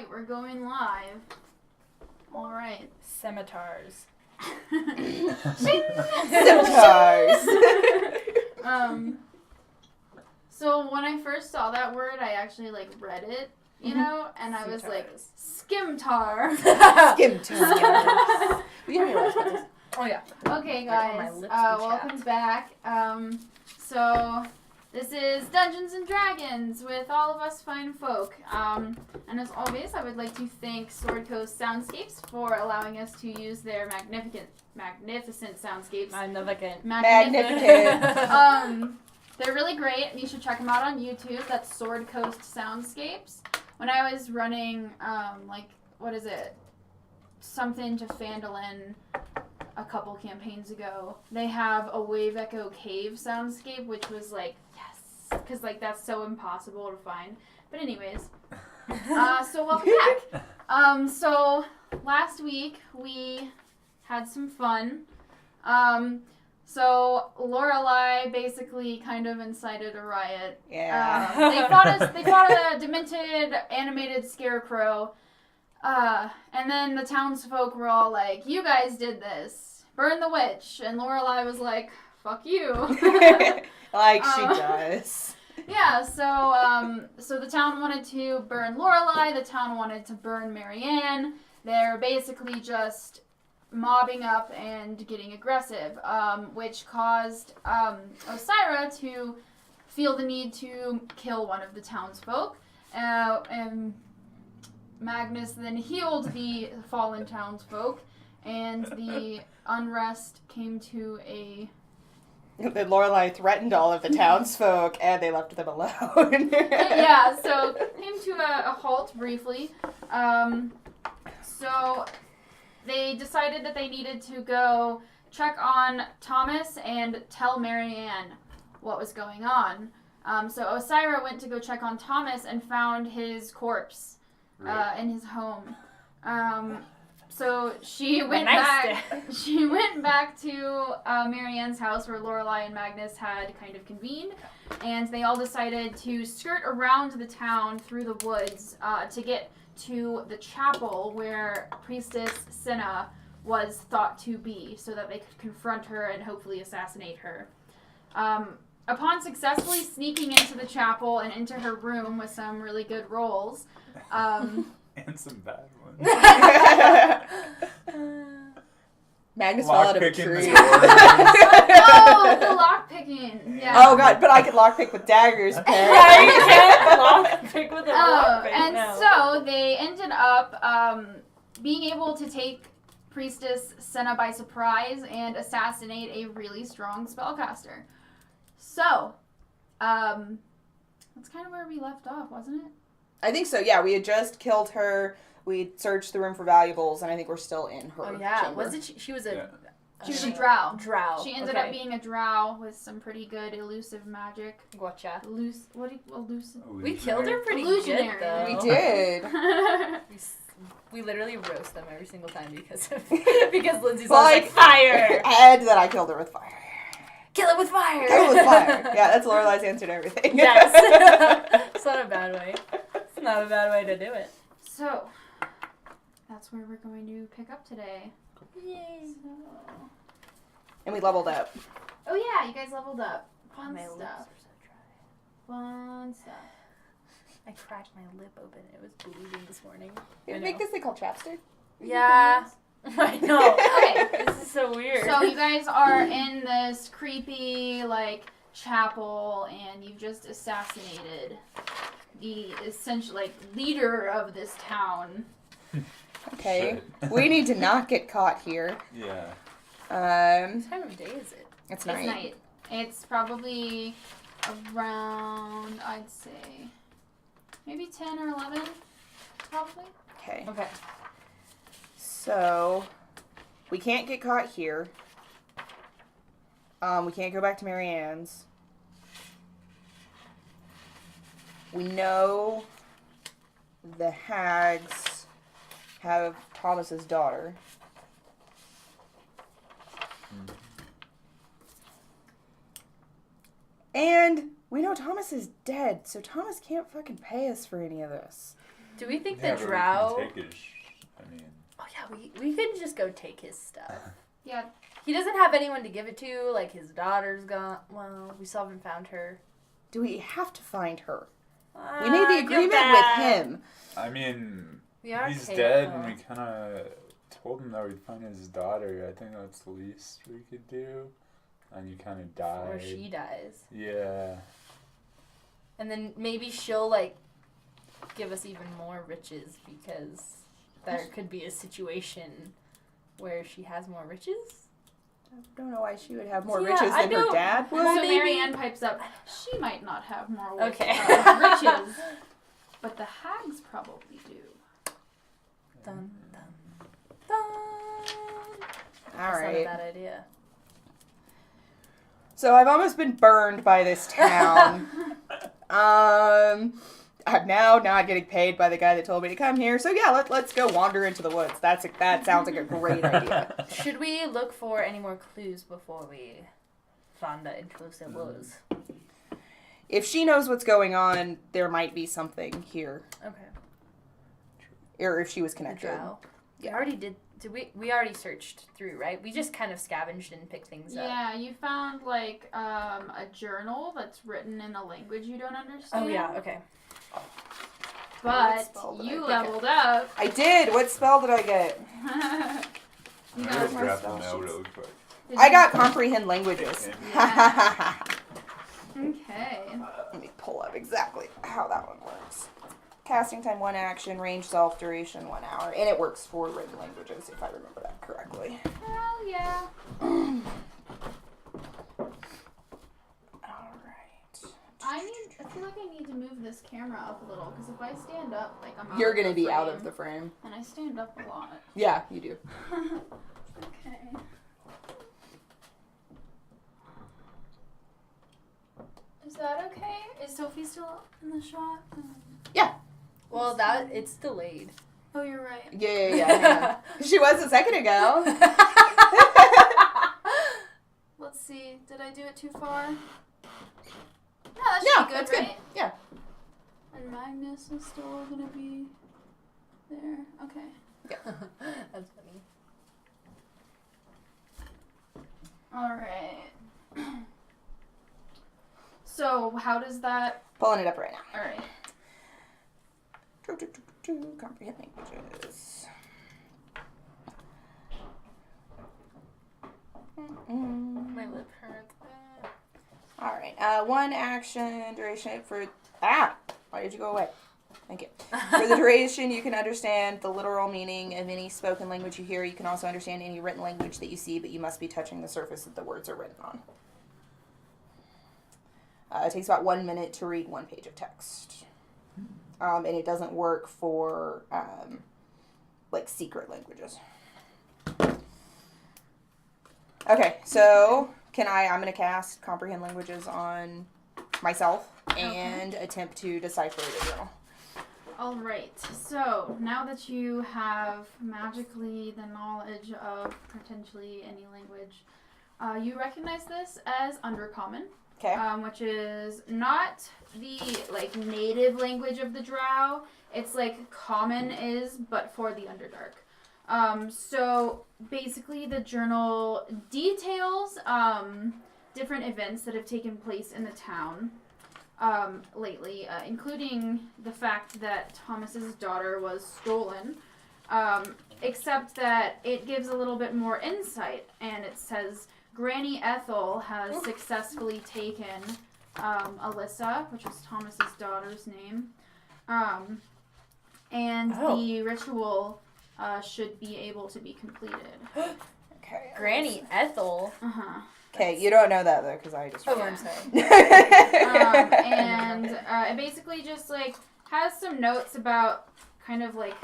Alright, we're going live. Alright. Scimitars. Scimitars. So when I first saw that word, I actually read it, you know, and I was like, skimtar. Skimtar. Oh yeah. Okay, guys. Welcome back. So this is Dungeons and Dragons with all of us fine folk. And as always, I would like to thank Sword Coast Soundscapes for allowing us to use their magnificent soundscapes. Magnificent. They're really great. You should check them out on YouTube. That's Sword Coast Soundscapes. When I was running, something to Phandalin a couple campaigns ago, they have a Wave Echo Cave soundscape, which was yes, because that's so impossible to find. But anyways, so welcome back. So last week we had some fun. So Lorelai basically kind of incited a riot. Yeah. They fought a demented animated scarecrow. And then the townsfolk were all like, "You guys did this. Burn the witch." And Lorelai was like, "Fuck you." Like she does. Yeah, so the town wanted to burn Lorelai, the town wanted to burn Marianne. They're basically just mobbing up and getting aggressive, which caused Osira to feel the need to kill one of the townsfolk. And Magnus then healed the fallen townsfolk, and the unrest came to a... Then Lorelai threatened all of the townsfolk, and they left them alone. Yeah, so came to a halt briefly. So they decided that they needed to go check on Thomas and tell Marianne what was going on. So Osira went to go check on Thomas and found his corpse in his home. So she went back. She went back to Marianne's house where Lorelai and Magnus had kind of convened, and they all decided to skirt around the town through the woods to get to the chapel where Priestess Senna was thought to be, so that they could confront her and hopefully assassinate her. Upon successfully sneaking into the chapel and into her room with some really good rolls, and some bad ones. Magnus fell out of a tree. Oh, the lockpicking. Yeah. Oh god, but I could lockpick with daggers, apparently. I can't lockpick with a lockpick. And no. so they ended up being able to take Priestess Senna by surprise and assassinate a really strong spellcaster. So, that's kind of where we left off, wasn't it? I think so, yeah. We had just killed her. We searched the room for valuables, and I think we're still in her chamber. Wasn't she was a... Yeah. She was a drow. Drow. She ended up being a drow with some pretty good elusive magic. Gotcha. Elusive? We killed her pretty good, Illusionary. though. We did. We literally roast them every single time because Lindsay's Well, always like, fire! And then I killed her with fire. Kill it with fire! Kill her with fire. Yeah, that's Lorelai's answer to everything. Yes. It's not a bad way. It's not a bad way to do it. So, that's where we're going to pick up today. Yay. So. And we leveled up. Oh yeah, you guys leveled up. Fun My lips stuff. are so dry. Fun stuff. I cracked my lip open. It was bleeding this morning. You make this thing called chapstick? Yeah. I know. Okay. This is so weird. So you guys are in this creepy, chapel, and you've just assassinated the essential, leader of this town. Okay. We need to not get caught here. Yeah. What time of day is it? It's It's night. night. It's probably around, I'd say, maybe 10 or 11, probably. Okay. Okay. So, we can't get caught here. We can't go back to Marianne's. We know the Hags have Thomas's daughter. And we know Thomas is dead, so Thomas can't fucking pay us for any of this. Do we think Yeah, the but drow? we can take his. I mean. Oh yeah, we could just go take his stuff. Yeah. He doesn't have anyone to give it to. Like his daughter's gone. Well, we still haven't found her. Do we have to find her? We made the agreement with him. I mean, We are he's capable. dead, and we kind of told him that we'd find his daughter. I think that's the least we could do. And you kind of died. Or she dies. Yeah. And then maybe she'll, like, give us even more riches because there could be a situation where she has more riches. I don't know why she would have more Yeah, riches I than her don't- dad would. Well, So maybe- Marianne pipes up, she might not have more Okay. riches, but the hags probably do. Dun, dun, dun. All That's not a right. bad idea. So I've almost been burned by this town. I'm now not getting paid by the guy that told me to come here. So yeah, let's go wander into the woods. That sounds like a great idea. Should we look for any more clues before we wander into the woods? If she knows what's going on, there might be something here. Okay. Or if she was The connected. drow. We already did we already searched through, right? We just kind of scavenged and picked things up. Yeah, you found like a journal that's written in a language you don't understand. Oh yeah, okay. But What spell did I you pick leveled up. I did. What spell did I get? You I got just my grabbed spell them out sheets. really quick. I got comprehend languages. Yeah. Okay. Let me pull up exactly how that one works. Casting time 1 action, range self, duration 1 hour, and it works for written languages if I remember that correctly. Hell yeah. Alright. I feel like I need to move this camera up a little because if I stand up, like I'm out You're of gonna the be out frame, of the frame. and I stand up a lot. Yeah, you do. Okay. Is that okay? Is Sophie still in the shot? Well, it's delayed. Oh, you're right. Yeah. She was a second ago. Let's see. Did I do it too far? No, that should be good, that's good. right? Yeah. And Magnus is still gonna be there. Okay. That's funny. All right. So how does that? Pulling it up right now. All right. Comprehend languages. My lip hurts. Alright, 1 action duration for... Why did you go away? Thank you. For the duration, you can understand the literal meaning of any spoken language you hear. You can also understand any written language that you see, but you must be touching the surface that the words are written on. It takes about 1 minute to read 1 page of text. And it doesn't work for, like, secret languages. Okay, so I'm going to cast Comprehend Languages on myself and attempt to decipher the journal. All right. So now that you have magically the knowledge of potentially any language, you recognize this as Undercommon. Okay. Which is not the like native language of the Drow. It's like common is, but for the Underdark. So basically, the journal details different events that have taken place in the town lately, including the fact that Thomas's daughter was stolen. Except that it gives a little bit more insight, and it says Granny Ethel has successfully taken Alyssa, which is Thomas's daughter's name, and the ritual should be able to be completed. Okay. Granny Ethel. Uh-huh. Okay, you don't know that, though, because I just... Oh, Yeah. I'm sorry. And it basically just, like, has some notes about kind of, like,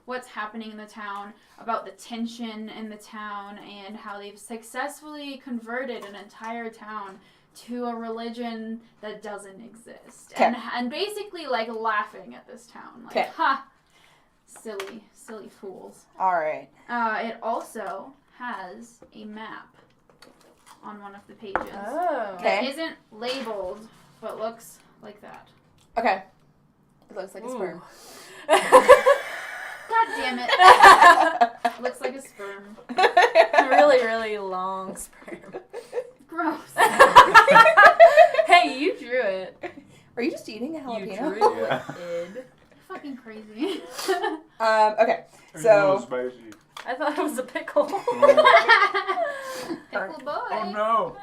what's happening in the town, about the tension in the town, and how they've successfully converted an entire town to a religion that doesn't exist. Okay. And basically, like, laughing at this town. Like, Okay. ha! Silly fools. All right. It also has a map on one of the pages. Oh. Okay. That isn't labeled, but looks like that. Okay. It looks like a Ooh. sperm. God damn it. Looks like a sperm. A really, really long sperm. Gross. Hey, you drew it. Are you just eating a You jalapeno? drew Yeah. it. You're fucking crazy. Okay. It's So- a little spicy. I thought it was a pickle. Pickle boy. Oh no.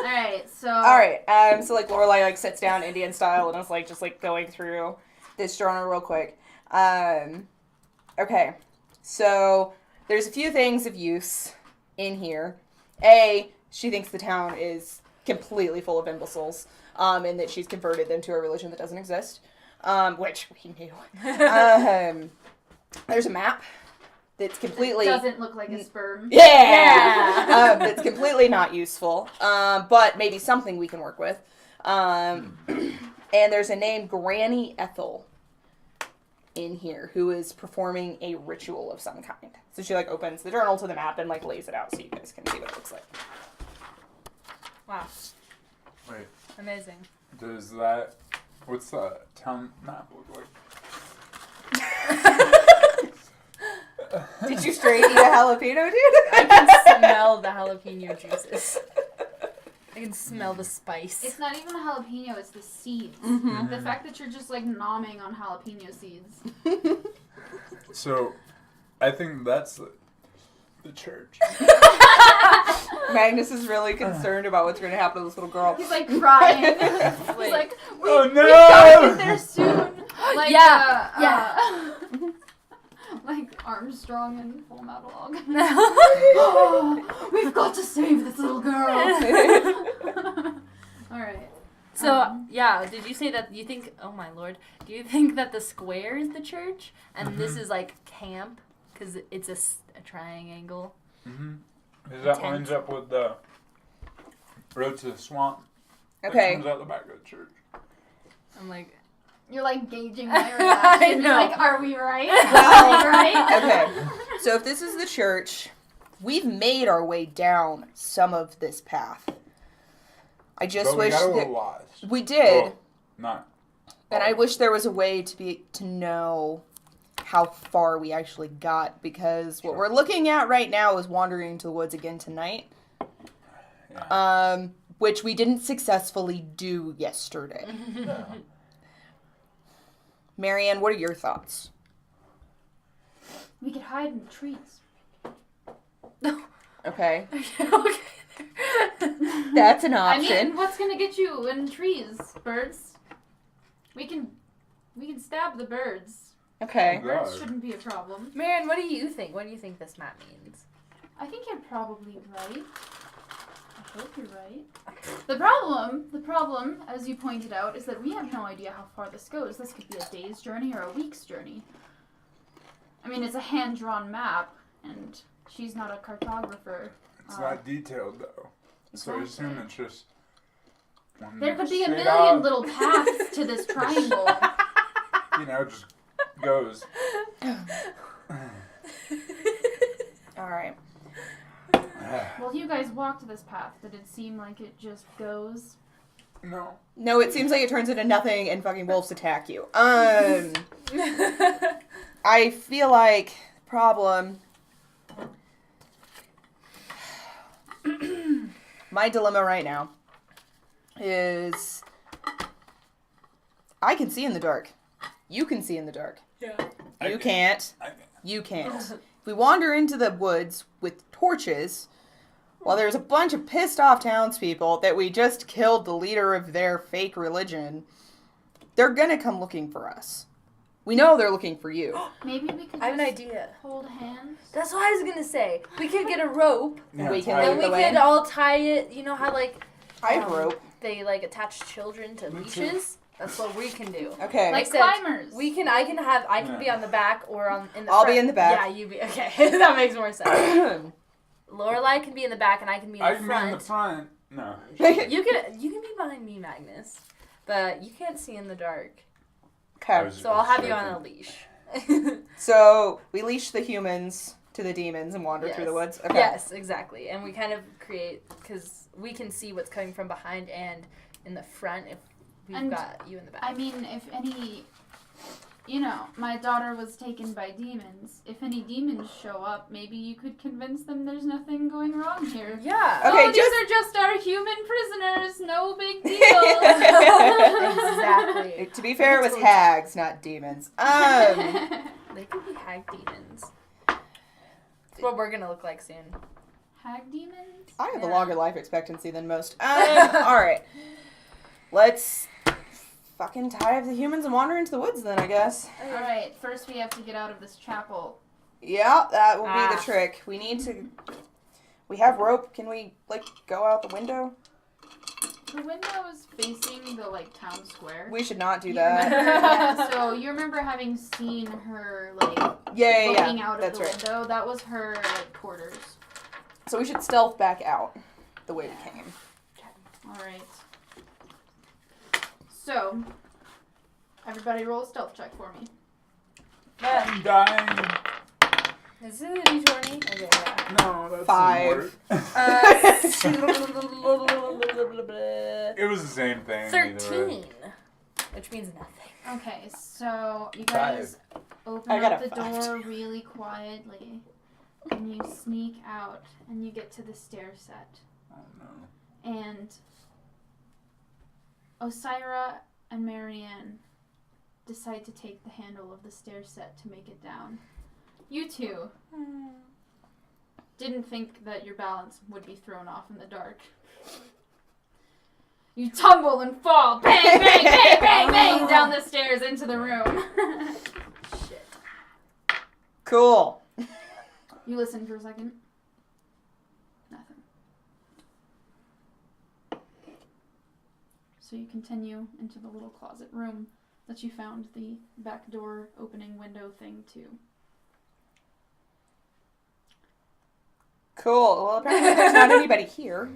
Alright, so. Alright, so like Lorelai like sits down Indian style and is like just like going through this journal real quick. Okay, so there's a few things of use in here. A, she thinks the town is completely full of imbeciles, and that she's converted them to a religion that doesn't exist, which we knew. There's a map that's completely... Doesn't look like a sperm. Yeah! That's completely not useful, but maybe something we can work with. And there's a name, Granny Ethel, in here, who is performing a ritual of some kind. So she, like, opens the journal to the map and, like, lays it out so you guys can see what it looks like. Wow. Wait, Amazing. does that... What's the town map look like? Did you straight eat a jalapeno, dude? I can smell the jalapeno juices. I can smell the spice. It's not even a jalapeno, it's the seeds. Mm-hmm. The fact that you're just like nomming on jalapeno seeds. So, I think that's the church. Magnus is really concerned about what's going to happen to this little girl. He's like crying. He's Wait. like, Oh, we gotta get no! there soon. Like, Yeah. like Armstrong and Full Metal Log. No. Oh, we've got to save this little girl. All right. So, yeah, did you say that you think, oh my lord, do you think that the square is the church and this is like camp? Because it's a triangle. Mm-hmm. Because that Tent. lines up with the road to the swamp. Okay. That comes out the back of the church. I'm like, You're like gauging my reaction. You're know. like, are we right? Well, Are we right? Okay. So if this is the church, we've made our way down some of this path. I just But we wish got a that little lost. we did, Well, not. and I wish there was a way to know how far we actually got, because what Sure. we're looking at right now is wandering into the woods again tonight. Yeah. Which we didn't successfully do yesterday. Yeah. Marianne, what are your thoughts? We could hide in the trees. Okay. okay. That's an I option. mean, what's gonna get you in trees? Birds. We can stab the birds. Okay. Birds God. shouldn't be a problem. Marianne, what do you think? What do you think this map means? I think you're probably right. I hope you're right. The problem, as you pointed out, is that we have no idea how far this goes. This could be a day's journey or a week's journey. I mean, it's a hand-drawn map, and she's not a cartographer. It's not detailed, though. So I assume it's just... one There could be a straight million out, little paths to this triangle. You know, just goes. All right. Well, you guys walked this path. Did it seem like it just goes? No. No, it seems like it turns into nothing and fucking wolves attack you. I feel like the problem... My dilemma right now is I can see in the dark. You can see in the dark. Yeah. You can't. I You can't. If we wander into the woods with torches, while there's a bunch of pissed off townspeople that we just killed the leader of their fake religion, they're gonna come looking for us. We know they're looking for you. Maybe we could I have an just idea. hold hands. That's what I was gonna say. We could get a rope, Yeah, We can tie and lead we the way. could all tie it. You know how like I have rope. they like attach children to Me too. leashes. That's what we can do. Okay. Like Except climbers. We can. I can be on the back or in the I'll front. be in the back. Yeah, you be okay. That makes more sense. Lorelai can be in the back, and I can be in the I can front. be in the front. No. You can be behind me, Magnus, but you can't see in the dark. Okay. So I'll have you on a leash. So we leash the humans to the demons and wander through the woods. Okay. Yes, exactly. And we kind of create, because we can see what's coming from behind and in the front if we've And got you in the back. I mean, if you know, my daughter was taken by demons. If any demons show up, maybe you could convince them there's nothing going wrong here. Yeah. Okay, these are just our human prisoners. No big deal. Exactly. To be fair, it was hags, not demons. They could be hag demons. That's what we're gonna look like soon. Hag demons? I have a Yeah. longer life expectancy than most. Alright. Let's fucking tie up the humans and wander into the woods then, I guess. Alright, first we have to get out of this chapel. Yeah, that will be the Ah. trick. We need to... We have rope. Can we, like, go out the window? The window is facing the, like, town square. We should not do You that. remember- yeah, so you remember having seen her, like, Yeah, looking out of that's the right. window? That was her, like, quarters. So we should stealth back out the way we came. Alright. So, everybody roll a stealth check for me. I'm dying. Is it a d20? Okay, yeah. No, that's 5. It was the same thing. either way. 13. Which means nothing. Okay, so you guys open I got up a the 5. door really quietly, and you sneak out, and you get to the stair set. Oh no. And Osira and Marianne decide to take the handle of the stair set to make it down. You two didn't think that your balance would be thrown off in the dark. You tumble and fall, bang, bang, bang, bang, bang, down the stairs into the room. Shit. Cool. You listen for a second. Nothing. So you continue into the little closet room that you found the back door opening window thing to. Cool. Well, apparently there's not anybody here.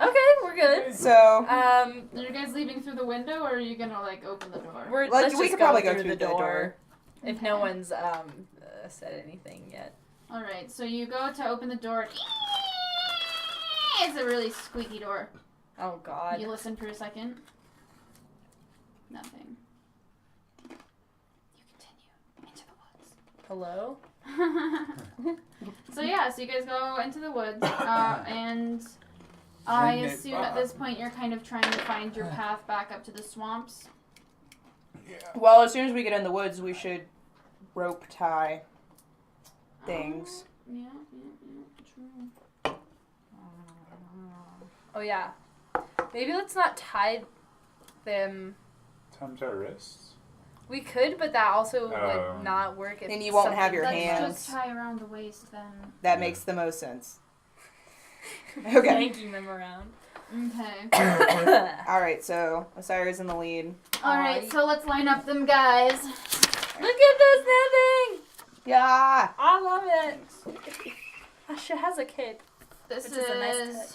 Okay, we're good. So, Are you guys leaving through the window, or are you gonna, like, open the door? Let's we just could probably go through through the door. If no one's said anything yet. Alright, so you go to open the door. It's a really squeaky door. Oh god. You listen for a second. Nothing. You continue into the woods. Hello? So yeah, so you guys go into the woods, and I assume at this point you're kind of trying to find your path back up to the swamps. Yeah. well, as soon as we get in the woods, we should rope tie things. Yeah, true. Oh yeah. Maybe let's not tie them. Times our wrists. We could, but that also Oh. would not work. If Then you won't have your Let's hands. just tie around the waist then. That makes the most sense. Okay. Yanking them around. Okay. Alright, so Osira's in the lead. Alright, so let's line up them guys. Look at this thing! Yeah! I love it. She has a cape. This Which is a nice is...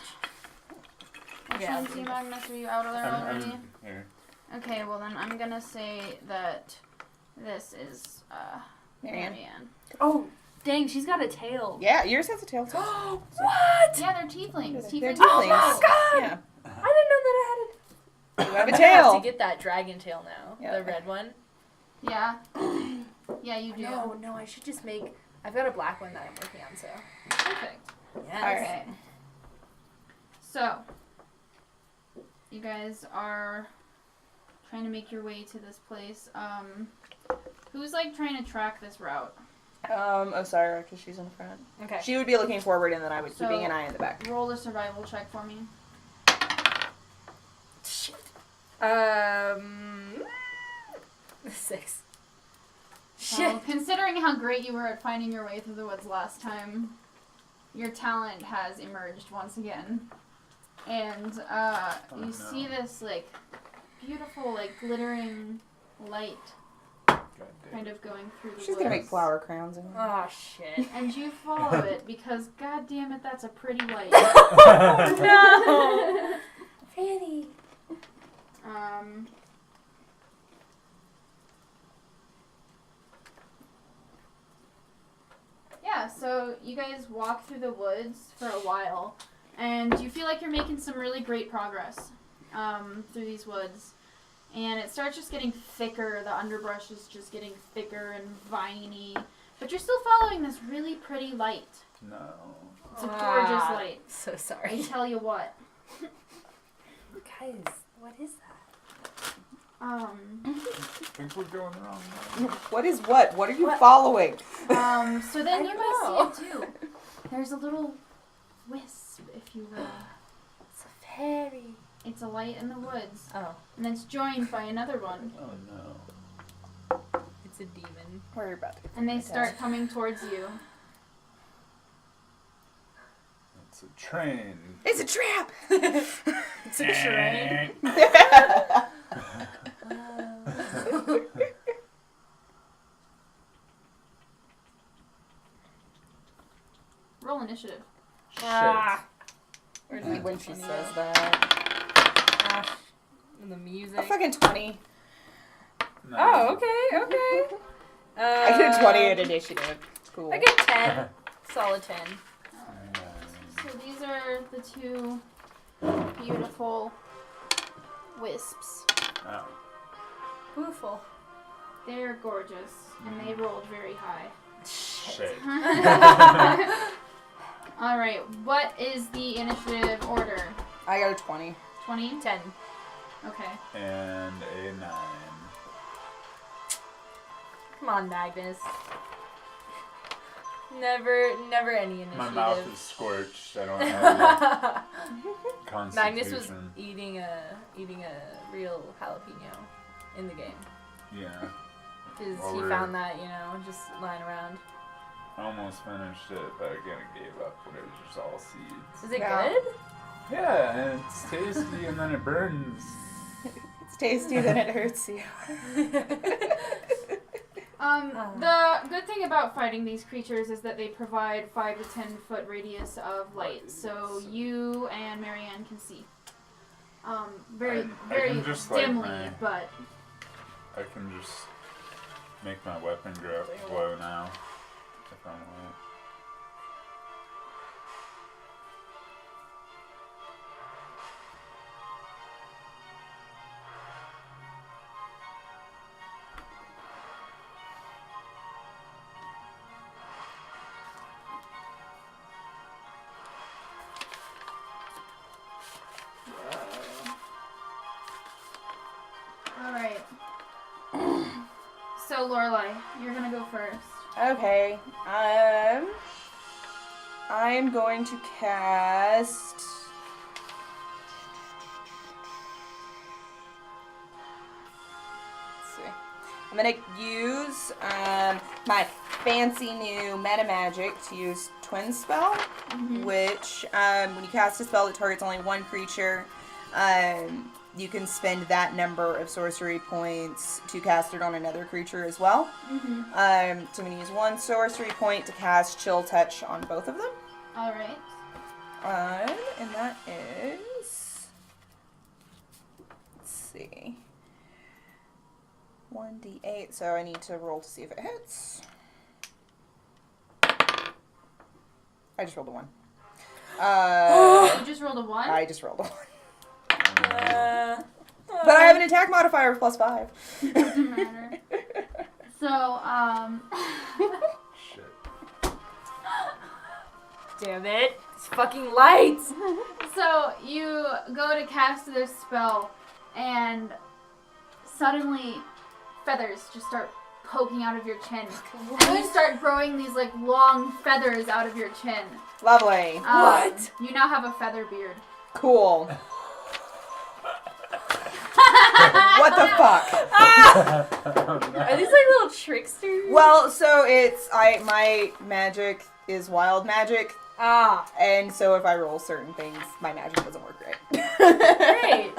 Which Yeah. one's you, Magnus? Are you out of there already? I'm here. Okay, well then I'm gonna say that this is Marianne. Marianne. Oh, dang, she's got a tail. Yeah, yours has a tail too. What? Yeah, they're tieflings. They're Tieflings. Oh my tieflings. god! Yeah. I didn't know that I had You a... have a I'm gonna tail. have to get that dragon tail now. Yeah. The red one. Yeah. Yeah, you do. No, I should just make... I've got a black one that I'm working on, so... Perfect. Yes. Okay. So, you guys are trying to make your way to this place. Who's like trying to track this route? Osira, because she's in the front. Okay. She would be looking forward, and then I would So- keeping an eye in the back. Roll a survival check for me. Shit. 6. So, considering how great you were at finding your way through the woods last time, your talent has emerged once again. And you no. see this like beautiful, like glittering light God damn. kind of going through the She's woods. gonna make flower crowns. In Oh, shit. And you follow it because, god damn it, that's a pretty light. No! Pretty. Yeah, so you guys walk through the woods for a while, and you feel like you're making some really great progress through these woods. and it starts just getting thicker. The underbrush is just getting thicker and viney, but you're still following this really pretty light. No. It's a gorgeous light. So I sorry. tell you what. Guys, what is that? I think we're going wrong. What is what? What are you following? So then I you don't might see it too. There's a little wisp, if you will. It's a fairy. It's a light in the woods. Oh, And it's joined by another one. Oh no. it's a demon. We're about to. And they start coming towards you. It's a train. It's a trap. It's a train. Roll initiative. Ah. I Where's hate my when she d20 says at? that. Ah. And the music. A fucking 20. No. Oh, okay. I get a 20 at initiative. It's cool. I get 10. Solid 10. So these are the two beautiful wisps. Oh. Beautiful. They're gorgeous, and they rolled very high. Shit. Alright, what is the initiative order? I got a 20. 20? 10. Okay. And a 9. Come on, Magnus. Never any initiative. My mouth is scorched. I don't have constitution. Magnus was eating a real jalapeno in the game. Yeah. Because Well, he we're- found that, just lying around. I almost finished it, but I kind of gave up when it was just all seeds. Is it Yeah. good? Yeah, and it's tasty and then it burns. It's tasty, then it hurts you. The good thing about fighting these creatures is that they provide 5 to 10 foot radius of light, so you and Marianne can see. Very I can just, like, dimly, my- but I can just make my weapon glow now. If I want. alright. So Lorelai, you're gonna go first. Okay. I'm going to cast. Let's see. I'm gonna use my fancy new meta magic to use Twin Spell, which when you cast a spell that targets only one creature, you can spend that number of sorcery points to cast it on another creature as well. So I'm going to use 1 sorcery point to cast Chill Touch on both of them. Alright. And that is... Let's see. 1d8, so I need to roll to see if it hits. I just rolled a 1. You just rolled a 1? I just rolled a 1. Uh, But I have an attack modifier of +5. Doesn't matter. So, Shit. Damn it. It's fucking lights. So you go to cast this spell, and suddenly feathers just start poking out of your chin. And you start growing these like long feathers out of your chin. Lovely. What? You now have a feather beard. Cool. What the fuck? Are these like little tricksters? Well, so it's my magic is wild magic, and so if I roll certain things, my magic doesn't work right. Great.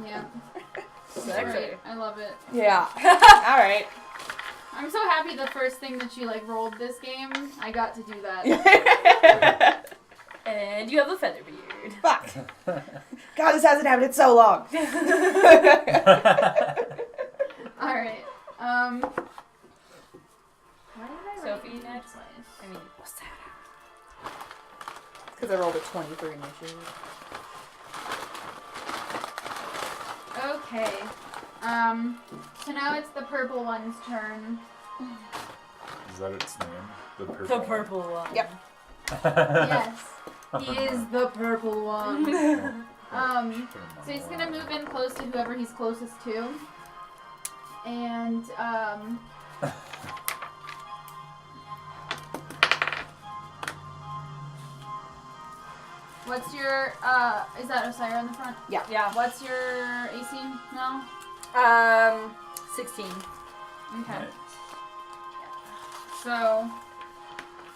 Yeah. Sexy. Great. I love it. Yeah. All right. I'm so happy the first thing that you like rolled this game, I got to do that. And you have a feather beard. Fuck. God, this hasn't happened in so long. Alright. Why did I write Sophie these next? twice? I mean, what's that? Because I rolled a 20 for initiative. Okay. So now it's the purple one's turn. Is that its name? The purple. The purple one. Yep. Yes, he is the purple one. So he's gonna move in close to whoever he's closest to, and what's your is that Osira in the front? Yeah. What's your AC now? 16. Okay. Nice. So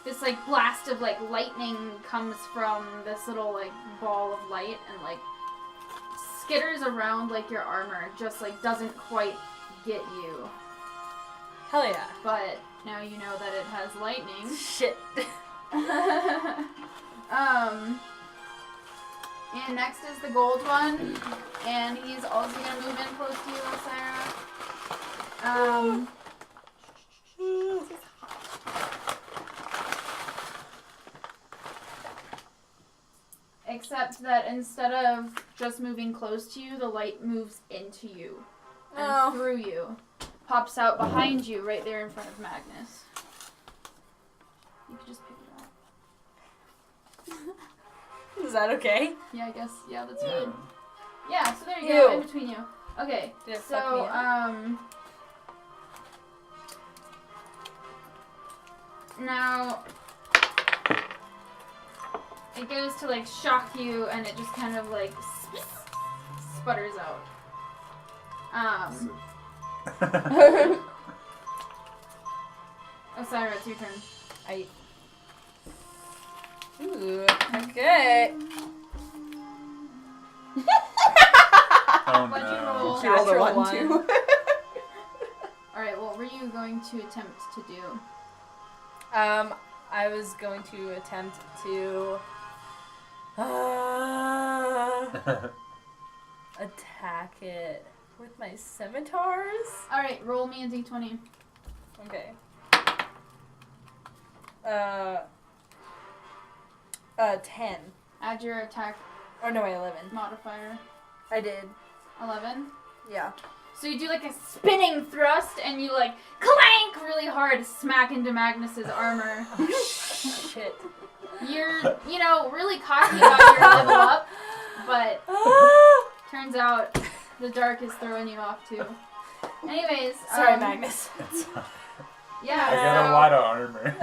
this like blast of like lightning comes from this little like ball of light and like skitters around like your armor, just like doesn't quite get you. Hell yeah. But now you know that it has lightning. Shit. And next is the gold one, and he's also gonna move in close to you, Osira. Except that instead of just moving close to you, the light moves into you and through you. Pops out behind you, right there in front of Magnus. You could just pick it up. Is that okay? Yeah, I guess. Yeah, that's fine. Yeah, so there you Ew. go, in between you. Okay, Did it fuck me so, up? now it goes to like shock you, and it just kind of like sputters out. Osira, it's your turn. Ooh, okay. Oh What'd you no. roll? She rolled a Natural 1 too. Alright, what were you going to attempt to do? I was going to attempt to attack it with my scimitars. Alright, roll me a d20. Okay. 10. Add your attack Oh no, wait, 11. modifier. I did. 11. Yeah. So you do like a spinning thrust, and you like clank really hard, smack into Magnus's armor. Shit. You're, really cocky about your level up, but turns out the dark is throwing you off too. Anyways, Sorry, Magnus. Yeah, I got a lot of armor.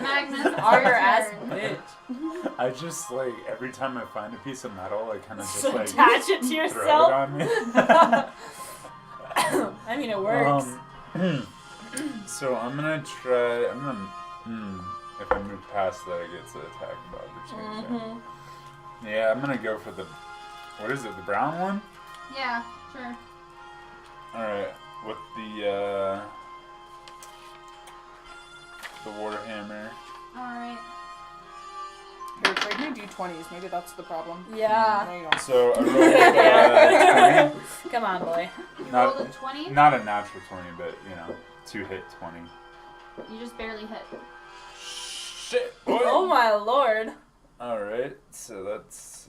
Magnus, it's Armor your ass turn. bitch. I just like every time I find a piece of metal, I kind of just So like attach it to throw it yourself. on me. I mean, it works. So I'm gonna try. If I move past that, I get to attack of opportunity. Yeah, I'm gonna go for the. What is it? The brown one? Yeah, sure. All right, with the warhammer. Alright. They're trading d20s. Maybe that's the problem. Yeah. There you go. So I rolled 20. Come on, boy. You Not- rolled a 20? Not a natural 20, but 2-hit 20. You just barely hit. Shit. Oh my lord. All right, so that's.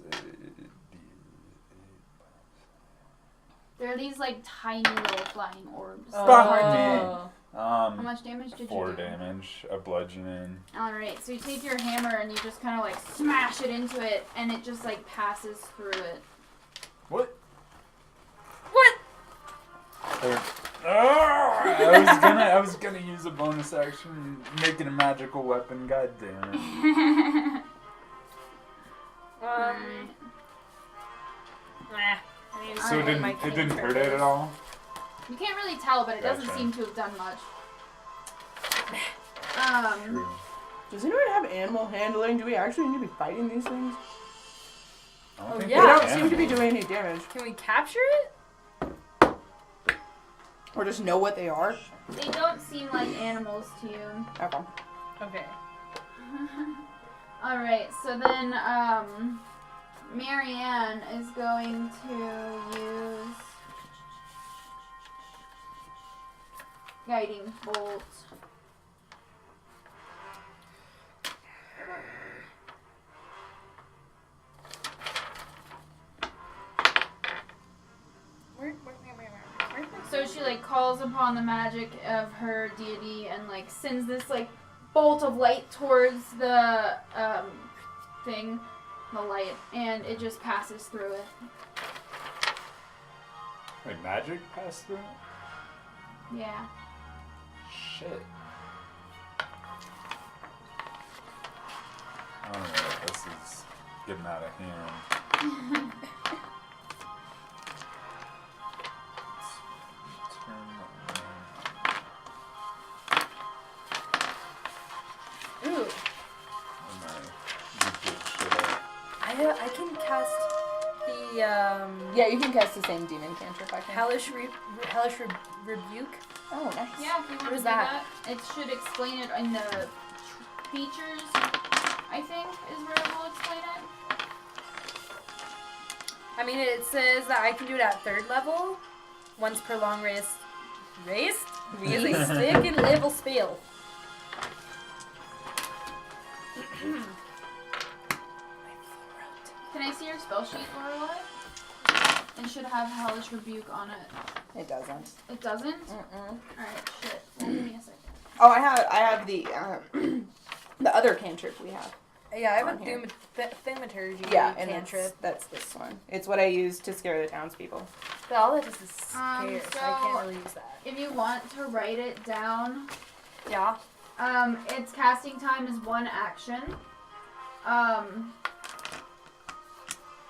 There are these like tiny little flying orbs. Fuck Oh. How much damage did 4 you do? damage, a bludgeoning. Alright, so you take your hammer and you just kind of like smash it into it, and it just like passes through it. What? What? I was gonna use a bonus action, making a magical weapon. God damn it! Nah. I mean, So it didn't hurt it at all. You can't really tell, but it doesn't Gotcha. seem to have done much. True. Does anyone have animal handling? Do we actually need to be fighting these things? I don't Oh, think yeah. They they're don't seem to be animals. doing any damage. Can we capture it? Or just know what they are. They don't seem like animals to you. Okay. Okay. Alright, so then, Marianne is going to use Guiding Bolt. Where calls upon the magic of her deity and like sends this like bolt of light towards the thing, the light, and it just passes through it. Like magic passed through it? Yeah. Shit. I don't know. This is getting out of hand. Ooh. I can cast the Yeah, you can cast the same demon cantrip, I think. hellish rebuke. Oh, nice. Yeah, if you want What to is do that? that, it should explain it in the features, I think, is where it will explain it. I mean, it says that I can do it at 3rd level, once per long rest. Really stick and level spell. Can I see your spell sheet, Lorelai? It should have Hellish Rebuke on it. It doesn't. It doesn't? Mm-mm. Alright, shit. Well, give me a second. Oh, I have the the other cantrip we have. Yeah, I have On a here. thaumaturgy Yeah, and cantrip. that's this one. It's what I use to scare the townspeople. But all that does is scare, so I so- can't really use that. If you want to write it down, Yeah. its casting time is 1 action.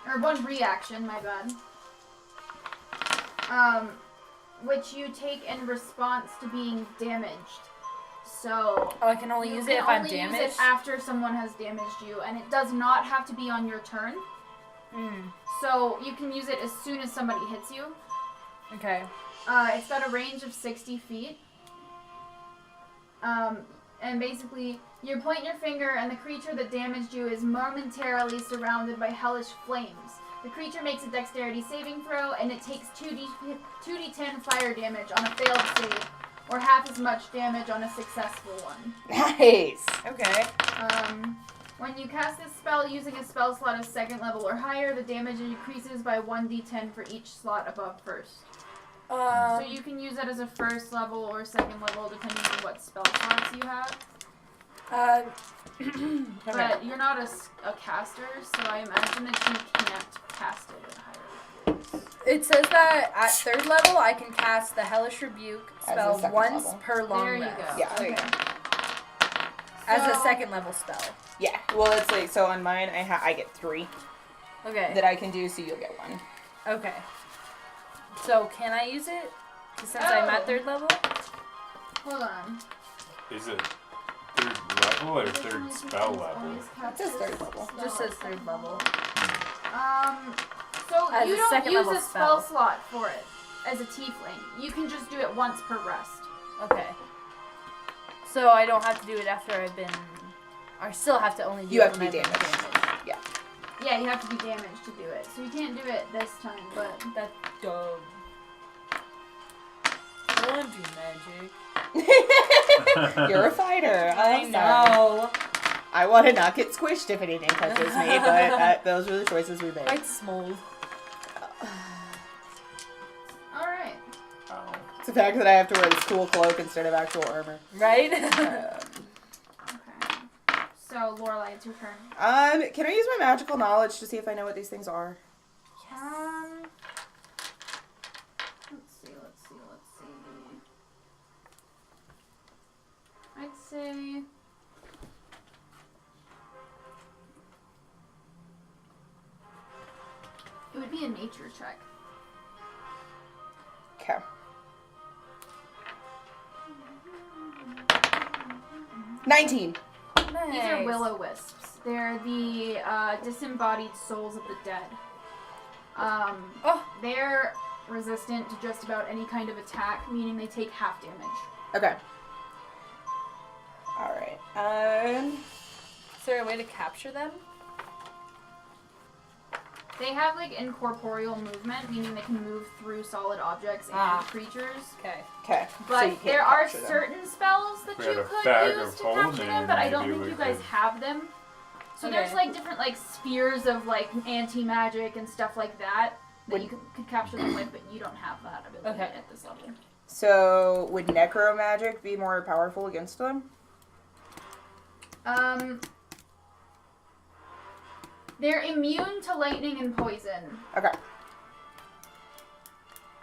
Or 1 reaction, my bad. Which you take in response to being damaged. So Oh, I can only you use can it if I'm only use damaged? it after someone has damaged you, and it does not have to be on your turn. So you can use it as soon as somebody hits you. Okay. It's got a range of 60 feet. And basically, you point your finger, and the creature that damaged you is momentarily surrounded by hellish flames. The creature makes a dexterity saving throw, and it takes 2d10 fire damage on a failed save, or half as much damage on a successful one. Nice. Okay. When you cast this spell using a spell slot of 2nd level or higher, the damage increases by 1d10 for each slot above 1st. So you can use it as a 1st level or 2nd level, depending on what spell slots you have. But you're not a caster, so I imagine that you can't cast it at higher levels. It says that at 3rd level, I can cast the Hellish Rebuke As a spell 2nd once level. per long There you rest. go. Yeah, there you Okay. go. As a So- 2nd level spell. Yeah. Well, it's like so on mine. I get 3 Okay. that I can do, so you'll get 1. Okay. So can I use it? Since I'm at Oh. 3rd level? Hold on. Is it 3rd level or 3rd spell level? It says 3rd level. It just says 3rd level. So As you a don't second use level a spell spell. slot for it as a tiefling. You can just do it once per rest. Okay. So I don't have to do it after I've been... I still have to only do You it have to when be I've been damaged. Yeah. Yeah, you have to be damaged to do it. So you can't do it this time, but... That's dumb. I want to do magic. You're a fighter. I I'm sorry. know. I want to not get squished if anything touches me, but those are the choices we made. Quite small. Alright. Oh. It's the fact that I have to wear this cool cloak instead of actual armor. Right? Okay. So, Lorelai, it's your turn. Can I use my magical knowledge to see if I know what these things are? Let's see. I'd say... It would be a nature check. Okay. $19. Nice. These are will-o-wisps. They're the disembodied souls of the dead. They're resistant to just about any kind of attack, meaning they take half damage. Okay. Alright. Is there a way to capture them? They have like incorporeal movement, meaning they can move through solid objects and Ah. creatures. Okay. Okay. But there are certain spells that We you had a could bag use of to capture holding, them, but I don't maybe think we you guys could- have them. So Okay. there's like different like spheres of like anti-magic and stuff like that that you could capture them with, but you don't have that ability Okay. at this level. So, would necromagic be more powerful against them? They're immune to lightning and poison. Okay.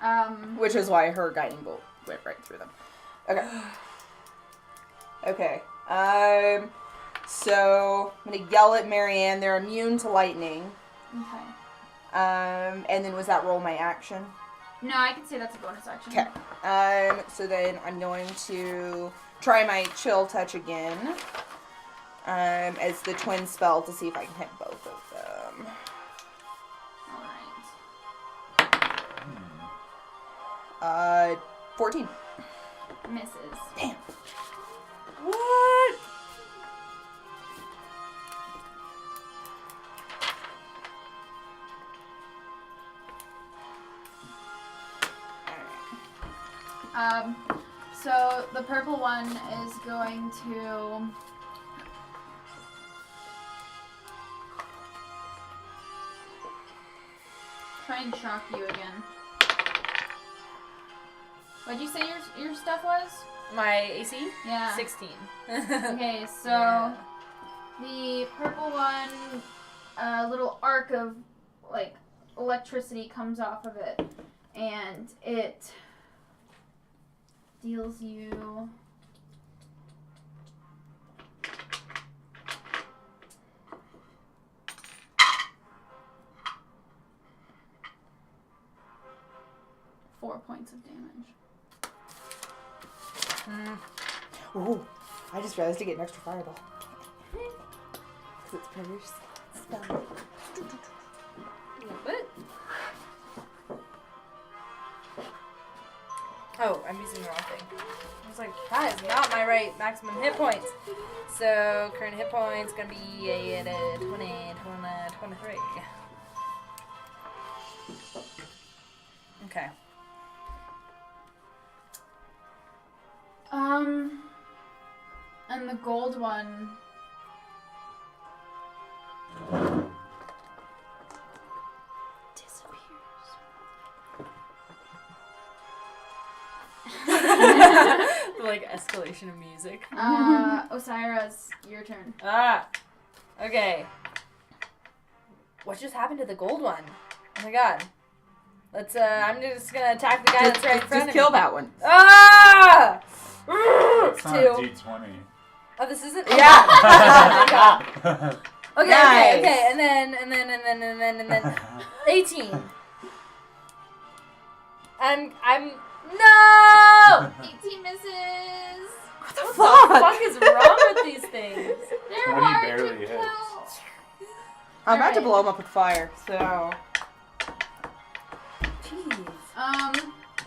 Um, Which is why her guiding bolt went right through them. Okay. Okay. So I'm gonna yell at Marianne. They're immune to lightning. okay. And then was that roll my action? No, I can say that's a bonus action. Okay. So then I'm going to try my chill touch again. As the twin spell to see if I can hit both of them. Alright. 14. Misses. Damn. What? So the purple one is going to try and shock you again. What'd you say your stuff was? My AC? Yeah. 16. Okay, so Yeah. the purple one, a little arc of like electricity comes off of it, and it deals you 4 points of damage. Ooh, I just realized to get an extra fireball. Because it's British spell. What? Oh, I'm using the wrong thing. I was like, that is not my right maximum hit points. So, current hit points gonna be at 23. Okay. And the gold one disappears. Like escalation of music. Osira's your turn. Okay. What just happened to the gold one? Oh my god. Let's, I'm just gonna attack the guy that's right in front Just of kill me. that one. Ah! It's not a 2. D20. Oh, this isn't? Yeah. Thank God. Okay, Nice. okay, and then 18. I'm no! 18 misses. What the What fuck? the fuck is wrong with these things? They're 20 hard barely to hits. kill. I'm about to Alright. blow him up with fire, so. Jeez.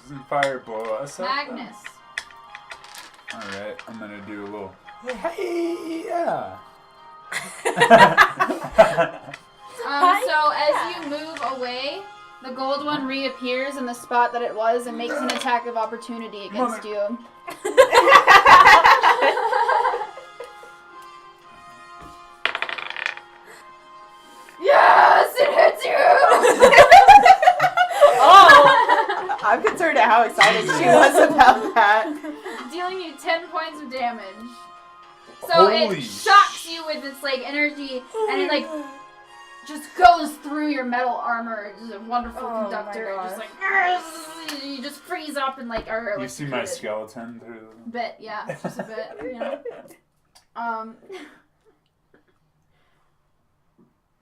Doesn't fire blow us up? Magnus. Alright, I'm gonna do a little. Hey, yeah. So as you move away, the gold one reappears in the spot that it was and makes an attack of opportunity against you. Yes, it hits you! Oh! I'm concerned at how excited she was about that. Dealing you 10 points of damage. So Holy it shocks you with its like energy, and it like just goes through your metal armor. It's a wonderful Oh conductor. my And just like you just freeze up and like are You see my electrocuted. skeleton through the... Bit, yeah, just a bit, you know.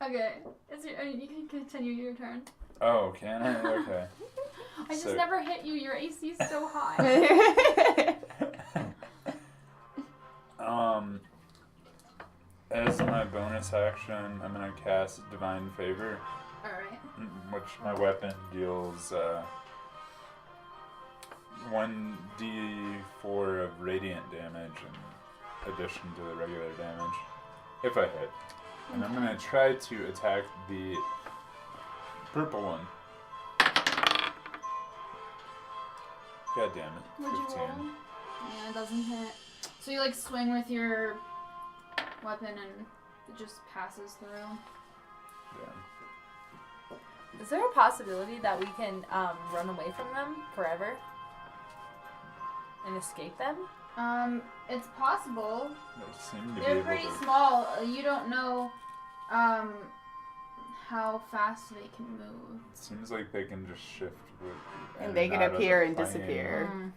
Okay, you can continue your turn. Oh, can I? Okay. I just So- never hit you. Your AC is so high. As my bonus action, I'm gonna cast Divine Favor, All right. which my weapon deals 1d4 of radiant damage in addition to the regular damage, if I hit. And I'm gonna try to attack the purple one. God damn it. What'd you 15. roll? Yeah, it doesn't hit. So you like swing with your weapon and it just passes through. Yeah. Is there a possibility that we can run away from them forever? and escape them? It's possible. They seem to be They're able pretty to. small. You don't know, how fast they can move. It seems like they can just shift with. And they can out of appear the and plane. disappear.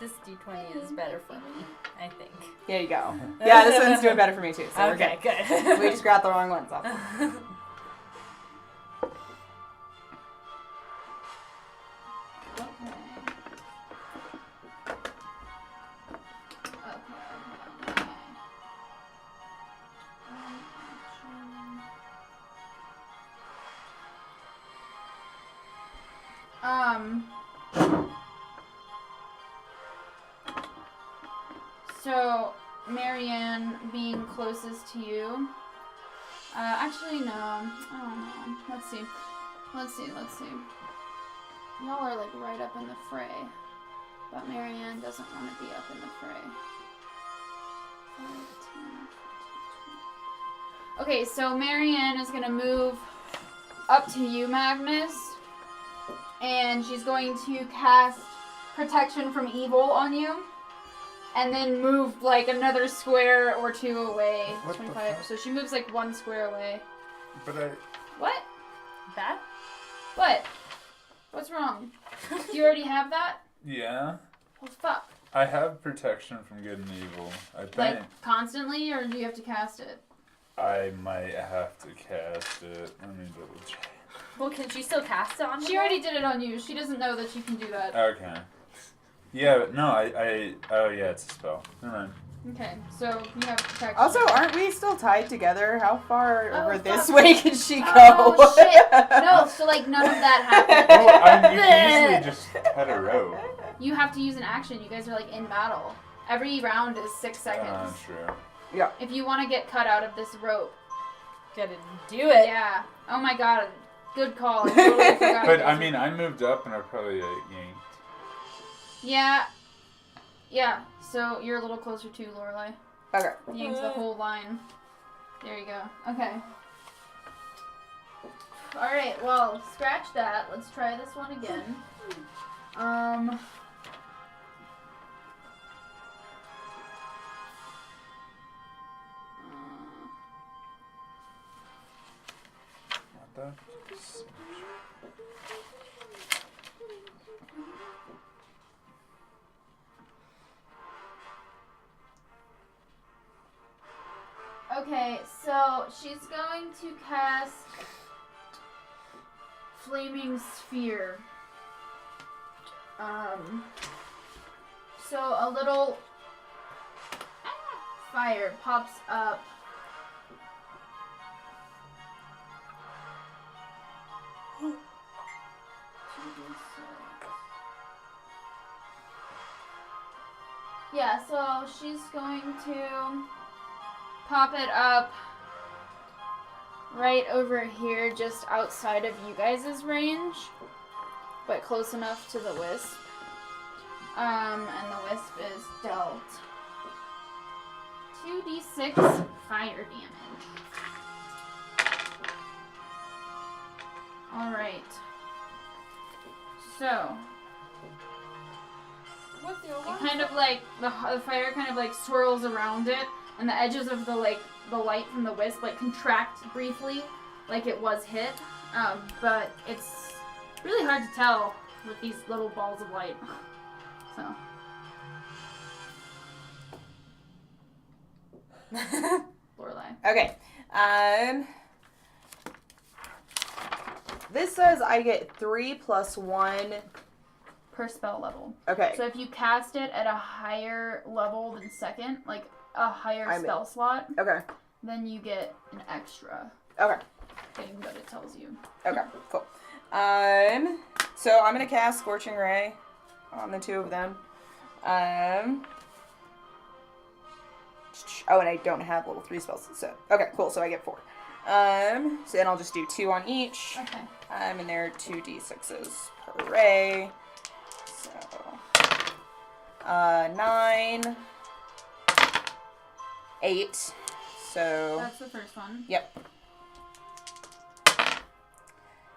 This D20 is better for me, I think. Here you go. Yeah, this one's doing better for me too, so we're Okay, good. good. We just grabbed the wrong ones off. So, Marianne being closest to you. Actually, no. I don't know. Let's see. Y'all are like right up in the fray. But Marianne doesn't want to be up in the fray. 5, 10, 15, 20. Okay, so Marianne is going to move up to you, Magnus. And she's going to cast Protection from Evil on you. And then move like another square or two away. What the 25. fuck? So she moves like one square away. But I. What? That? What? What's wrong? Do you already have that? Yeah. Well, fuck. I have protection from good and evil. I think Like constantly, or do you have to cast it? I might have to cast it. Let me double check. Well, can she still cast it on She her? already did it on you. She doesn't know that she can do that. Okay. Yeah, but no, oh yeah, it's a spell. Never mind. Okay, so you have protection. Also, aren't we still tied together? How far Oh, over this fuck. way can she go? Oh, shit. No, so like none of that happened. Well, you can easily just cut a rope. You have to use an action. You guys are like in battle. Every round is 6 seconds. True. If you want to get cut out of this rope. Gotta do it. Yeah. Oh my god. Good call. I totally forgot. But I mean, I moved up and I probably yanked. Yeah. Yeah. So you're a little closer to Lorelai. Okay. Yanks the whole line. There you go. Okay. Alright, well, scratch that. Let's try this one again. What the? Okay, so she's going to cast Flaming Sphere. So a little fire pops up. Yeah, so she's going to pop it up right over here, just outside of you guys' range, but close enough to the wisp. And the wisp is dealt 2d6 fire damage. Alright. So, it kind of like, the fire kind of like swirls around it, and the edges of the light from the wisp like contract briefly, like it was hit. But it's really hard to tell with these little balls of light. So. Lorelai. Okay. This says I get 3 + 1. Per spell level. Okay. So if you cast it at a higher level than second, like a higher spell slot, Okay. then you get an extra Okay. thing that it tells you. Okay. Cool. So I'm gonna cast Scorching Ray on the two of them. Oh, and I don't have level 3 spells. So okay, cool. So I get 4. So then I'll just do 2 on each. Okay. And there are 2d6s per ray. So 9, 8. So That's the first one. yep.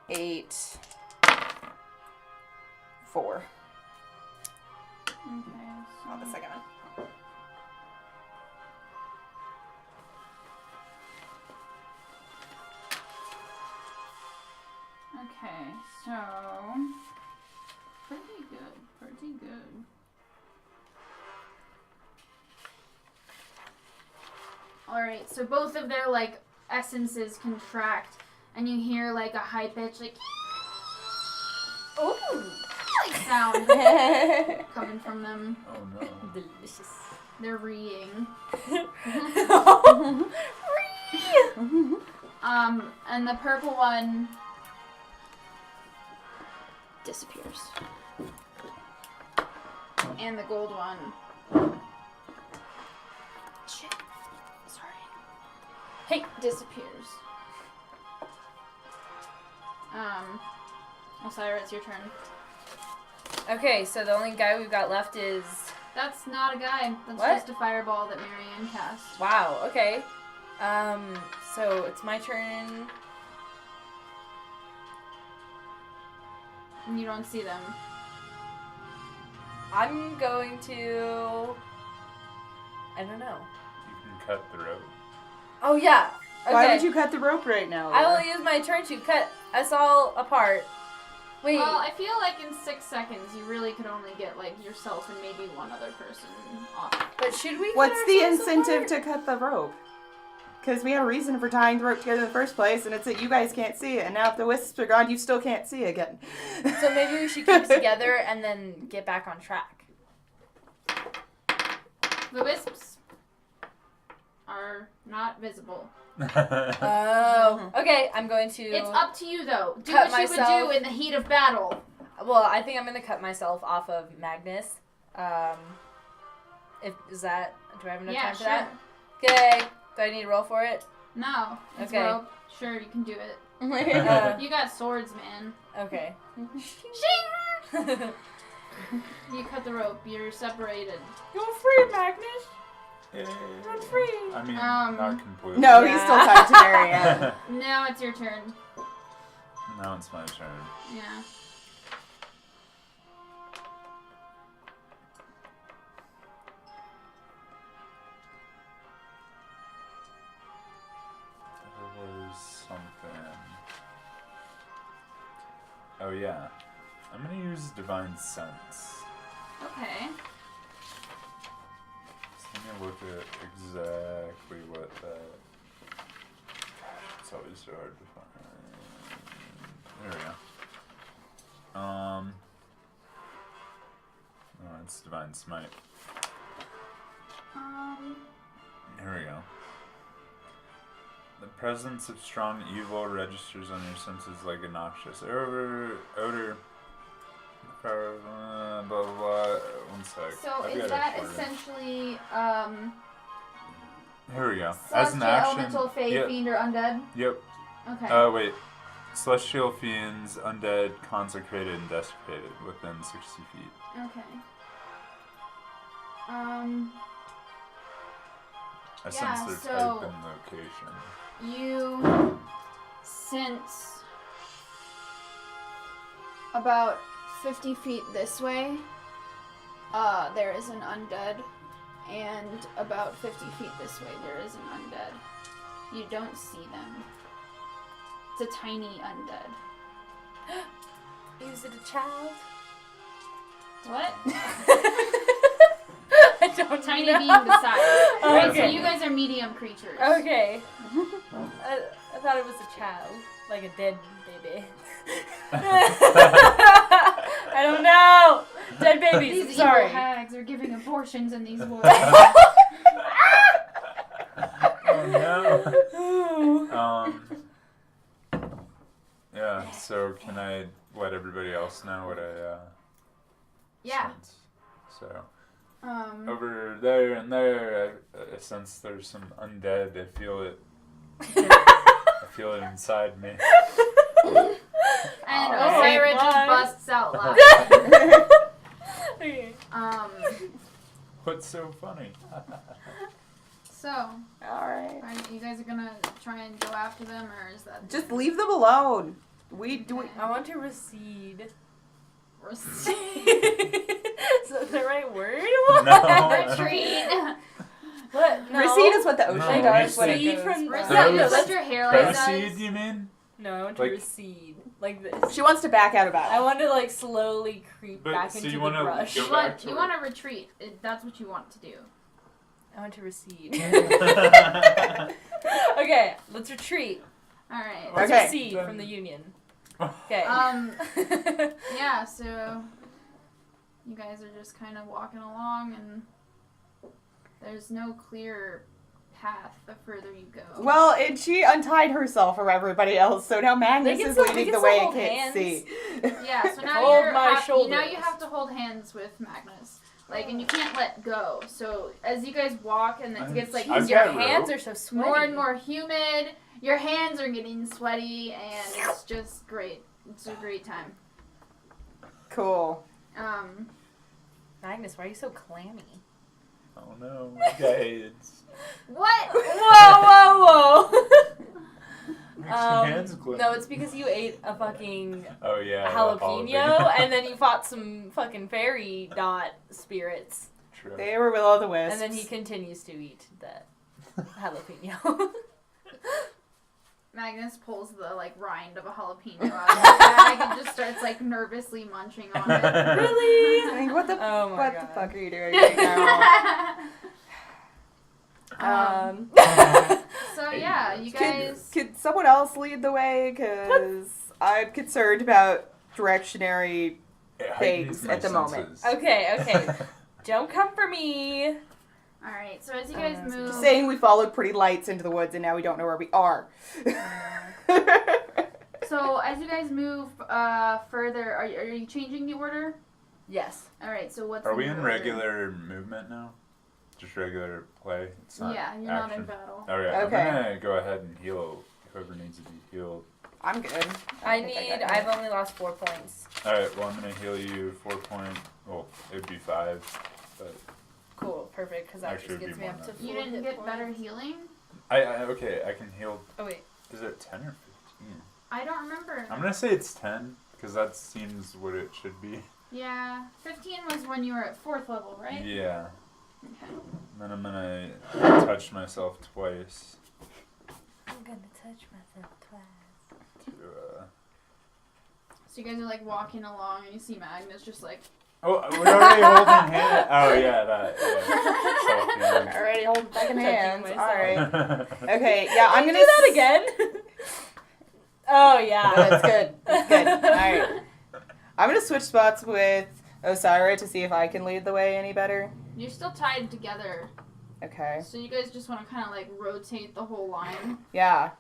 8, 4. Okay. Oh, the second one. Okay, so pretty good, pretty good. Alright, so both of their like essences contract and you hear like a high pitch like Ooh. like sound coming from them. Oh no. Delicious. They're reeing. Free! And the purple one disappears. And the gold one. Shit. Sorry. Hey. Disappears. Osira, it's your turn. Okay, so the only guy we've got left is... That's not a guy. That's What? just a fireball that Marianne cast. Wow, okay. So it's my turn. And you don't see them. I'm going to... I don't know. You can cut the rope. Oh, yeah. Okay. Why would you cut the rope right now? I will use my turn to cut us all apart. Wait. Well, I feel like in 6 seconds you really could only get like yourself and maybe one other person off. But should we? What's cut the ourselves incentive apart? to cut the rope? Because we have a reason for tying the rope together in the first place, and it's that you guys can't see it. And now if the wisps are gone, you still can't see again. So maybe we should keep it together and then get back on track. The wisps are not visible. Oh. Okay, I'm going to. It's up to you though. Do Cut what you would myself. do in the heat of battle. Well, I think I'm gonna cut myself off of Magnus. Do I have enough Yeah, time for sure. that? Okay. Do I need to roll for it? No. It's Okay. rope. Sure, you can do it. Uh, You got swords, man. okay. Shing! You cut the rope. You're separated. You're free, Magnus. Yay. I'm free. I mean, Um, not completely. No, he's still tied to Marianne. Now it's your turn. Now it's my turn. Yeah. There was something. Oh yeah. I'm gonna use Divine Sense. Okay. So let me look at exactly what that... It's always so hard to find. There we go. Oh, it's Divine Smite. Here we go. The presence of strong evil registers on your senses like a noxious odor. Blah, blah, blah. One sec. So I've is got that it shortened. essentially Here we go. As an celestial, action. elemental, fey, Yep. fiend, or undead? Yep. Okay. Wait. Celestial fiends, undead, consecrated, and desecrated within 60 feet. Okay. I Yeah, sense their so- type and location. You sense about 50 feet this way, there is an undead, and about 50 feet this way, there is an undead. You don't see them. It's a tiny undead. Is it a child? What? I don't Tiny know. being the size. Right, so Okay. you guys are medium creatures. Okay. I thought it was a child. Like a dead baby. I don't know. Dead babies. These Sorry. evil hags are giving abortions in these woods. Oh no. Yeah, so can I let everybody else know what I Yeah. sense? So over there and there, I sense there's some undead. I feel it. I feel it inside me. And Alright, Osira just bye. busts out laughing. Okay. What's so funny? So, Alright. you guys are gonna try and go after them, or is that Just leave them alone. I want to recede. Recede. Is that the right word? Retreat. What? No. Recede is what the ocean No, does when it recede goes. from- Recede. Yeah, You no, let your hairline Proceed, does. you mean? No, I want to Like- recede. Like this. She wants to back out of battle. I want to like slowly creep But, back so into you the wanna brush. go You back want to you it. want to retreat. That's what you want to do. I want to recede. Okay, let's retreat. All right. Let's Okay. recede from the union. Okay. Yeah. So you guys are just kind of walking along, and there's no clear path the further you go. Well, and she untied herself from everybody else, so now Magnus can is still- we leading can the still way hold it can't hands. see. Yeah, so now Hold you're my now you shoulders. have to hold hands with Magnus. Like, and you can't let go. So as you guys walk, and it gets like I've Your got hands rope. are so sweaty. more and more humid. Your hands are getting sweaty, and it's just great. It's a great time. Cool. Magnus, why are you so clammy? Oh no, guys. What? Whoa! Makes your hands glow. No, it's because you ate a fucking Oh yeah. the jalapeno and then you fought some fucking fairy dot spirits. True. They were will o' the wisps. And then he continues to eat that jalapeno. Magnus pulls the like rind of a jalapeno out of his bag and just starts like nervously munching on it. Really? Like, what the Oh my what God. the fuck are you doing right now? So yeah, you guys. Could someone else lead the way? Because I'm concerned about directionary. It heightens Things my at the moment. senses. Okay. Don't come for me. All right. So as you guys move, Just saying, we followed pretty lights into the woods, and now we don't know where we are. so as you guys move further, are you changing the order? Yes. All right. So what's Are the we in order? regular movement now? Just regular play? It's not Yeah, you're action. not in battle. Alright, Okay. I'm gonna go ahead and heal whoever needs to be healed. I'm good. I've only lost 4 points. Alright, well I'm gonna heal you 4 point, well, it would be 5, but Cool, perfect, because that Actually, just it'd gets be me more up to than full You didn't hit get points. better healing. okay, I can heal, Oh wait. is it 10 or 15? I don't remember. I'm gonna say it's 10, because that seems what it should be. Yeah, 15 was when you were at 4th level, right? Yeah, Okay. and then I'm gonna touch myself twice I'm gonna touch myself twice. to, So you guys are like walking along, and you see Magnus just like. oh, we're already holding hands? Oh yeah, that, yeah. Alrighty, hold back in Touching hands. myself. Alright. Self-healing. Okay, yeah, I'm gonna do that again. Oh yeah. Oh, that's good. That's good. Alright. I'm gonna switch spots with Osira to see if I can lead the way any better. You're still tied together, Okay. so you guys just want to kind of like rotate the whole line. Yeah.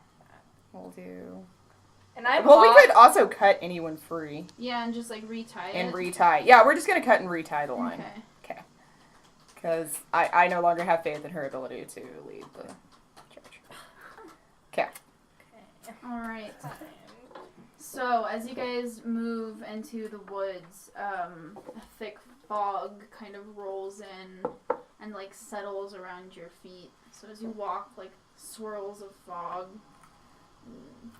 We'll do. And I Well, we walk- could also cut anyone free Yeah, and just like retie and it. retie. Yeah, we're just gonna cut and retie the line. Okay. Because I no longer have faith in her ability to lead the church. Okay. All right. So as you guys move into the woods, a thick fog kind of rolls in and like settles around your feet. So as you walk, like swirls of fog.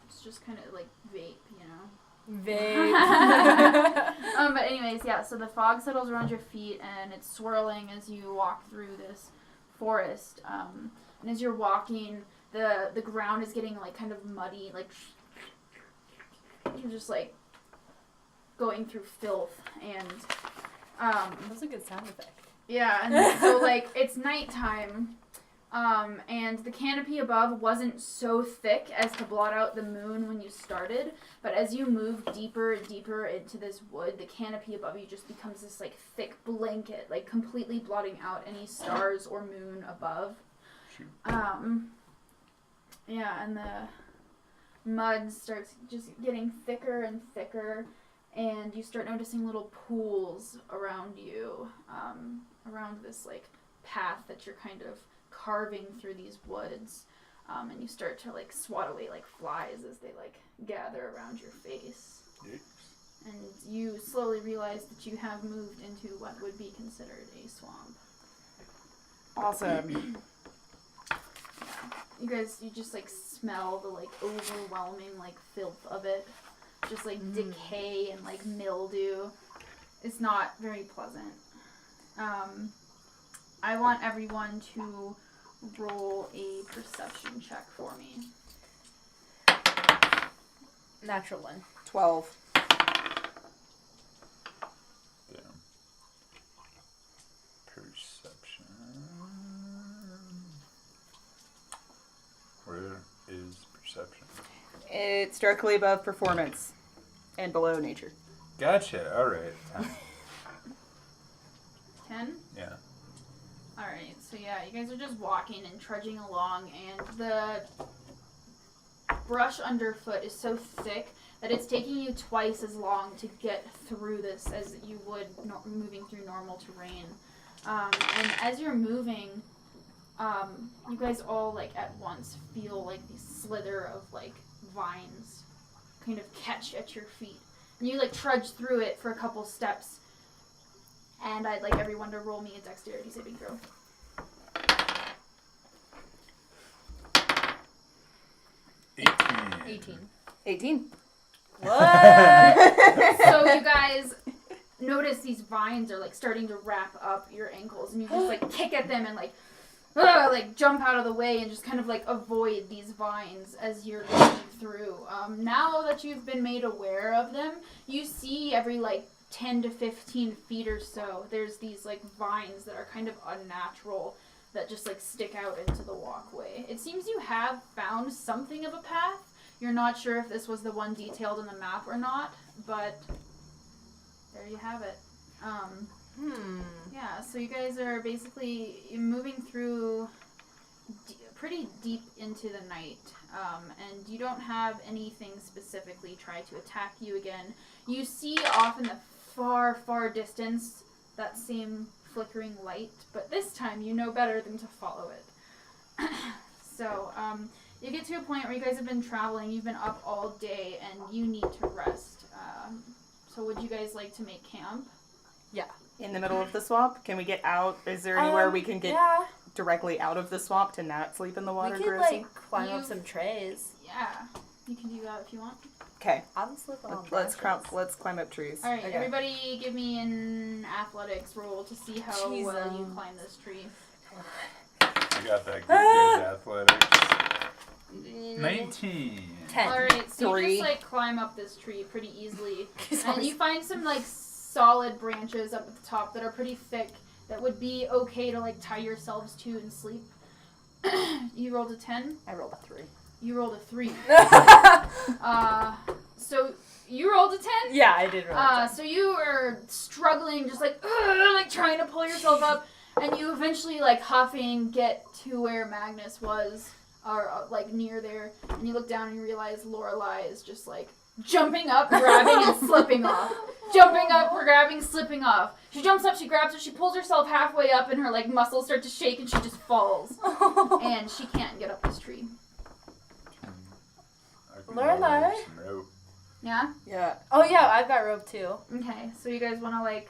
It's just kind of like vape, you know. Vape. But anyways, yeah. So the fog settles around your feet and it's swirling as you walk through this forest. And as you're walking, the ground is getting like kind of muddy, like you're just like going through filth and That's a good sound effect. yeah, and so like it's nighttime, and the canopy above wasn't so thick as to blot out the moon when you started, but as you move deeper and deeper into this wood, the canopy above you just becomes this like thick blanket, like completely blotting out any stars or moon above. Shoot. Yeah, and the mud starts just getting thicker and thicker, and you start noticing little pools around you, around this like path that you're kind of carving through these woods, and you start to like swat away like flies as they like gather around your face. Yikes. And you slowly realize that you have moved into what would be considered a swamp. Awesome. You just like smell the like overwhelming like filth of it. just like decay and like mildew. It's not very pleasant. I want everyone to roll a perception check for me. Natural one. 12. Damn. Perception. Where is perception? It's directly above performance and below nature. Gotcha. All right. 10. 10? Yeah. Alright, so yeah, you guys are just walking and trudging along, and the brush underfoot is so thick that it's taking you twice as long to get through this as you would moving through normal terrain. And as you're moving, you guys all, like, at once feel, like, the slither of, like, vines kind of catch at your feet. And you, like, trudge through it for a couple steps. And I'd like everyone to roll me a dexterity saving throw. 18. 18. What? So you guys notice these vines are like starting to wrap up your ankles, and you just like kick at them and like jump out of the way and just kind of like avoid these vines as you're going through. Now that you've been made aware of them, you see every like 10 to 15 feet or so, there's these like vines that are kind of unnatural that just like stick out into the walkway. It seems you have found something of a path. You're not sure if this was the one detailed in the map or not, but there you have it. Yeah, so you guys are basically moving through pretty deep into the night, and you don't have anything specifically try to attack you again. You see off in the far, far distance that same flickering light, but this time you know better than to follow it. So, you get to a point where you guys have been traveling, you've been up all day, and you need to rest. So would you guys like to make camp? Yeah. In the middle of the swamp? Can we get out? Is there anywhere we can get directly out of the swamp to not sleep in the water? We could like climb up some trays. Yeah, you can do that if you want. Okay. I'm slipping on Let's branches. climb up trees. All right, Okay. everybody give me an athletics roll to see how well you climb this tree. I got that good athletics. 19. 10. Alright, so you 3. just like climb up this tree pretty easily. And you find some like solid branches up at the top that are pretty thick that would be okay to like tie yourselves to and sleep. You rolled a 10? I rolled a 3. You rolled a 3. So you rolled a 10? Yeah, I did roll a 10. So you are struggling, just like trying to pull yourself up, and you eventually like huffing get to where Magnus was, or like near there, and you look down and you realize Lorelai is just like jumping up, grabbing and slipping off. Jumping up, grabbing, slipping off. She jumps up, she grabs it, she pulls herself halfway up, and her like muscles start to shake, and she just falls, and she can't get up this tree. Lorelai? Yeah. Yeah. Oh yeah, I've got rope too. Okay, so you guys want to like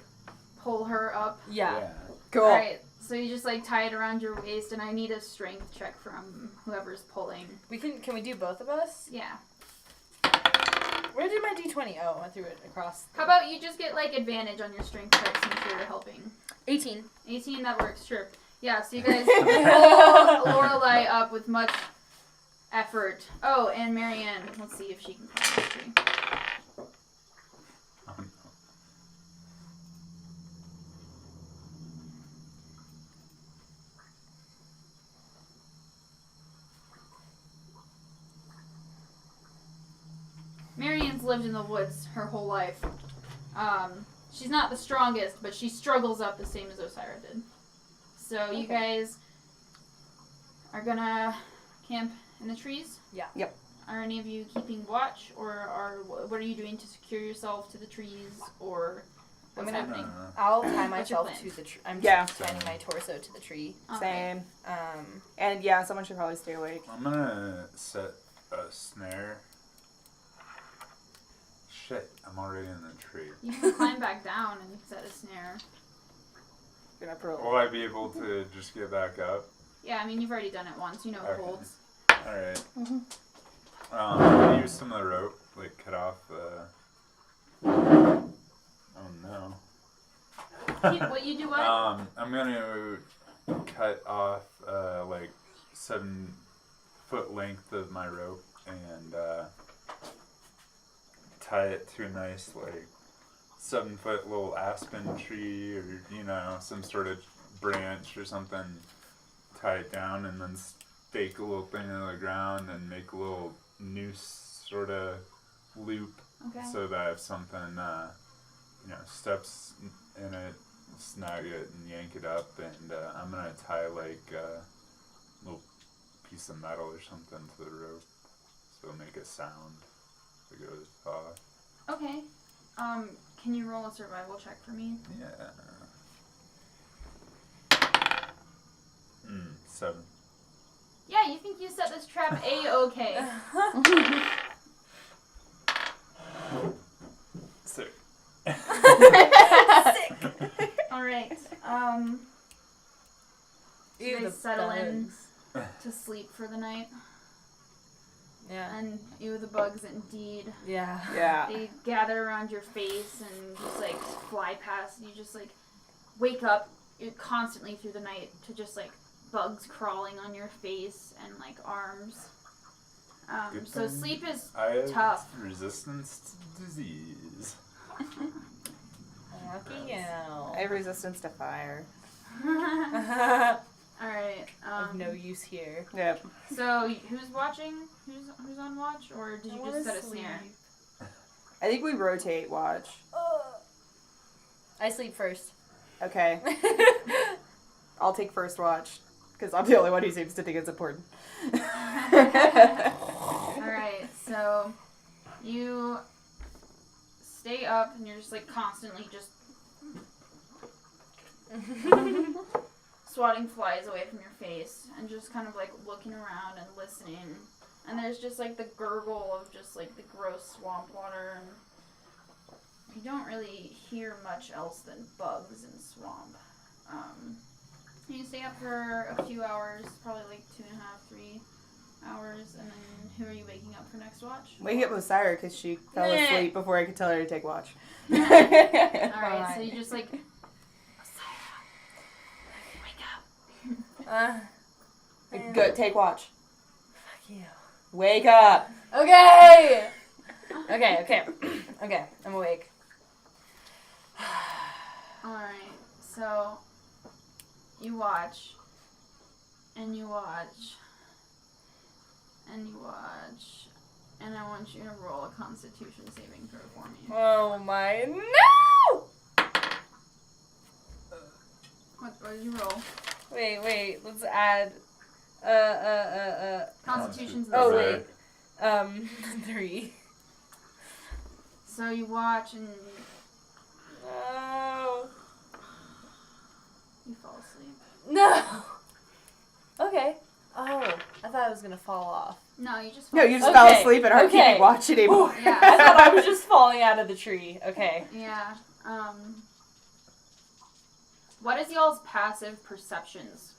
pull her up? Yeah. Cool. Alright, so you just like tie it around your waist, and I need a strength check from whoever's pulling. Can we do both of us? Yeah. Where did my D20? Oh, I threw it across. How about you just get like advantage on your strength checks since you're helping? 18. 18, that works, sure. Yeah, so you guys pull Lorelai up with much effort. Oh, and Marianne, let's see if she can climb the tree. Marianne's lived in the woods her whole life. She's not the strongest, but she struggles up the same as Osira did. So you guys are gonna camp in the trees? Yeah. Yep. Are any of you keeping watch, or what are you doing to secure yourself to the trees, or what's happening? I'll tie What's your myself plan? to the tree. I'm Yeah. just tying my torso to the tree. Same. Okay. And yeah, someone should probably stay awake. I'm gonna set a snare. Shit, I'm already in the tree. You can climb back down and set a snare. Gonna pro. Will I be able to just get back up? Yeah, I mean, you've already done it once. You know what Okay. holds. Alright. Can I use some of the rope? like cut off. Oh no. What you do what? I'm gonna cut off like 7 foot length of my rope and tie it to a nice like 7 foot little aspen tree or some sort of branch or something. Tie it down and then stake a little thing into the ground and make a little noose sort of loop Okay. so that if something steps in it, snag it and yank it up, and I'm gonna tie like a little piece of metal or something to the rope so it'll make a sound if it goes off. Okay. Can you roll a survival check for me? Yeah. 7. Yeah, you think you set this trap A-okay. 6. Alright, Ew, you the guys settle in bugs. to sleep for the night. Yeah. And the bugs indeed. Yeah. Yeah. They gather around your face and just like fly past. You just like wake up constantly through the night to just like bugs crawling on your face and like arms. Good So thing sleep is I have tough. resistance to disease. Lucky you. I have resistance to fire. Alright. Of no use here. Yep. So who's watching? Who's on watch? Or did you just set a snare? I think we rotate watch. I sleep first. Okay. I'll take first watch. Because I'm the only one who seems to think it's important. Alright, so you stay up and you're just like constantly just swatting flies away from your face and just kind of like looking around and listening. And there's just like the gurgle of just like the gross swamp water, and you don't really hear much else than bugs and swamp. You stay up for a few hours, probably like 2.5, 3 hours, and then who are you waking up for next watch? Wake up with Syra because she fell Meh. asleep before I could tell her to take watch. Alright, so you just like, Sarah, wake up. Go, take watch. Fuck you. Wake up. Okay! Okay. I'm awake. Alright, so you watch, and you watch, and you watch, and I want you to roll a Constitution saving throw for me. Oh my. No! What did you roll? Wait. Let's add. Constitution's the Oh, same. wait. 3. So you watch and No. you fall asleep. No. Okay. Oh, I thought I was gonna fall off. No, you just fall No, you just asleep. fell Okay, asleep and aren't okay. keeping watch anymore. Yeah. I thought I was just falling out of the tree. Okay. Yeah. What is y'all's passive perceptions?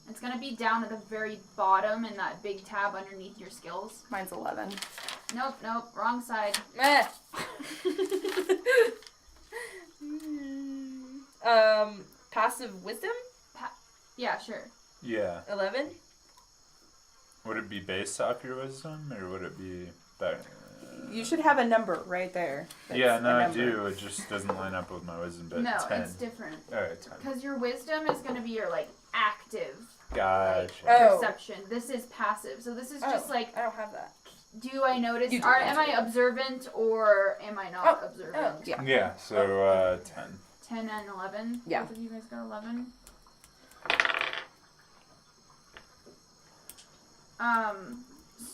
It's gonna be down at the very bottom in that big tab underneath your skills. Mine's 11. Nope, wrong side. Meh. Passive wisdom? Yeah, sure. Yeah. 11? Would it be based off your wisdom, or would it be better? You should have a number right there. that's Yeah, a no, I number. do. It just doesn't line up with my wisdom. But No, 10. it's different. Alright, 10. Because your wisdom is gonna be your like active Gotcha. Oh. perception. This is passive. So this is Oh, just like, I don't have that. do I notice? You do, Am I observant or am I not observant? Yeah. Yeah, so 10. 10 and 11. Yeah. Both of you guys got 11.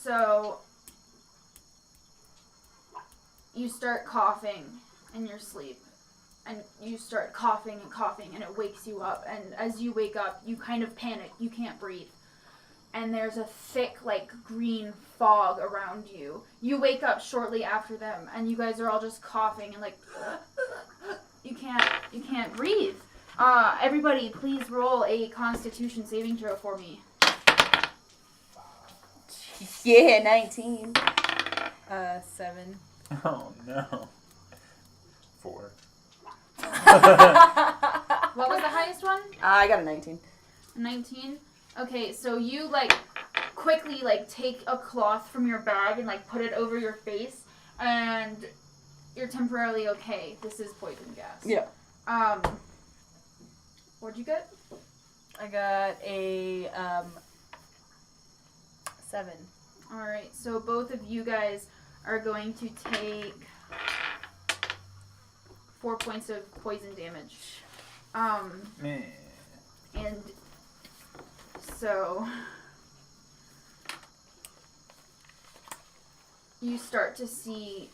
So you start coughing in your sleep, and you start coughing, and it wakes you up. And as you wake up, you kind of panic. You can't breathe. And there's a thick, like, green fog around you. You wake up shortly after them, and you guys are all just coughing and like, you can't breathe. Everybody, please roll a Constitution saving throw for me. Yeah, 19. 7. Oh no. 4. What was the highest one? I got a 19. 19. Okay, so you like quickly like take a cloth from your bag and like put it over your face, and you're temporarily okay. This is poison gas. Yeah. What'd you get? I got a 7. All right, so both of you guys are going to take 4 points of poison damage. Man. And so you start to see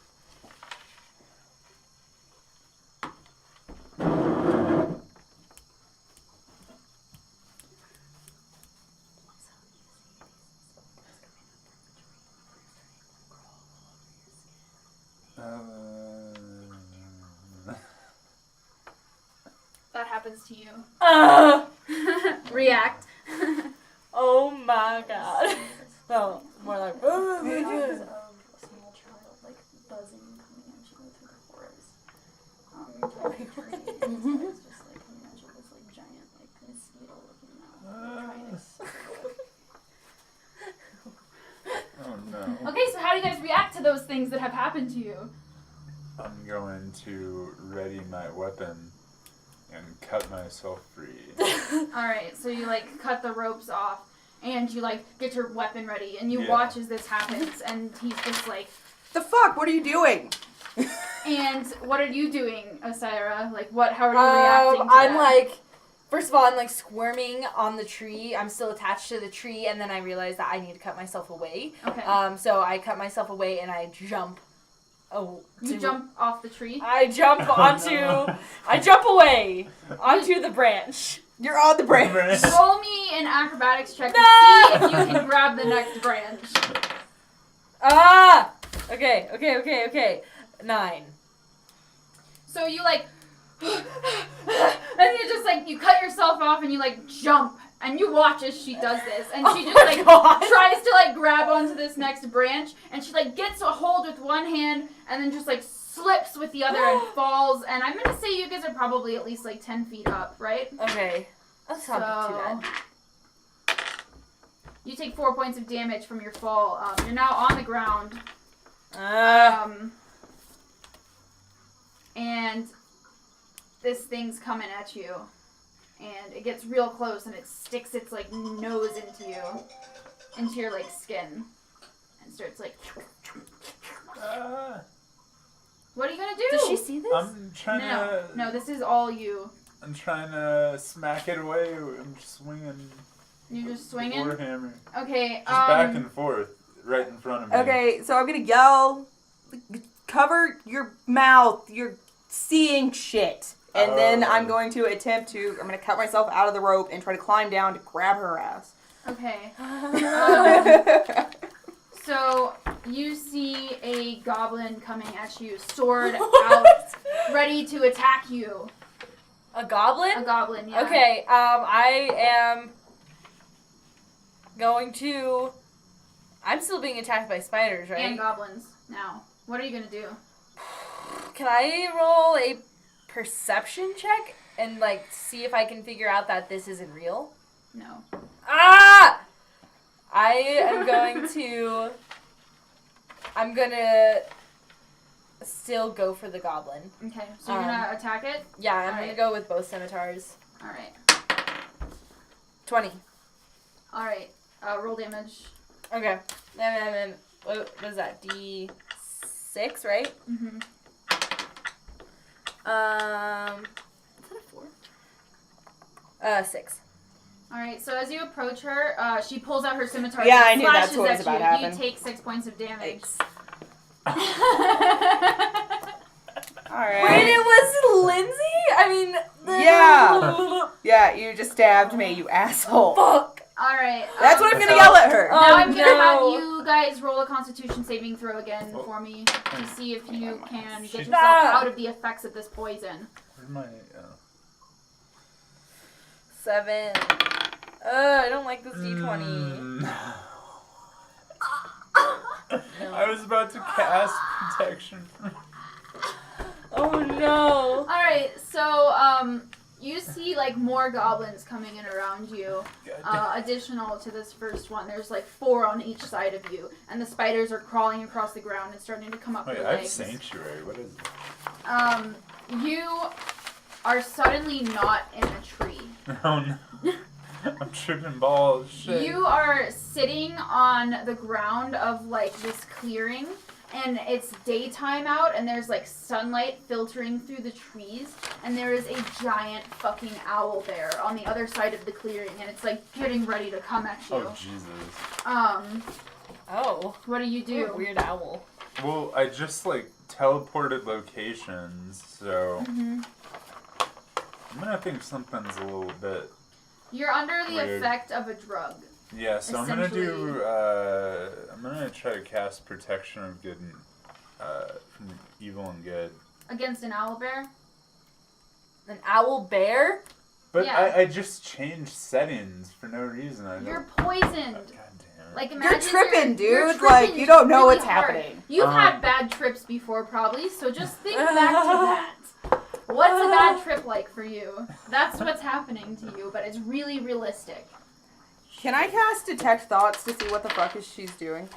that happens to you. React. Oh my god. Well, more like. Sounds of a small child like buzzing coming at you through the forest. Tiny tree. And it's just like coming at you with this like giant like mosquito looking mouth. Like, trying to suck it up. Oh no. Okay, so how do you guys react to those things that have happened to you? I'm going to ready my weapon and cut myself free. Alright, so you like cut the ropes off and you like get your weapon ready and you Yeah. watch as this happens and he's just like, The fuck? What are you doing? and what are you doing, Osira? Like how are you reacting to I'm that? like, first of all, I'm like squirming on the tree. I'm still attached to the tree, and then I realize that I need to cut myself away. Okay. So I cut myself away and I jump. You jump off the tree? I jump onto. I jump away onto the branch. You're on the branch. Roll me an acrobatics check to No! see if you can grab the next branch. Ah! Okay. 9. So you like, and you just like, you cut yourself off and you like jump and you watch as she does this and she just like tries to like grab onto this next branch and she like gets a hold with one hand and then just like slips with the other and falls, and I'm gonna say you guys are probably at least like 10 feet up, right? Okay. That's not too bad. You take 4 points of damage from your fall. You're now on the ground. And this thing's coming at you. And it gets real close and it sticks its like nose into your like skin. And starts like, what are you gonna do? Does she see this? I'm trying No, this is all you. I'm trying to smack it away. I'm just swinging. You're just swinging? Warhammer. Okay, Just back and forth, right in front of me. Okay, so I'm gonna yell, cover your mouth, you're seeing shit. And then I'm going to I'm gonna cut myself out of the rope and try to climb down to grab her ass. Okay. So you see a goblin coming at you, sword out, ready to attack you. A goblin? A goblin, yeah. Okay, I am going to... I'm still being attacked by spiders, right? And goblins now. What are you gonna do? Can I roll a perception check and, like, see if I can figure out that this isn't real? No. Ah! I am going to... I'm gonna still go for the goblin. Okay, so you're gonna attack it? Yeah, I'm Alright. gonna go with both scimitars. Alright. 20. Alright. Roll damage. Okay. Then what is that? D6, right? Mm-hmm. Is that a 4? 6. Alright, so as you approach her, she pulls out her scimitar Yeah, I and knew that's slashes what was at about you. to happen. You take 6 points of damage. Thanks. Wait, Alright. it was Lindsay? I mean... Yeah. Yeah, you just stabbed me, you asshole. Fuck. Alright. That's what I'm gonna yell at her. Now I'm gonna have no. you guys roll a Constitution saving throw again for me to see if you can get yourself Ah. out of the effects of this poison. Where's my... 7. I don't like this D20. I was about to cast protection. Oh no. All right, so you see like more goblins coming in around you. Additional to this first one, there's like 4 on each side of you, and the spiders are crawling across the ground and starting to come up Wait, your I have legs. sanctuary. What is it? You are suddenly not in a tree. Oh no. I'm tripping balls. Shit. You are sitting on the ground of like this clearing, and it's daytime out, and there's like sunlight filtering through the trees, and there is a giant fucking owl there on the other side of the clearing, and it's like getting ready to come at you. Oh Jesus. Oh. What do you What do? a weird owl. Well, I just like teleported locations, so I'm gonna think something's a little bit. You're under the Weird. effect of a drug. Yeah, so I'm gonna do. I'm gonna try to cast protection of good and from evil and good. Against an owl bear? An owl bear? But Yeah. I just changed settings for no reason. I don't. You're poisoned. God damn it. Like You're imagine tripping, you're dude. Like, you don't know really what's hard. happening. You've had bad trips before, probably, so just think back to that. What's a bad trip like for you? That's what's happening to you, but it's really realistic. Can I cast Detect Thoughts to see what the fuck is she's doing?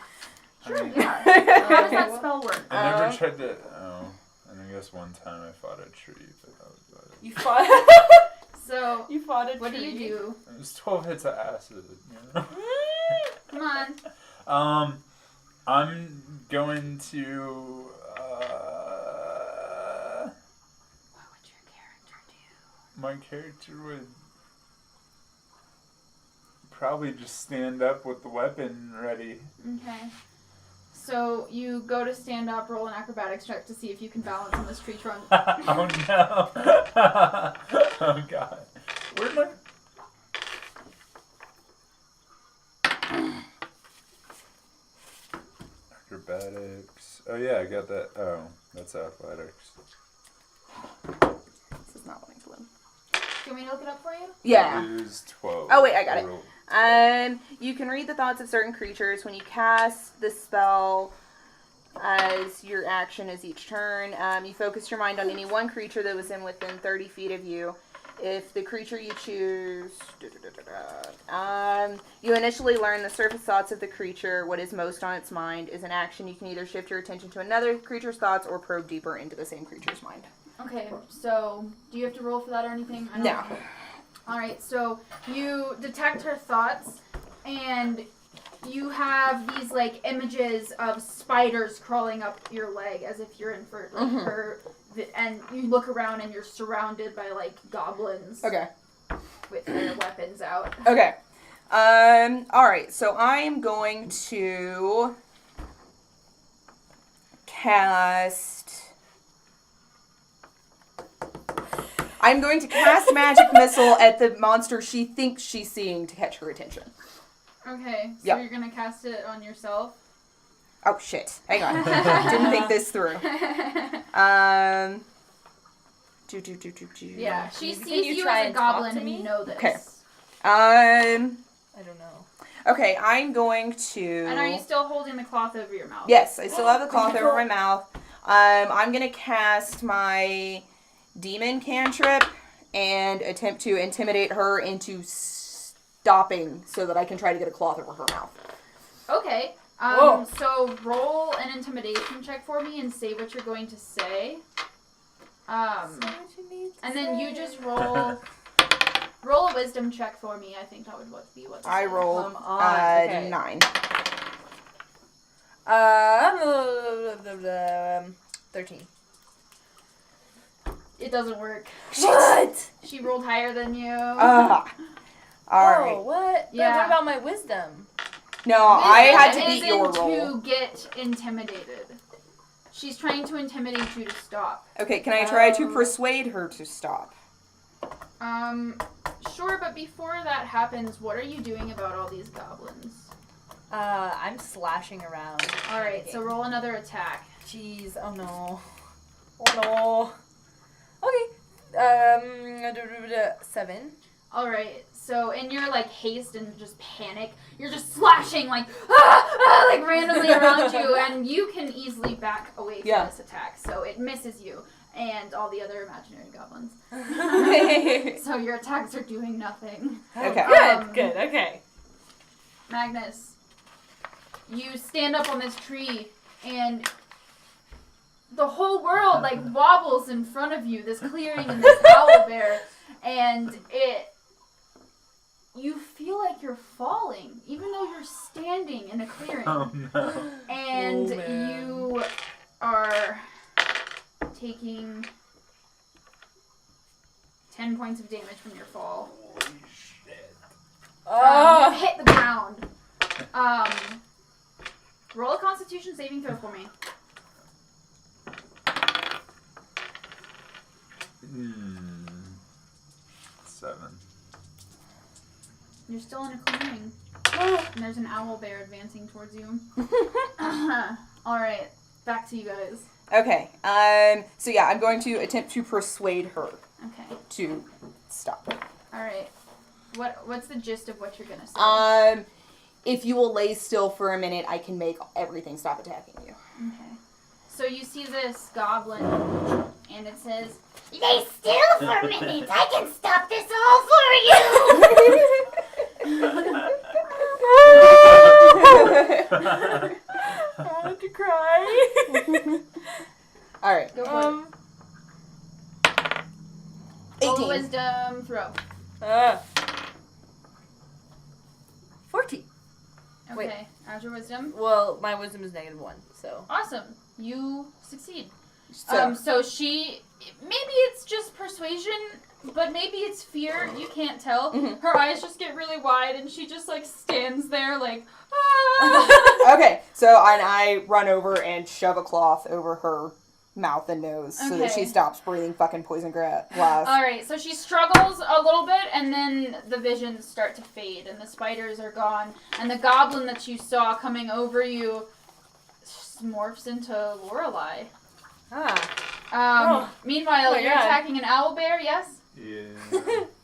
Sure, yeah. How does that well, spell work? I never tried to. Oh, and I guess one time I fought a tree, but that was about it. You fought. So, You fought a what do tree. you do? It was 12 hits of acid. You know? Come on. I'm going to. What would your character do? My character would probably just stand up with the weapon ready. Okay. So, you go to stand up, roll an acrobatics check to see if you can balance on this tree trunk. Oh no! Oh god. Where'd my. Acrobatics. Oh yeah, I got that. Oh, that's athletics. This is not what I blew. Do you want me to look it up for you? Yeah. It was 12. Oh, wait, I got it. rolled 12. You can read the thoughts of certain creatures when you cast the spell as your action is each turn. You focus your mind on any one creature that was within 30 feet of you. If the creature you choose... you initially learn the surface thoughts of the creature. What is most on its mind is an action. You can either shift your attention to another creature's thoughts or probe deeper into the same creature's mind. Okay, so do you have to roll for that or anything? I don't No. know. Alright, so you detect her thoughts, and you have these, like, images of spiders crawling up your leg as if you're in for, like, her... And you look around and you're surrounded by, like, goblins Okay. with their weapons out. Okay. Alright, so I'm going to cast... I'm going to cast Magic Missile at the monster she thinks she's seeing to catch her attention. Okay, so Yep. you're gonna cast it on yourself? Oh, shit. Hang on. Didn't think this through. Yeah, she Can sees you you try as a and talk goblin to and you me? know this. Okay. I don't know. Okay, I'm going to... And are you still holding the cloth over your mouth? Yes, I still have the cloth over my mouth. I'm going to cast my demon cantrip and attempt to intimidate her into stopping so that I can try to get a cloth over her mouth. Okay. Whoa. So roll an intimidation check for me and say what you're going to say. And then you just roll a wisdom check for me. I think that would be what to I say. rolled Come on, okay. 9. 13. It doesn't work. What? She rolled higher than you. Alright. Oh, what? Yeah. But what about my wisdom? No, I had to Wisdom beat your isn't roll. to get intimidated. She's trying to intimidate you to stop. Okay, can I try to persuade her to stop? Sure, but before that happens, what are you doing about all these goblins? I'm slashing around. Alright, so roll another attack. Jeez, oh no. Oh no. Okay. 7. Alright, so in your, like, haste and just panic, you're just slashing, like, ah, like randomly around you, and you can easily back away from this attack, so it misses you and all the other imaginary goblins. So your attacks are doing nothing. Okay. Good. Okay. Magnus, you stand up on this tree, and the whole world like wobbles in front of you. This clearing and this owl bear, and you feel like you're falling, even though you're standing in a clearing. Oh no. And you are taking 10 points of damage from your fall. Holy shit. You hit the ground. Roll a Constitution saving throw for me. 7. You're still in a clearing. And there's an owl bear advancing towards you. Alright, back to you guys. Okay. So yeah, I'm going to attempt to persuade her Okay. to stop. Alright. What's the gist of what you're gonna say? If you will lay still for a minute, I can make everything stop attacking you. Okay. So you see this goblin, and it says, "Lay still for a minute. I can stop this all for you." I want to cry. All right. Go for it. 18. Roll a wisdom throw. 14. Okay. Wait. How's your wisdom? Well, my wisdom is -1, so. Awesome. You succeed. So, So she, maybe it's just persuasion, but maybe it's fear. You can't tell. Mhm. Her eyes just get really wide, and she just like stands there like, ah. okay, so I run over and shove a cloth over her mouth and nose so that she Okay. stops breathing fucking poison gas. All right, so she struggles a little bit, and then the visions start to fade, and the spiders are gone, and the goblin that you saw coming over you morphs into Lorelei. Meanwhile, Oh my you're God. attacking an owl bear, yes? Yeah.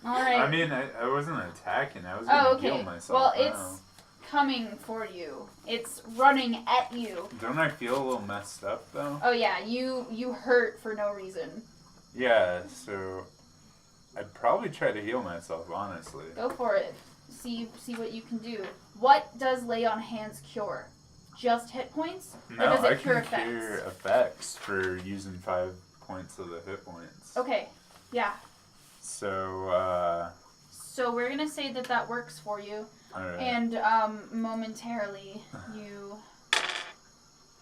All right. I mean, I wasn't attacking. I was going to Oh, okay. heal myself. Well, now. it's coming for you. It's running at you. Don't I feel a little messed up, though? Oh yeah, you hurt for no reason. Yeah, so I'd probably try to heal myself, honestly. Go for it. See what you can do. What does lay on hands cure? Just hit points? No, or does I it cure can effects? cure effects for using 5 points of the hit points. Okay, yeah. So, So we're gonna say that works for you. alright. And momentarily you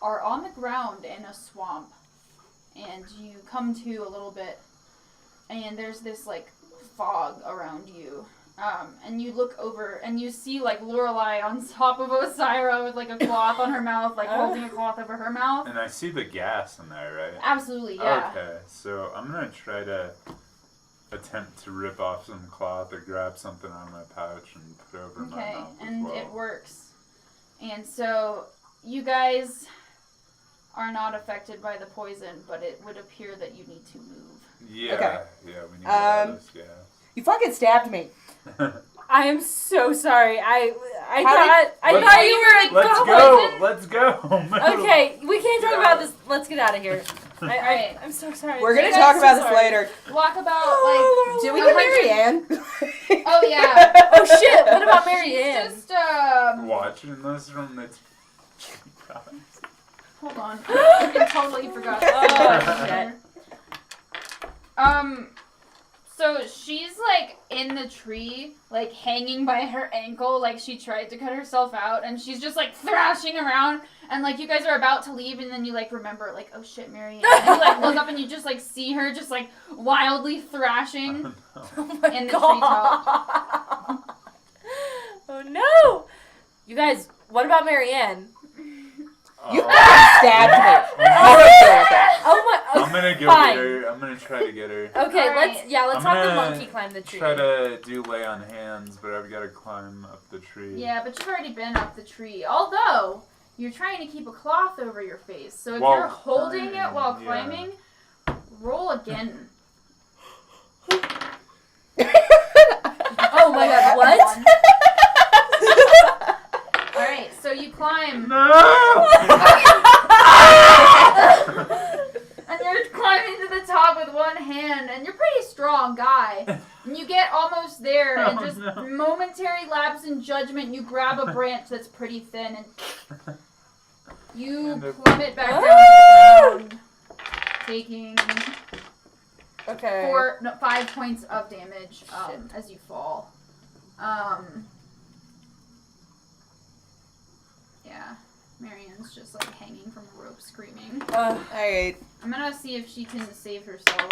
are on the ground in a swamp, and you come to a little bit, and there's this like fog around you. And you look over and you see like Lorelei on top of Osira with like a cloth on her mouth, like holding a cloth over her mouth. And I see the gas in there, right? Absolutely, yeah. Okay, so I'm gonna try to attempt to rip off some cloth or grab something out of my pouch and put it over my Okay, mouth and as well. it works. And so you guys are not affected by the poison, but it would appear that you need to move. Yeah, Okay. yeah, we need to get out of this gas. You fucking stabbed me. I am so sorry. I How thought you were. Let's go! Move. Okay, we can't talk about this. Let's get out of here. I'm so sorry. We're gonna You talk guys about so this sorry. later. Walk about Did we a get hundred- Marianne? Oh yeah. Oh shit! What about Marianne? Just Watching this from the hold on. I totally forgot. Oh, shit. So she's like in the tree, like hanging by her ankle, like she tried to cut herself out, and she's just like thrashing around, and like you guys are about to leave, and then you like remember, like, oh shit, Marianne. And you like look up and you just like see her just like wildly thrashing Oh my in the God. Oh no! You guys, what about Marianne? You fucking stabbed me. How do I feel with that? Oh my. I'm gonna go fine. get her. I'm gonna try to get her. Okay, All right. let's I'm have the gonna monkey climb the tree. Try to do lay on hands, but I've got to climb up the tree. Yeah, but you've already been up the tree. Although you're trying to keep a cloth over your face, so if While you're holding it climbing, while yeah. climbing, roll again. Oh my God! What? Alright, so So you climb. No! And you're climbing to the top with one hand, and you're a pretty strong guy. And you get almost there, and just momentary lapse in judgment, you grab a branch that's pretty thin, and you plummet back down to the ground, taking Okay. 5 points of damage as you fall. Yeah. Marianne's just like hanging from a rope screaming. Alright. I'm gonna see if she can save herself.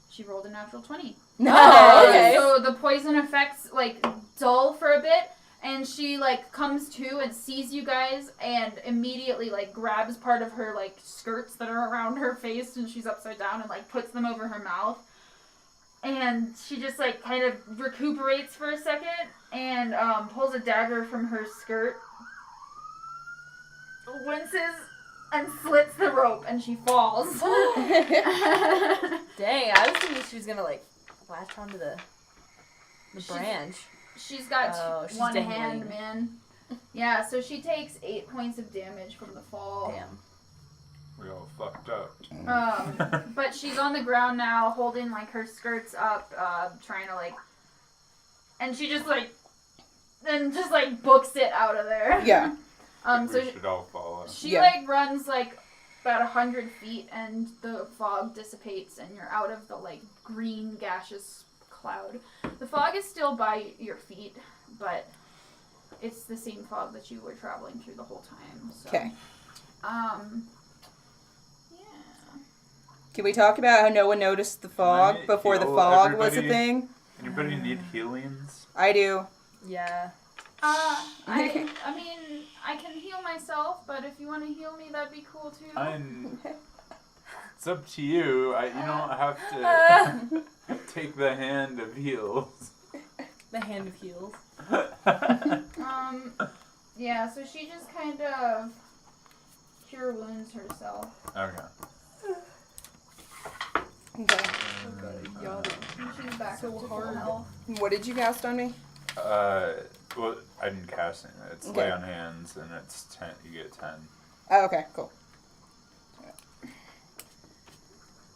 She rolled a natural 20. No. Okay. So the poison effects like dull for a bit, and she like comes to and sees you guys and immediately like grabs part of her like skirts that are around her face and she's upside down and like puts them over her mouth. And she just like kind of recuperates for a second and pulls a dagger from her skirt, winces, and slits the rope, and she falls. Dang, I was thinking she was gonna like latch onto the branch. She's got she's one dangling. hand, man. Yeah, so she takes 8 points of damage from the fall. Damn. We all fucked up. But she's on the ground now, holding like her skirts up, trying to like, and she just like books it out of there. Yeah. So We should all follow. she like runs like about 100 feet, and the fog dissipates, and you're out of the like green gaseous cloud. The fog is still by your feet, but it's the same fog that you were traveling through the whole time. So. Okay. Yeah. Can we talk about how no one noticed the fog Can I before the heal fog was a everybody? thing? Anybody need healings? I do. Yeah. I mean, I can heal myself, but if you want to heal me, that'd be cool too. It's up to you. You don't have to take the hand of heals. The hand of heals. Yeah, so she just kind of cure wounds herself. Okay. Okay. And she's back So up to hard. full health. What did you cast on me? Well, I didn't cast it. It's Okay. lay on hands, and it's 10. You get 10. Oh, okay, cool.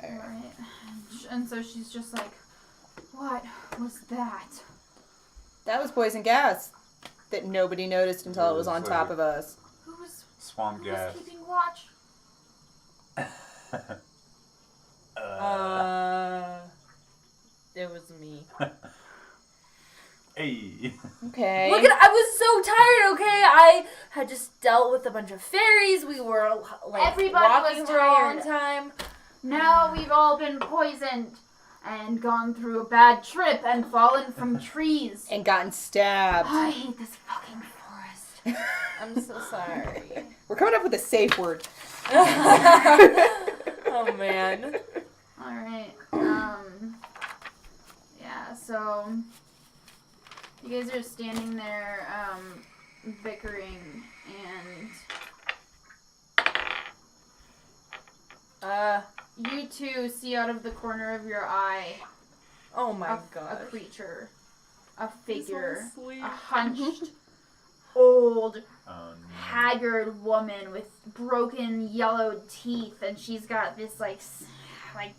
Alright. And so she's just like, what was that? That was poison gas that nobody noticed until it was on top of us. Who was Swamp gas. keeping watch? It was me. Hey. Okay. Look at, I was so tired, okay? I had just dealt with a bunch of fairies. We were like Everybody walking was for a long tired. time. Now we've all been poisoned and gone through a bad trip and fallen from trees. And gotten stabbed. I hate this fucking forest. I'm so sorry. We're coming up with a safe word. Oh man. Alright. Yeah, so you guys are standing there, bickering, and you two see out of the corner of your eye Oh my a god. creature, a figure, Sleep. a hunched, old, No. haggard woman with broken yellowed teeth, and she's got this like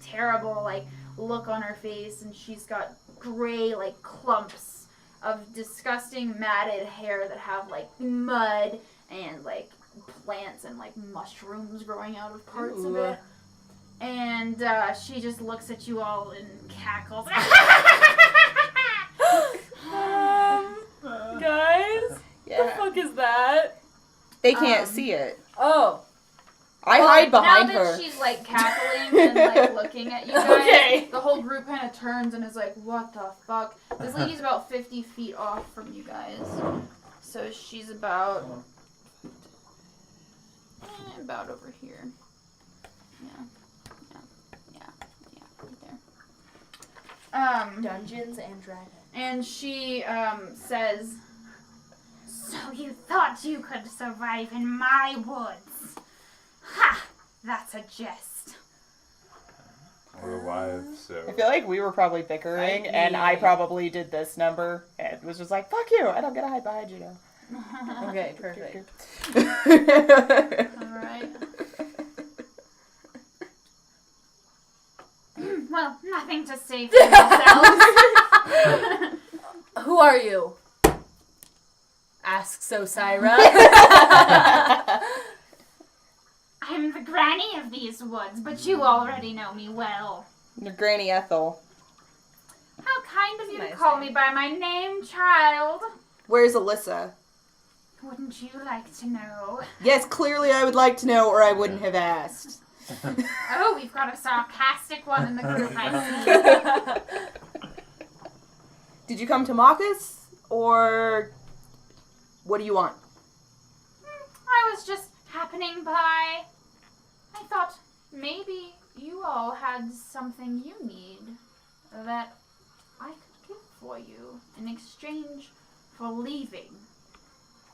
terrible like look on her face, and she's got gray like clumps of disgusting matted hair that have like mud and like plants and like mushrooms growing out of parts of Ooh. it. And she just looks at you all and cackles. Guys, Yeah. the fuck is that? They can't see it. Oh. I hide behind now her. that she's like cackling and like looking at you guys, Okay. the whole group kind of turns and is like, "What the fuck?" This lady's about 50 feet off from you guys, so she's about over here. Yeah, right there. Dungeons and Dragons. And she says, "So you thought you could survive in my woods? Ha! That's a jest." We're alive, so. I feel like we were probably bickering, and I probably did this number and was just like, fuck you, I don't get to hide behind you now. Okay, perfect. Alright. Well, nothing to say for yourselves. Who are you? Asks Osira. I'm the granny of these woods, but you already know me well. Your Granny Ethel. How kind of you to Nice call name. me by my name, child. Where's Alyssa? Wouldn't you like to know? Yes, clearly I would like to know, or I wouldn't have asked. Oh, we've got a sarcastic one in the group, I see. Did you come to mock us, or what do you want? I was just happening by. I thought maybe you all had something you need that I could give for you in exchange for leaving.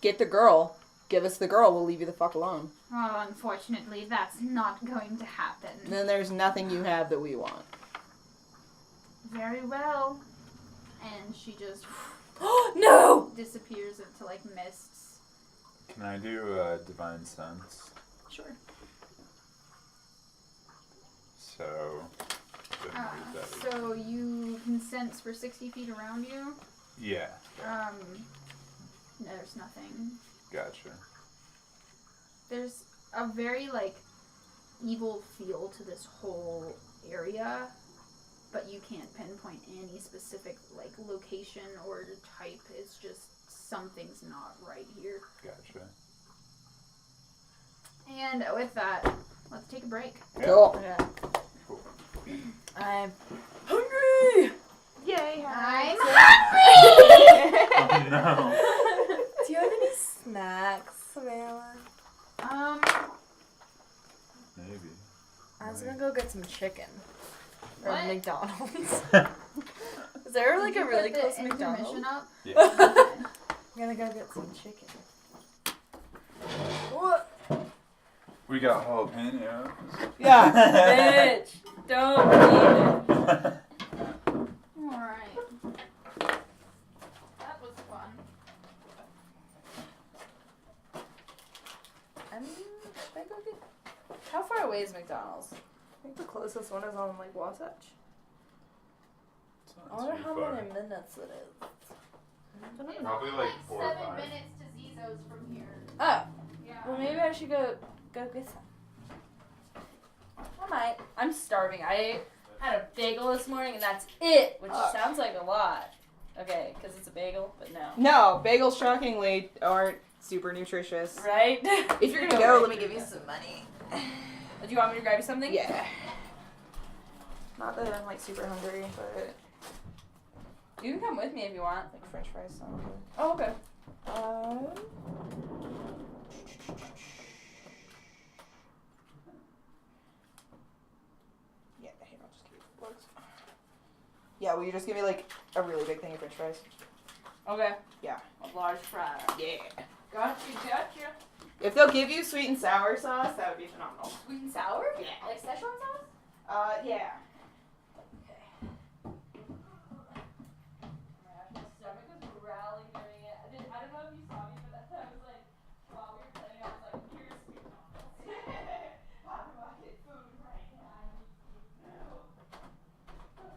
Get the girl. Give us the girl. We'll leave you the fuck alone. Well, unfortunately, that's not going to happen. And then there's nothing you have that we want. Very well. And she just No! disappears into, like, mists. Can I do divine sense? Sure. So, didn't read that again. So you can sense for 60 feet around you. Yeah, There's nothing. gotcha. There's a very, like, evil feel to this whole area, but you can't pinpoint any specific, like, location or type. It's just something's not right here. Gotcha. And with that, let's take a break. Cool. Yeah. Cool. I'm hungry! Yay. I'm Oh no. Do you have any snacks, Samantha? Maybe. I was gonna go get some chicken from What? McDonald's. Is there like Did a you really put close the McDonald's? intermission up? Yeah. I'm gonna go get some chicken. What? We got jalapenos. Yeah. Bitch! Don't eat Alright. That was fun. it. Should I go get... How far away is McDonald's? I think the closest one is on, like, Wasatch. It's not I wonder too how far. many minutes it is. Probably like 4 or 5. 7 minutes to Zizo's from here. Oh, Yeah. well maybe I should go get some. I might. I'm starving. I had a bagel this morning and that's it, which Fuck. sounds like a lot. Okay, because it's a bagel, but no. No, bagels shockingly aren't super nutritious. Right? If you're gonna go, let me give you some money. Do you want me to grab you something? Yeah. Not that I'm, like, super hungry, but You can come with me if you want. like French fries sound good. Oh, okay. Yeah, here, I'll just give you the plugs. Yeah, will you just give me, like, a really big thing of French fries? Okay. Yeah. A large fry. Yeah. Gotcha. If they'll give you sweet and sour sauce, that would be phenomenal. Sweet and sour? Yeah. Like Szechuan sauce? Yeah. Okay. My stomach was growling during it. I don't know if you saw me, but I was like, while we were playing, I was like, here's McDonald's. How do I get food right now? I need food.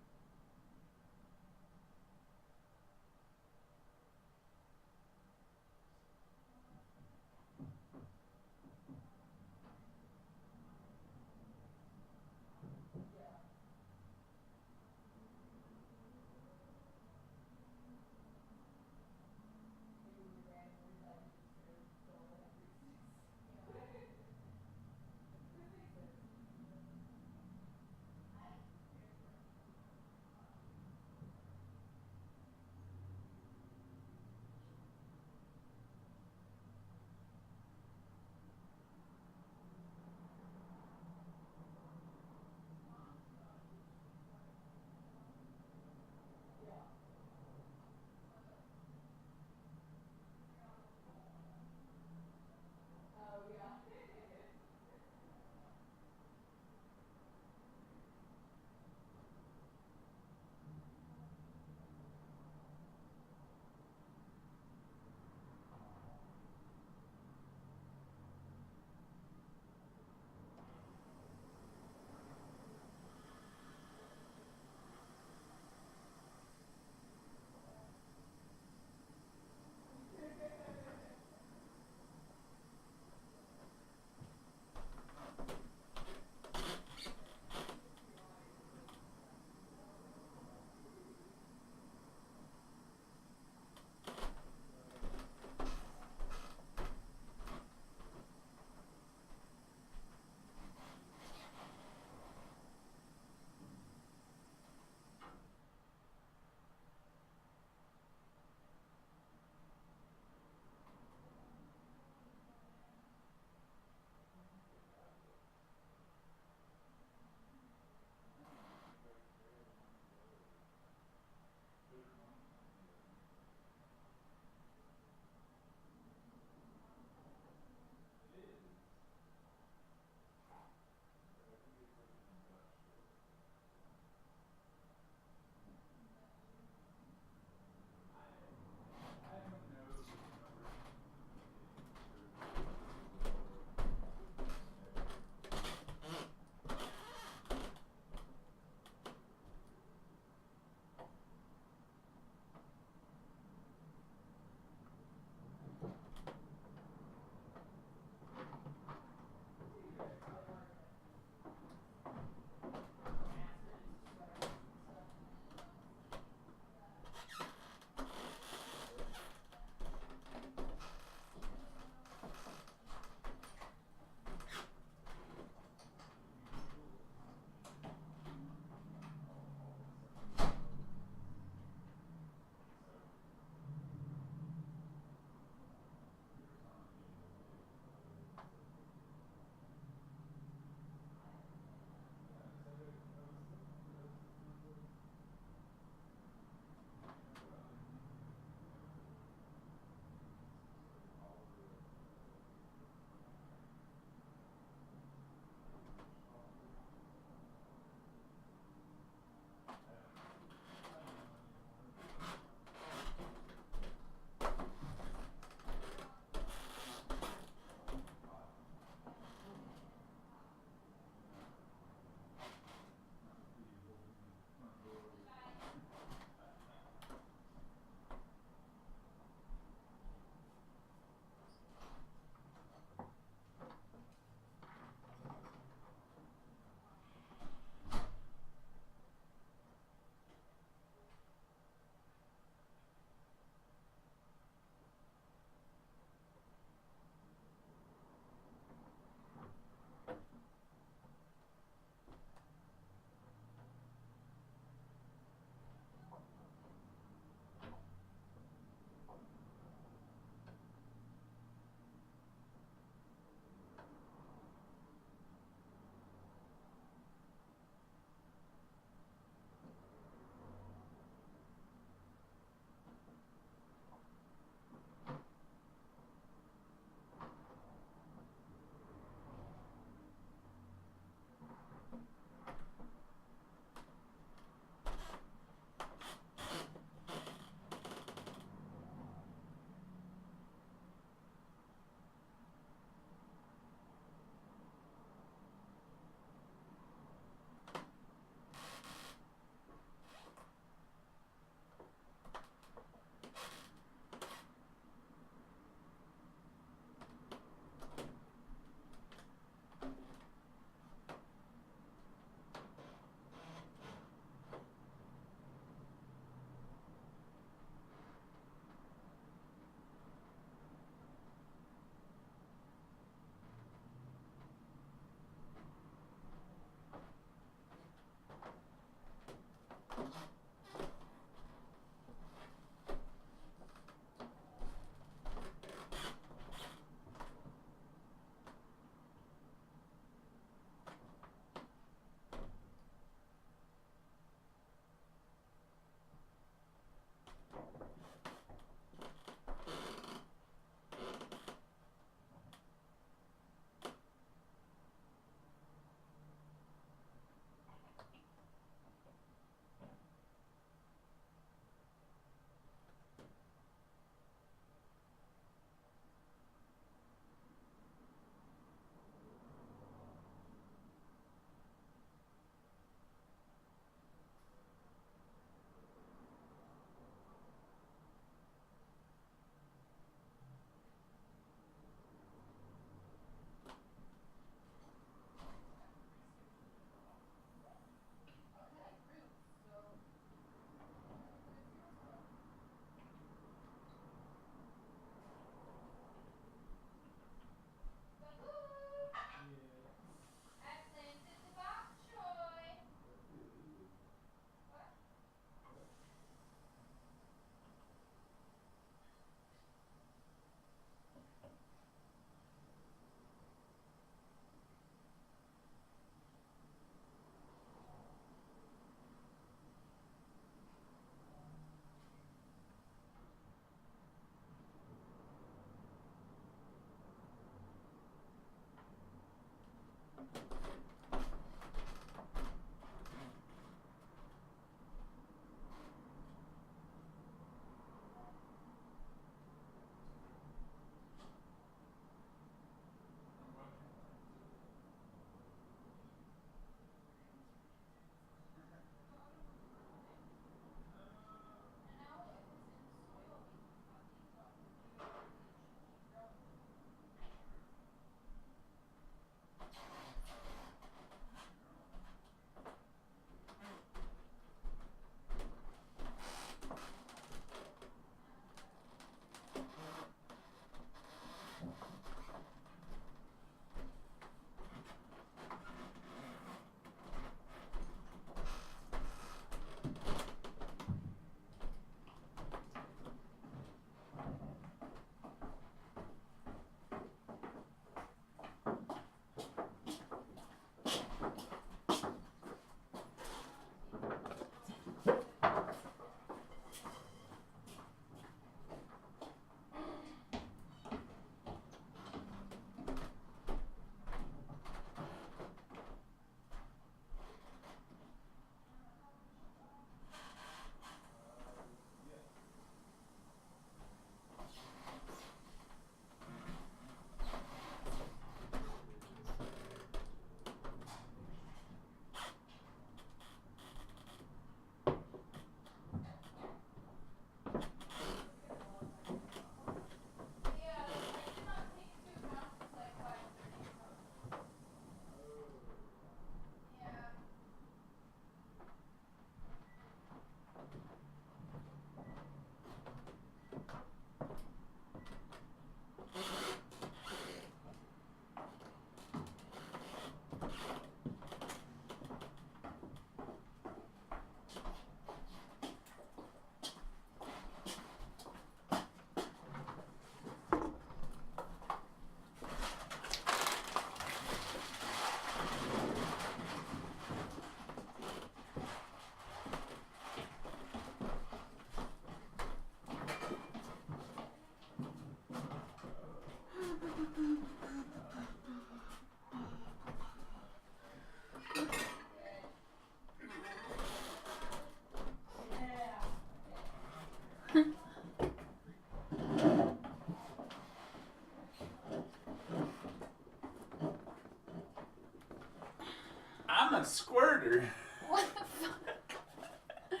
not Squirter. What the fuck?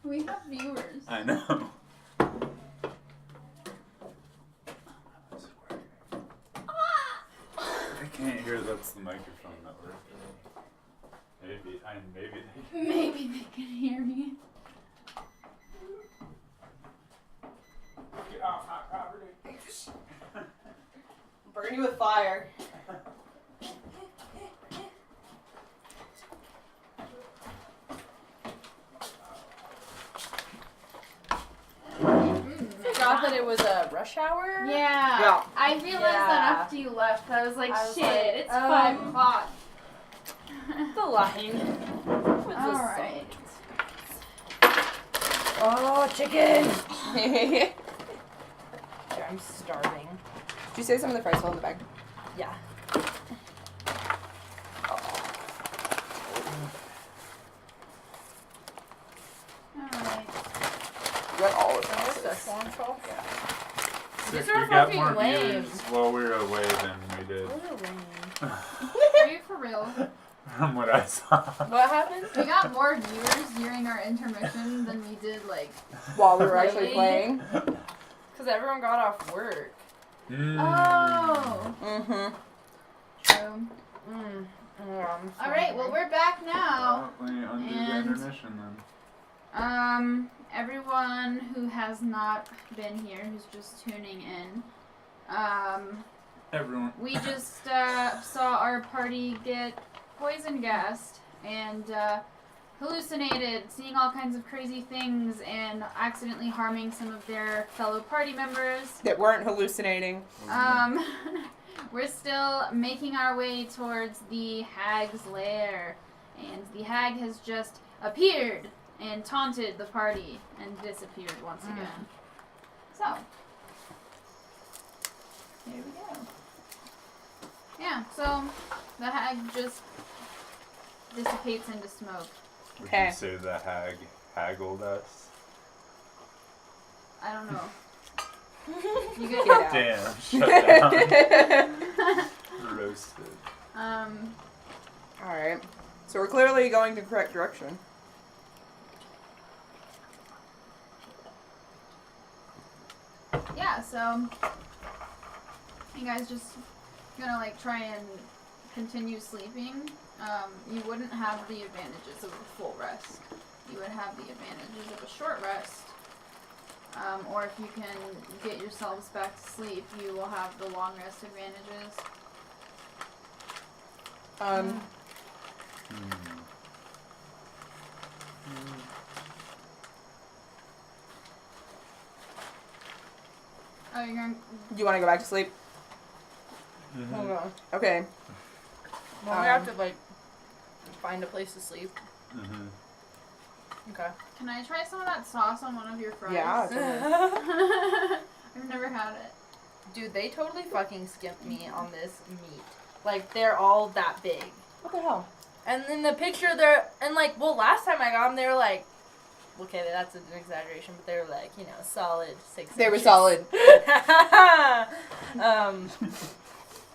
We have viewers. I know. I can't hear. That's the microphone that we're. Maybe. Maybe they can hear me. Get off my property. Burn you with fire. Forgot that it was a rush hour. Yeah. I realized that after you left. I was like, shit, it's 5 o'clock. The line. Alright. Oh, chicken! I'm starving. Did you say some of the fries fell in the bag? Yeah. Alright. Got all of Where's them. the song sauce? Sick, These are we got fucking more lame. views while we were away than we did. Are you for real? From what I saw. What happened? We got more viewers during our intermission than we did, like. While we were actually Really? playing. Because everyone got off work. Oh! Mm-hmm. True. Alright, well, we're back now. Probably under the And- intermission then. Everyone who has not been here, who's just tuning in, Everyone. we just saw our party get poison gassed and hallucinated, seeing all kinds of crazy things and accidentally harming some of their fellow party members. That weren't hallucinating. We're still making our way towards the Hag's Lair, and the hag has just appeared and taunted the party and disappeared once again. So, here we go. Yeah, so the hag just dissipates into smoke. Would Okay. you say the hag haggled us? I don't know. You get Get out. Damn, shut down. Roasted. Alright. So we're clearly going the correct direction. Yeah, so you guys just gonna like try and continue sleeping. You wouldn't have the advantages of a full rest. You would have the advantages of a short rest. Or if you can get yourselves back to sleep, you will have the long rest advantages. Oh, you're going. Do you want to go back to sleep? Hold on. Okay. Well, we have to, like, find a place to sleep. Mm-hmm. Okay. Can I try some of that sauce on one of your fries? Yeah. Okay. I've never had it. Dude, they totally fucking skimped me on this meat. Like, they're all that big. What the hell? And in the picture, they're, and like, well, last time I got them, they were like, okay, that's an exaggeration, but they were like, you know, solid 6 They were inches. solid. um,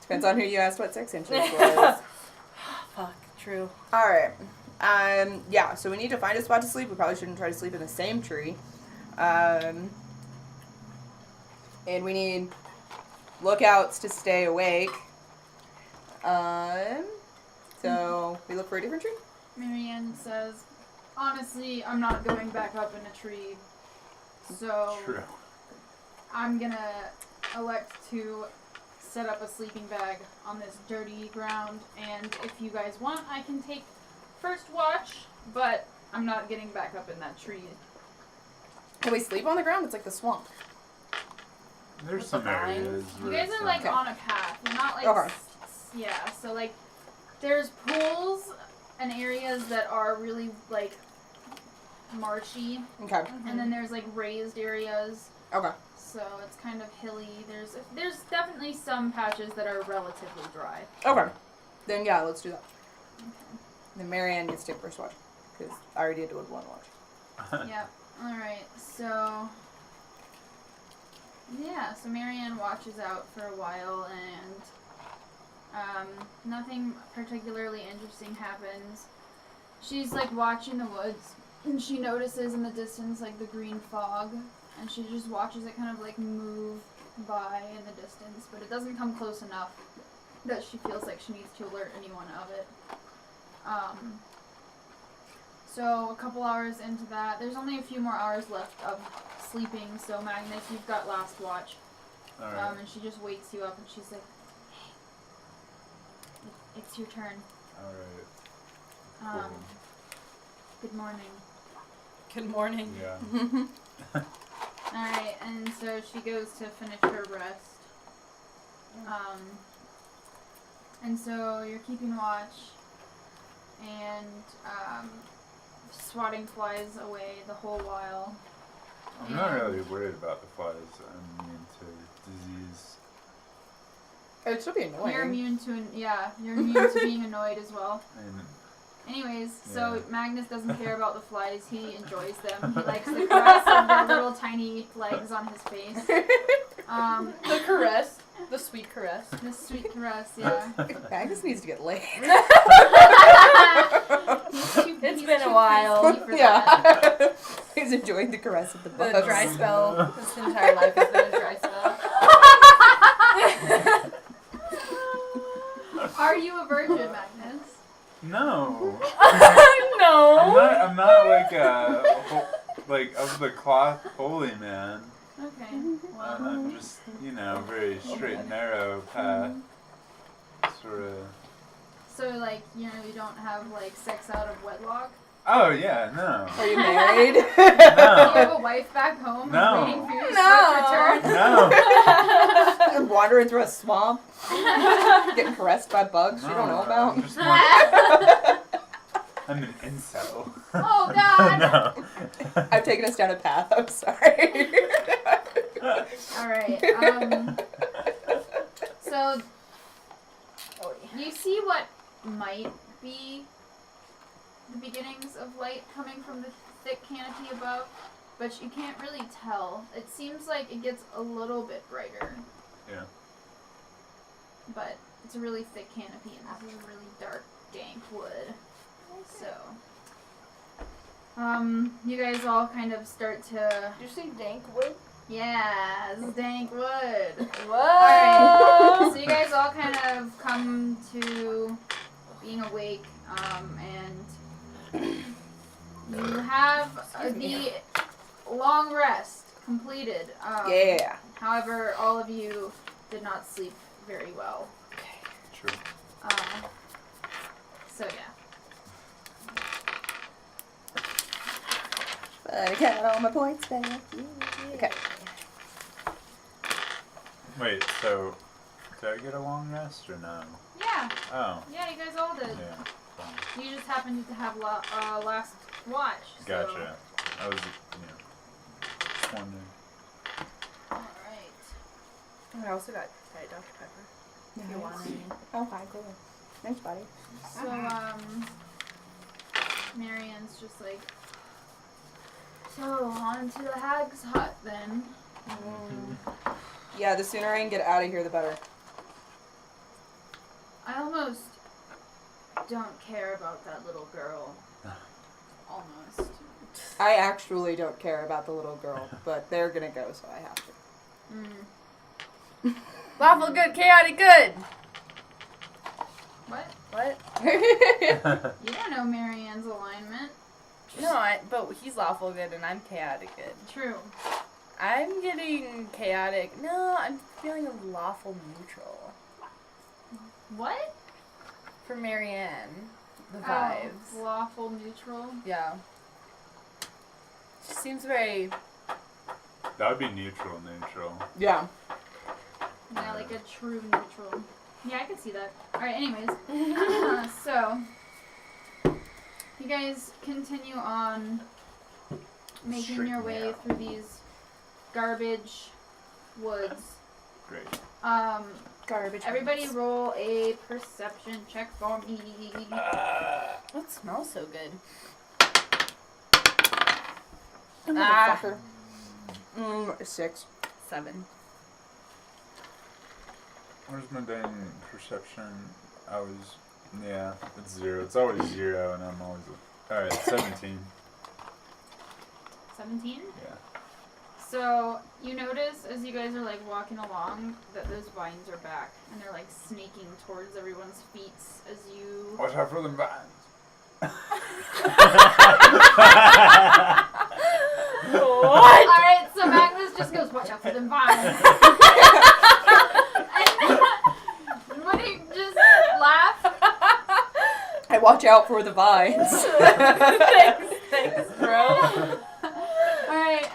Depends on who you asked what 6 inches was. fuck, true. Alright. Yeah, so we need to find a spot to sleep. We probably shouldn't try to sleep in the same tree. And we need lookouts to stay awake. So we look for a different tree? Marianne says, honestly, I'm not going back up in a tree. So True. I'm gonna elect to set up a sleeping bag on this dirty ground, and if you guys want, I can take first watch, but I'm not getting back up in that tree. Can we sleep on the ground? It's like the swamp. There's With some the vines? areas You where guys it's are like Okay. on a path. You're not like Okay. yeah. So like, there's pools and areas that are really like marshy, Okay. and then there's like raised areas. Okay. So it's kind of hilly. There's definitely some patches that are relatively dry. Okay. Then yeah, let's do that. Then Marianne gets to take first watch. Because I already did one watch. Yep. Alright, so yeah, so Marianne watches out for a while, Nothing particularly interesting happens. She's like watching the woods, and she notices in the distance like the green fog, and she just watches it kind of like move by in the distance, but it doesn't come close enough that she feels like she needs to alert anyone of it. So a couple hours into that, there's only a few more hours left of sleeping, so Magnus, you've got last watch. Alright. And she just wakes you up and she's like, hey, it's your turn. Alright. Good morning. Good morning. Yeah. Alright, and so she goes to finish her rest. And so you're keeping watch and swatting flies away the whole while. I'm not really worried about the flies. I'm immune to disease. It should be annoying. You're immune to you're immune to being annoyed as well. And Anyways, so Yeah. Magnus doesn't care about the flies. He enjoys them. He likes the caress of their little tiny legs on his face. The caress. The sweet caress. The sweet caress, yeah. Magnus needs to get laid. It's been a while. Yeah. He's enjoying the caress of the The bugs. dry spell. His entire life has been a dry spell. Are you a virgin, Magnus? no. No. I'm not like like of the cloth holy man. Okay. I'm just, very straight and narrow path. Sort of. So, like, you don't have, like, sex out of wedlock? Oh yeah, no. Are you married? Do you have a wife back home No. waiting for your No. swift return? No. I'm wandering through a swamp, getting caressed by bugs you don't know about. I'm just more, I'm an incel. Oh, God! No. I've taken us down a path. I'm sorry. Alright, so you see what might be the beginnings of light coming from the thick canopy above, but you can't really tell. It seems like it gets a little bit brighter. Yeah. But it's a really thick canopy and this is a really dark, dank wood. So, you guys all kind of start to, Did you say dank wood? yeah, this is dank wood. Whoa. Alright, so you guys all kind of come to being awake, and you have the long rest completed. Yeah. However, all of you did not sleep very well. True. So yeah. But I got all my points back. Yeah. Okay. Wait, so did I get a long rest or no? Yeah, Oh, yeah, you guys all did. yeah. Fine. You just happened to have last watch. So. Gotcha. I was, just wondering. Alright. I also got Diet Dr. Pepper. If you want any. Oh, hi, cool. Thanks, buddy. So, Marianne's just like, so, on to the Hags hut then. Yeah, the sooner I can get out of here, the better. I almost don't care about that little girl. Almost. I actually don't care about the little girl, but they're gonna go, so I have to. Lawful good, chaotic good. What? What? You don't know Marianne's alignment. No, but he's lawful good and I'm chaotic good. True. I'm getting chaotic. No, I'm feeling lawful neutral. What? For Marianne, the vibes. Oh, lawful neutral. Yeah. She seems very. That would be neutral. Yeah. Yeah, like a true neutral. Yeah, I can see that. Alright, anyways. So, you guys continue on making your Straighten way out. through these garbage woods. Great. Garbage. Everybody roll a perception check for me. That smells so good. Motherfucker. 6. 7. Where's my dang perception? Yeah, it's 0. It's always 0, and I'm always. Alright, 17. 17? Yeah. So you notice as you guys are like walking along that those vines are back and they're like snaking towards everyone's feet as you. Watch out for them vines. What? Alright, so Magnus just goes, watch out for them vines. And when he just laugh. I watch out for the vines. Thanks, bro. Alright,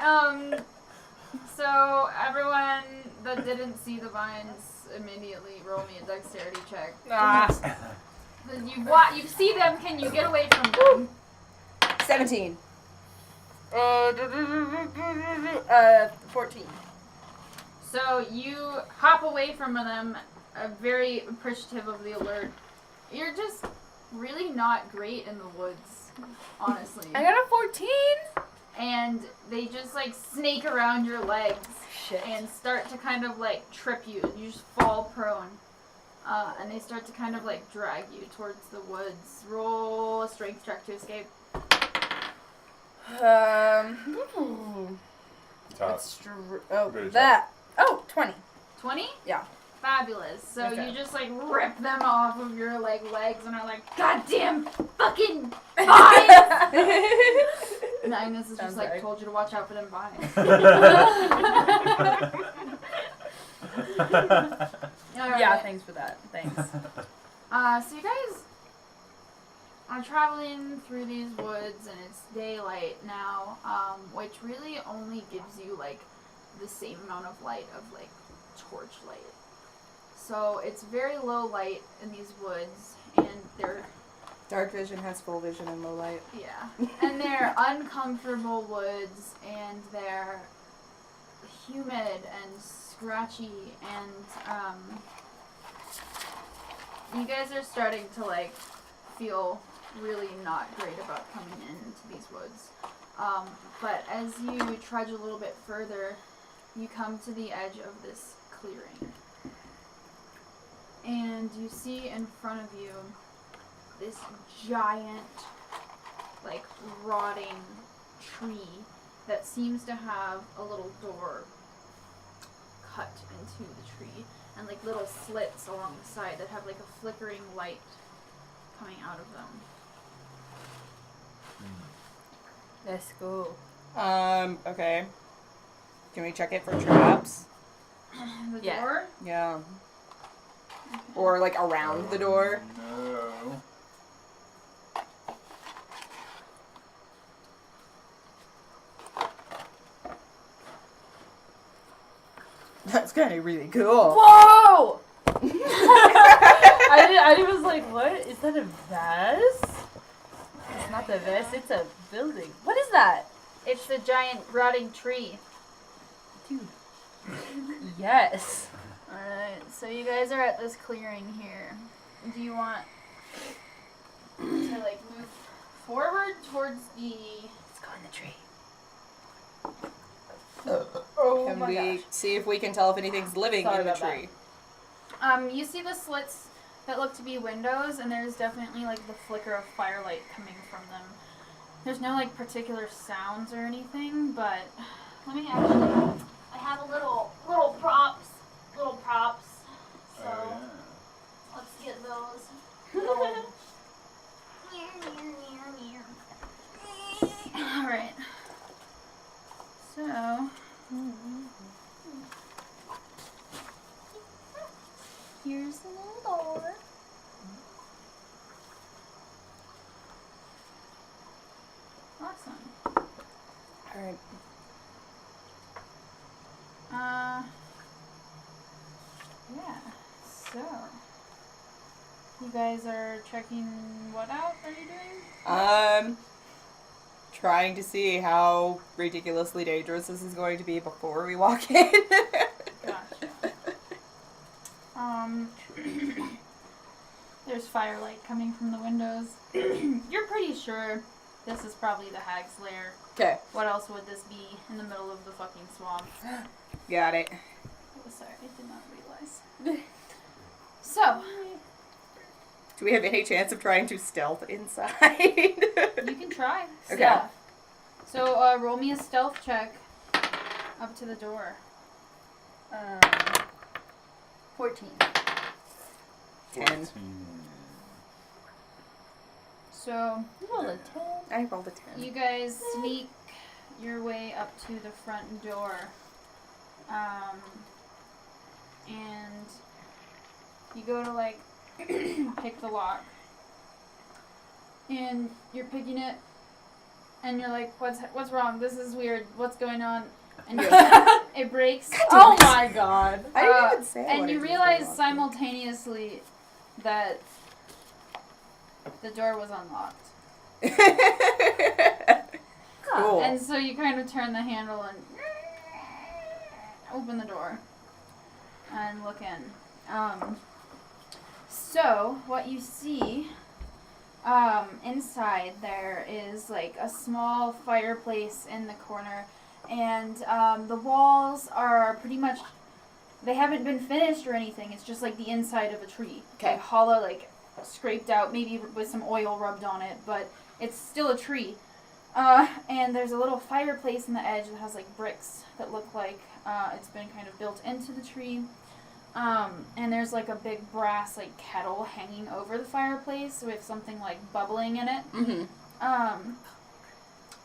so everyone that didn't see the vines immediately roll me a dexterity check. You see them, can you get away from them? 17. 14. So you hop away from them, very appreciative of the alert. You're just really not great in the woods, honestly. I got a 14. And they just like snake around your legs Shit. and start to kind of like trip you. You just fall prone. And they start to kind of like drag you towards the woods. Roll a strength check to escape. Top. Very that. Oh, 20. 20? Yeah. Fabulous. So Okay. you just like rip them off of your like legs and are like, goddamn fucking vines! And Agnes is Sounds just like, right. told you to watch out for them vines. Alright. Yeah, thanks for that. Thanks. So you guys are traveling through these woods and it's daylight now, which really only gives you like the same amount of light of like torchlight. So it's very low light in these woods and they're Dark vision has full vision in low light. yeah. And they're uncomfortable woods and they're humid and scratchy and you guys are starting to like feel really not great about coming into these woods. But as you trudge a little bit further, you come to the edge of this clearing. And you see in front of you this giant, like, rotting tree that seems to have a little door cut into the tree and like little slits along the side that have like a flickering light coming out of them. Let's go. Okay. Can we check it for traps? The Yeah. door? Yeah. Or like around the door? No. That's kind of really cool. Whoa! I was like, what? Is that a vase? It's not a vase, it's a building. What is that? It's the giant rotting tree. Dude. Yes. Alright, so you guys are at this clearing here. Do you want to like move forward towards the... Let's go in the tree. Oh my we gosh. see if we can tell if anything's living Sorry in the about that. tree? You see the slits that look to be windows, and there's definitely like the flicker of firelight coming from them. There's no like particular sounds or anything, but let me actually. I have a little props. So Oh, let's get those. Little... All right. So. Here's the little door. Awesome. Alright. Yeah. So, you guys are checking what out? Are you doing? Trying to see how ridiculously dangerous this is going to be before we walk in. Gotcha. There's firelight coming from the windows. You're pretty sure this is probably the Hags' lair. Okay, What else would this be in the middle of the fucking swamp? got it. Oh, sorry, I did not realize. Do we have any chance of trying to stealth inside? You can try. Okay. Yeah. So roll me a stealth check up to the door. 14. 10. So Roll a 10. I rolled a 10. you guys sneak your way up to the front door. And you go to like pick the lock. And you're picking it and you're like, what's wrong? This is weird. What's going on? And it breaks. Oh my god. I didn't even say I And wanted you to realize lock it. simultaneously that the door was unlocked. Cool. And so you kind of turn the handle and open the door and look in. So what you see inside there is like a small fireplace in the corner, and the walls are pretty much, they haven't been finished or anything. It's just like the inside of a tree. Okay. Like hollow, like scraped out, maybe with some oil rubbed on it, but it's still a tree. And there's a little fireplace in the edge that has like bricks that look like it's been kind of built into the tree. And there's like a big brass like kettle hanging over the fireplace with something like bubbling in it. Mm-hmm.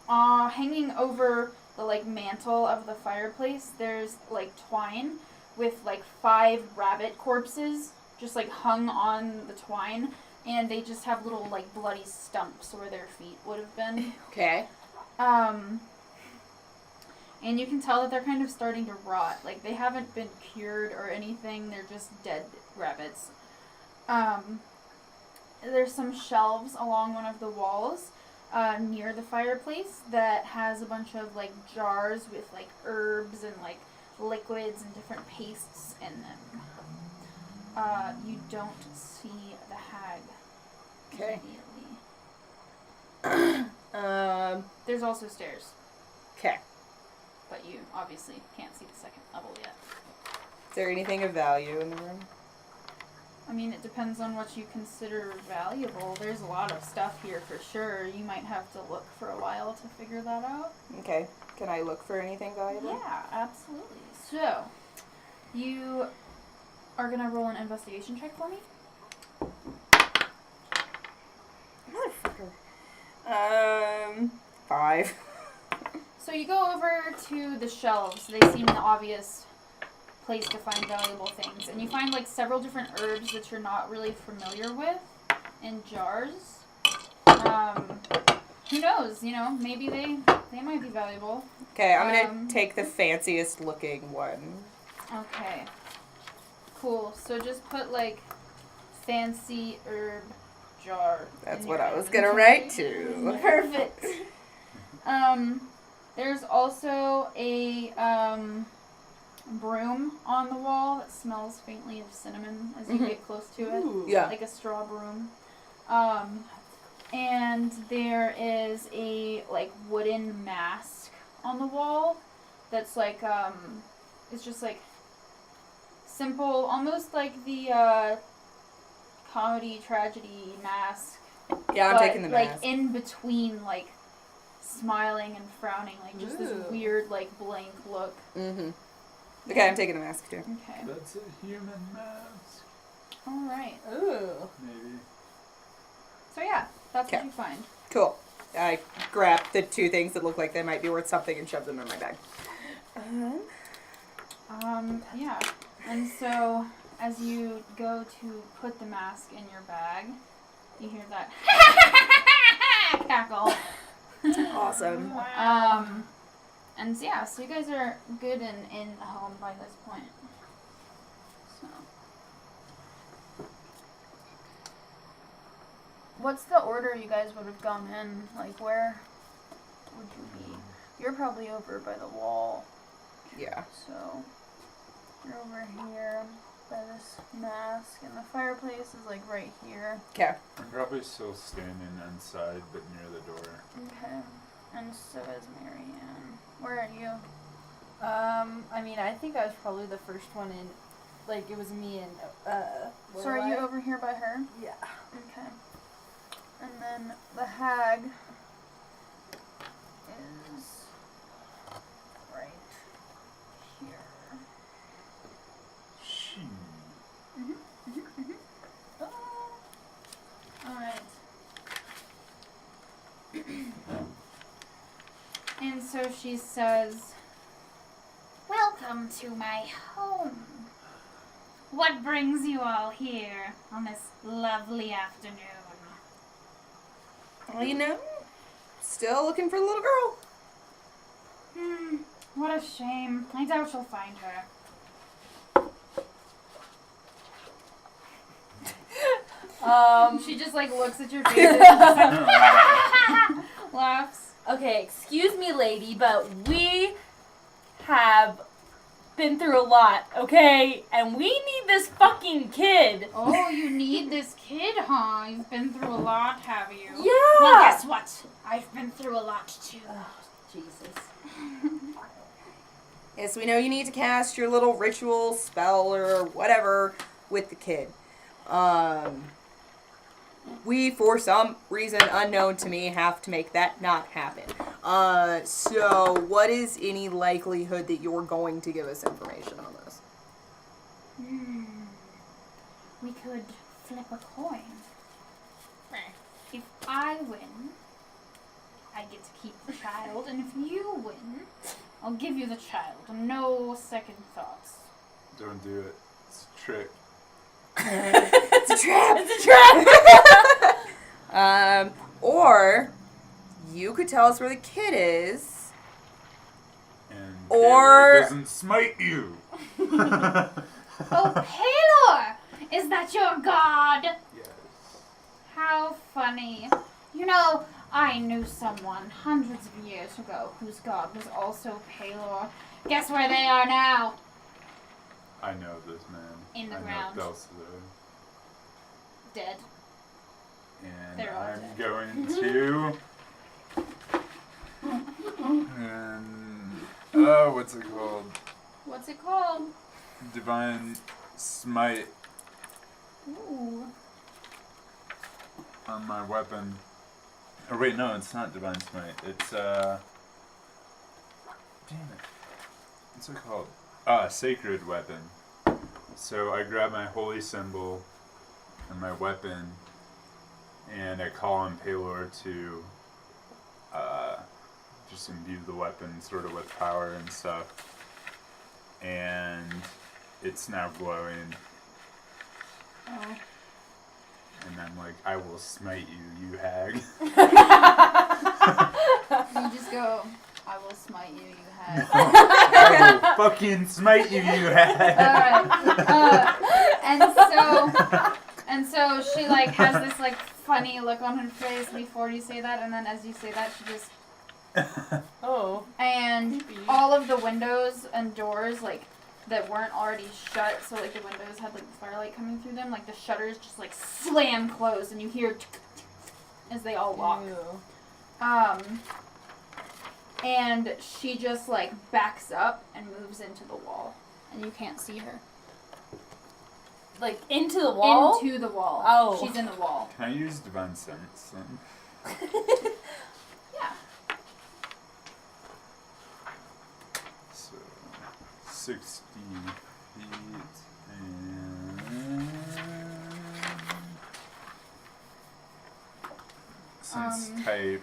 Hanging over the like mantle of the fireplace, there's like twine with like 5 rabbit corpses just like hung on the twine, and they just have little like bloody stumps where their feet would have been. Okay. And you can tell that they're kind of starting to rot. Like, they haven't been cured or anything. They're just dead rabbits. There's some shelves along one of the walls near the fireplace that has a bunch of, like, jars with, like, herbs and, like, liquids and different pastes in them. You don't see the hag Okay. immediately. There's also stairs. Okay. But you obviously can't see the second level yet. Is there anything of value in the room? I mean, it depends on what you consider valuable. There's a lot of stuff here for sure. You might have to look for a while to figure that out. Okay. Can I look for anything valuable? Yeah, absolutely. So, you are going to roll an investigation check for me? Motherfucker. 5. So you go over to the shelves. They seem the obvious place to find valuable things. And you find like several different herbs that you're not really familiar with in jars. Who knows, you know, maybe they might be valuable. Okay, I'm gonna take the fanciest looking one. Okay. Cool. So just put like fancy herb jar. That's in what your I was gonna inventory. write to. Perfect. There's also a broom on the wall that smells faintly of cinnamon as you get close to it. Ooh. Yeah. Like a straw broom. And there is a like wooden mask on the wall that's like it's just like simple, almost like the comedy tragedy mask. Yeah, I'm but, taking the mask. like in between like smiling and frowning, like just this Ooh. weird like blank look. Mm-hmm. Okay, I'm taking the mask too. Okay. That's a human mask. All right. Ooh. Maybe. So yeah, that's Okay. what you find. Cool. I grab the 2 things that look like they might be worth something and shove them in my bag. Yeah. And so as you go to put the mask in your bag, you hear that cackle. Awesome. And yeah, so you guys are good and in home by this point. So. What's the order you guys would have gone in? Like, where would you be? You're probably over by the wall. Yeah. So, you're over here by this mask, and the fireplace is like right here. Okay. I'm probably still standing inside, but near the door. Okay. And so is Marianne. Where are you? I mean, I think I was probably the first one in. Like, it was me and, So are you over here by her? Yeah. Okay. And then the hag is right here. Alright. And so she says, "Welcome to my home. What brings you all here on this lovely afternoon?" Well, you know, still looking for the little girl. What a shame. I doubt you'll find her. She just like looks at your face and just like laughs. Okay, excuse me, lady, but we have been through a lot, okay? And we need this fucking kid. Oh, you need this kid, huh? You've been through a lot, have you? Yeah. Well, guess what? I've been through a lot too. Jesus. Yes, we know you need to cast your little ritual spell or whatever with the kid. We, for some reason unknown to me, have to make that not happen. So what is any likelihood that you're going to give us information on this? We could flip a coin. If I win, I get to keep the child, and if you win, I'll give you the child. No second thoughts. Don't do it. It's a trick. It's a trap! It's a trap! Or you could tell us where the kid is. And Or- Taylor doesn't smite you. Oh, Palor! Is that your god? Yes. How funny. You know, I knew someone hundreds of years ago whose god was also Palor. Guess where they are now? I know this man. In the I ground. know Dulcido. Dead. And They're all I'm dead. going to. And what's it called? What's it called? Divine Smite Ooh. on my weapon. Oh wait, no, it's not Divine Smite. It's damn it. What's it called? Sacred Weapon. So I grab my holy symbol and my weapon, and I call on Palor to just imbue the weapon sort of with power and stuff. And it's now glowing. Oh. And I'm like, I will smite you, you hag. You just go, I will smite you, you hag. I will fucking smite you, you hag. Alright. And so she like has this like funny look on her face before you say that, and then as you say that, she just Oh. and all of the windows and doors like that weren't already shut, so like the windows had like firelight coming through them, like the shutters just like slam closed, and you hear as they all lock. Ew. And she just like backs up and moves into the wall, and you can't see her. Like into the wall? Into the wall. Oh. She's in the wall. Can I use Divine Sense then? Yeah. So, 60 feet and... Sense type,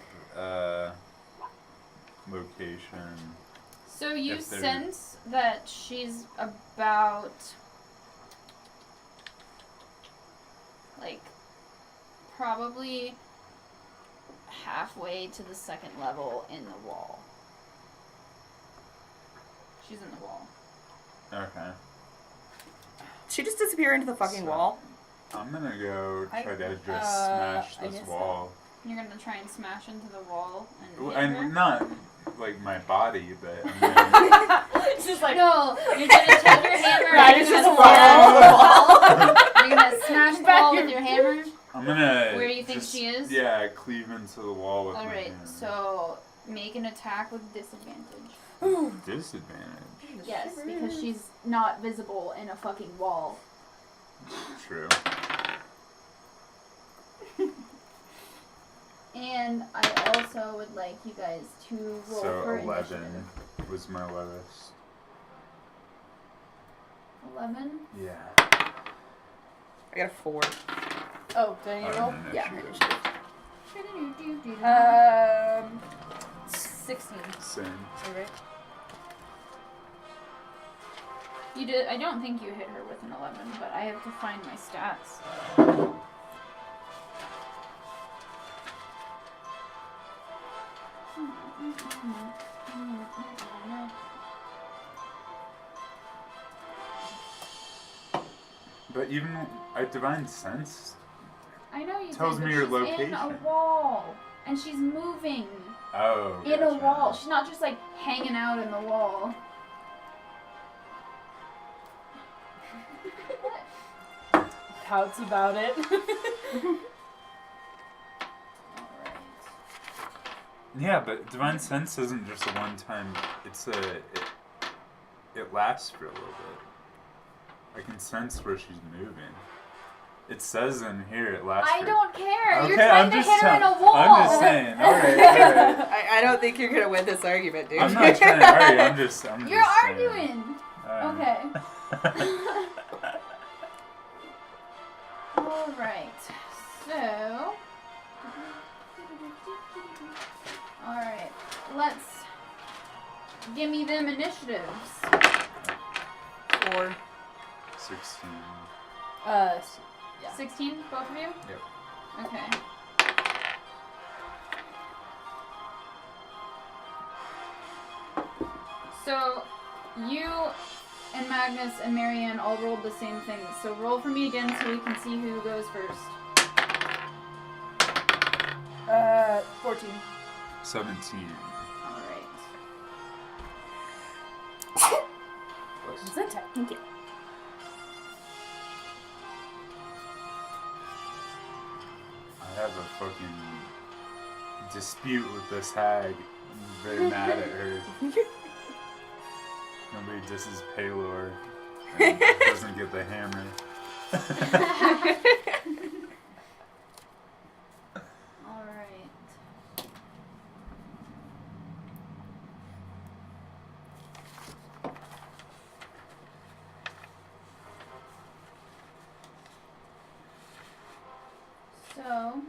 location. So you If they're- sense that she's about like probably halfway to the second level in the wall. She's in the wall. Okay. She just disappear into the fucking So- wall. I'm gonna go I- try to just smash I this guess wall. You're gonna try and smash into the wall and Well, hit her? and not like my body, but I'm gonna, It's just like No, you're gonna take your hammer That and is you're just gonna wall. You're gonna smash the wall with your hammer. I'm gonna. Where you think just, she is? Yeah, cleave into the wall with my Alright, hand. so make an attack with disadvantage. Disadvantage. Yes, because she's not visible in a fucking wall. True. And I also would like you guys to roll So for 11 initiative. was my lowest. 11? Yeah. I got a 4. Oh, do I need to roll? Initiative. Yeah, initiative. 16. Same. Alright. You did. I don't think you hit her with an 11, but I have to find my stats. But even at Divine Sense, I know you Tells did, me but your she's in a location. wall, and she's moving oh, in a gotcha. wall. She's not just like hanging out in the wall. Pouts about it. Alright. Yeah, but Divine Sense isn't just a one-time. It's it lasts for a little bit. I can sense where she's moving. It says in here it lasts. I for... don't care. Okay, You're trying I'm to just hit her in a tell- wall. I'm just saying. All right. I don't think you're gonna win this argument, dude. I'm not trying to argue. I'm just. You're just arguing. Saying. Okay. Alright. So. Alright. Let's. Give me them initiatives. 4. 16. Yeah. 16, both of you? Yep. Okay. So, you and Magnus and Marianne all rolled the same thing. So roll for me again so we can see who goes first. 14. 17. Alright. Zenta. Thank you. I have a fucking dispute with this hag. I'm very mad at her. Nobody disses Paylor and doesn't get the hammer. Alright. So.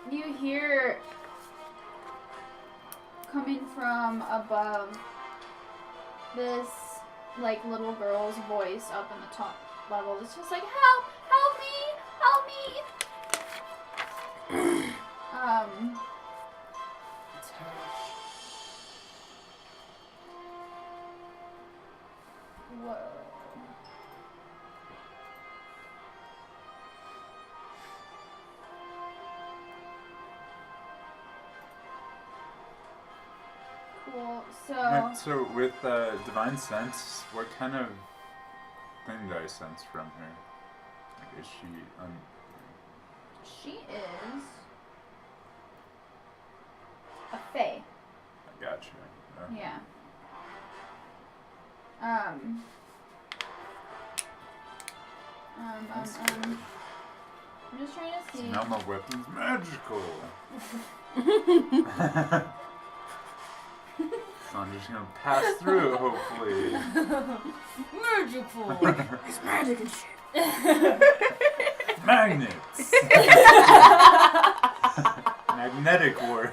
You hear coming from above this like little girl's voice up in the top level. It's just like, help, help me, help me. Whoa. Cool. So with Divine Sense, what kind of thing do I sense from her? Like, is she She is a fae. I gotcha. Okay. Yeah. I'm just trying to see. Now my weapon's magical. So I'm just gonna pass through it, hopefully. Magical. It's magic and shit. Magnets. Magnetic war.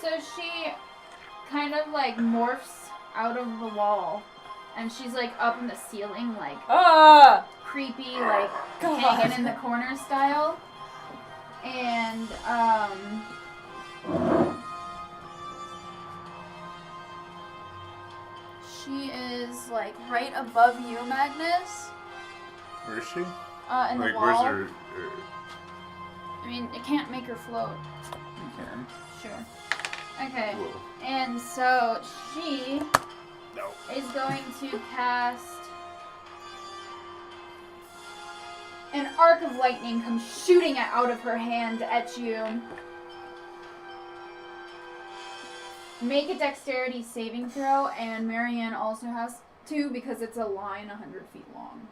So she kind of like morphs out of the wall, and she's like up in the ceiling, like creepy, like hanging in the corner style. And she is like right above you, Magnus. Where is she? In the Like, wall. where's her? I mean, it can't make her float. You can. Sure. Okay. Cool. And so she No. is going to cast an arc of lightning comes shooting out of her hand at you. make a dexterity saving throw, and Marianne also has to because it's a line 100 feet long.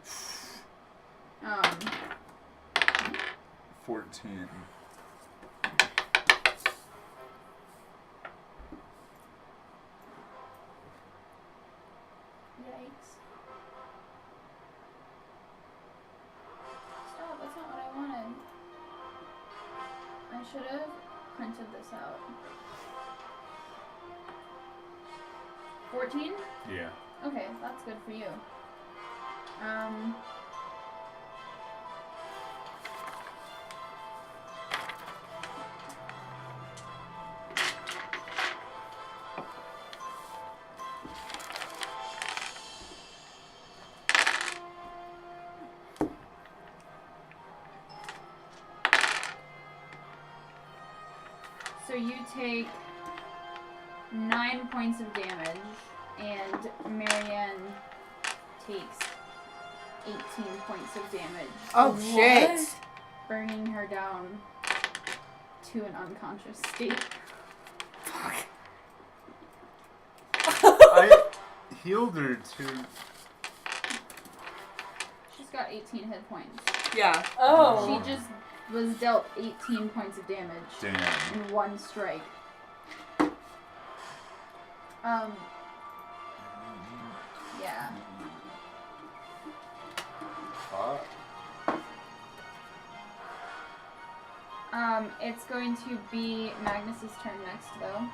14. Yikes. Stop, that's not what I wanted. I should have printed this out. 14? Yeah. Okay, that's good for you. So you take 9 points of damage, and Marianne takes 18 points of damage, Oh, shit. bringing her down to an unconscious state. I healed her too. She's got 18 hit points. Yeah. Oh. She just was dealt 18 points of damage Damn. in one strike. Yeah. It's going to be Magnus's turn next, though.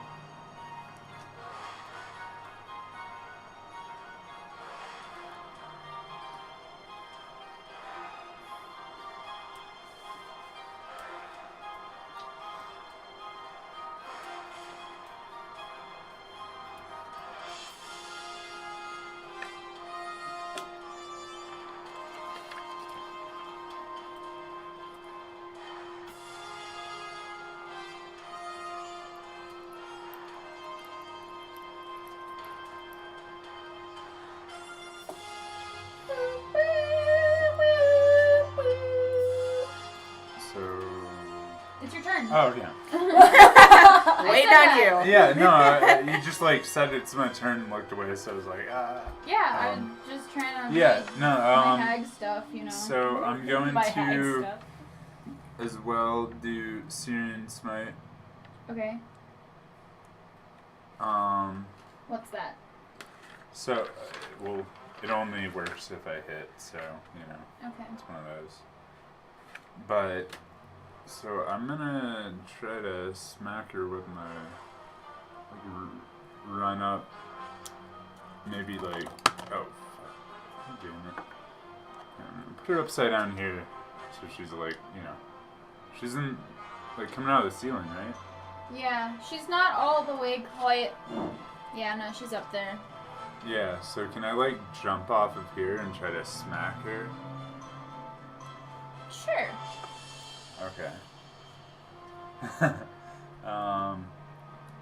So. It's your turn. Oh, yeah. Waiting said on that. you. Yeah, no, you just like said it's my turn and looked away, so I was like, Yeah, I'm just trying to Yeah, make no, my hag stuff, you know. So I'm going My hag to stuff. as well do Syrian Smite. Okay, what's that? So, well, it only works if I hit, so, you know, Okay. it's one of those. But, so I'm gonna try to smack her with my, like, run up, maybe like, oh, fuck, I'm doing it. Put her upside down here, so she's like, you know, she's in, like, coming out of the ceiling, right? Yeah, she's not all the way quite. Yeah, no, she's up there. Yeah, so can I, like, jump off of here and try to smack her? Sure. Okay.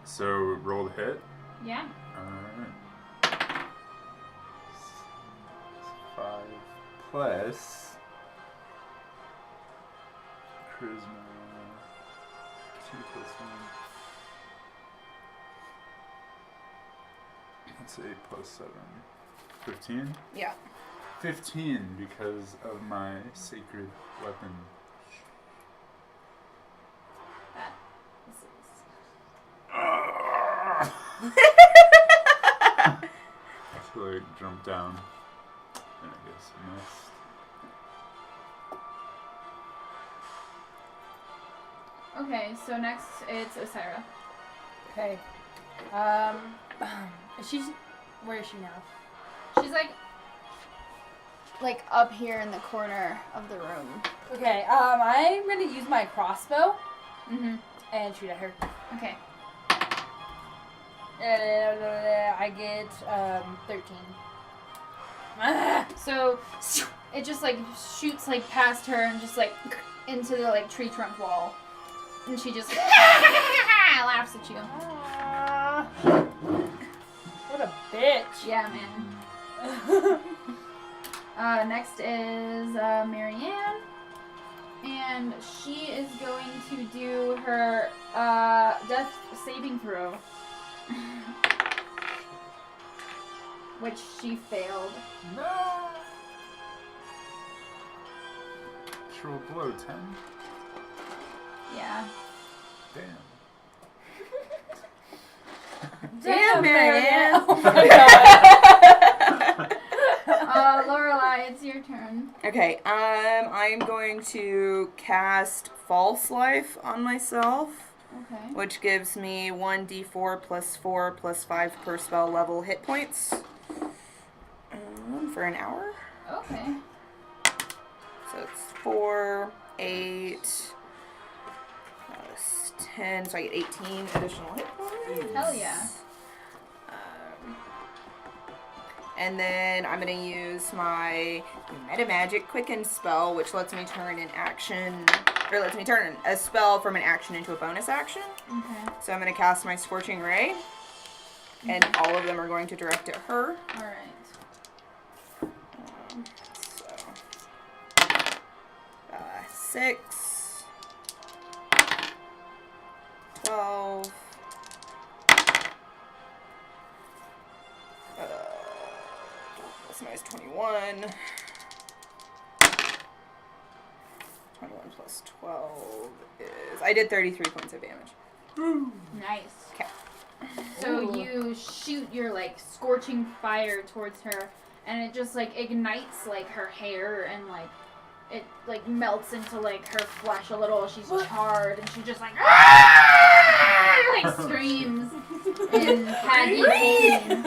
So roll to hit. Yeah. Alright. 5 plus charisma. 2 plus 1. That's 8 plus 7. 15? Yeah. 15 because of my sacred weapon. That is. So like jump down. And I guess I missed. Okay, so next it's Osira. Okay. She's. Where is she now? She's like up here in the corner of the room. Okay. I'm gonna use my crossbow Mm-hmm. and shoot at her. Okay. I get 13. So it just like shoots like past her and just like into the like tree trunk wall, and she just laughs at you. What a bitch. Yeah, man. Next is Marianne, and she is going to do her death saving throw Which she failed. No. Natural blow 10. Yeah. Damn. Damn, Marianne. Oh my god. Lorelai, it's your turn. Okay, I'm going to cast False Life on myself, Okay. which gives me 1d4 plus 4 plus 5 per spell level hit points for an hour. Okay. So it's 4, 8, 10, so I get 18 additional hit points. Hell yeah. And then I'm going to use my Meta Magic Quicken spell, which lets me turn a spell from an action into a bonus action. Okay. So I'm going to cast my Scorching Ray, and all of them are going to direct at her. Alright. So, 6, 12, plus minus 21. 21 plus 12 is... I did 33 points of damage. Nice. Okay. So you shoot your like scorching fire towards her, and it just like ignites like her hair, and like it like melts into like her flesh a little. She's charred, and she just like like screams in Peggy pain.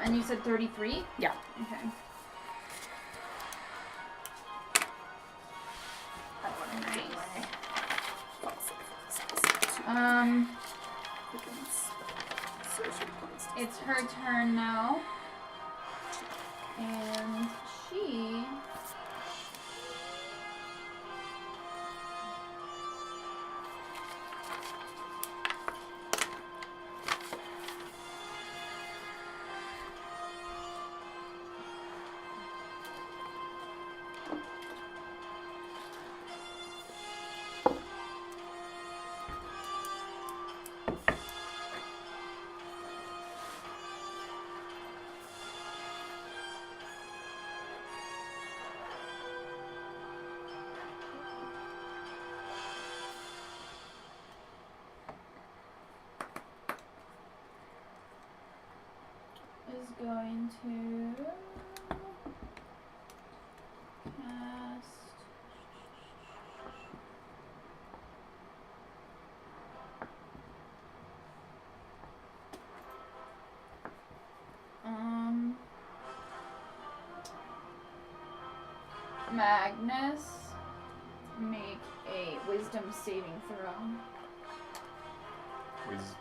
And you said 33? Yeah. Okay. It's her turn now. And she... is going to cast Magnus, make a wisdom saving throw. Wisdom.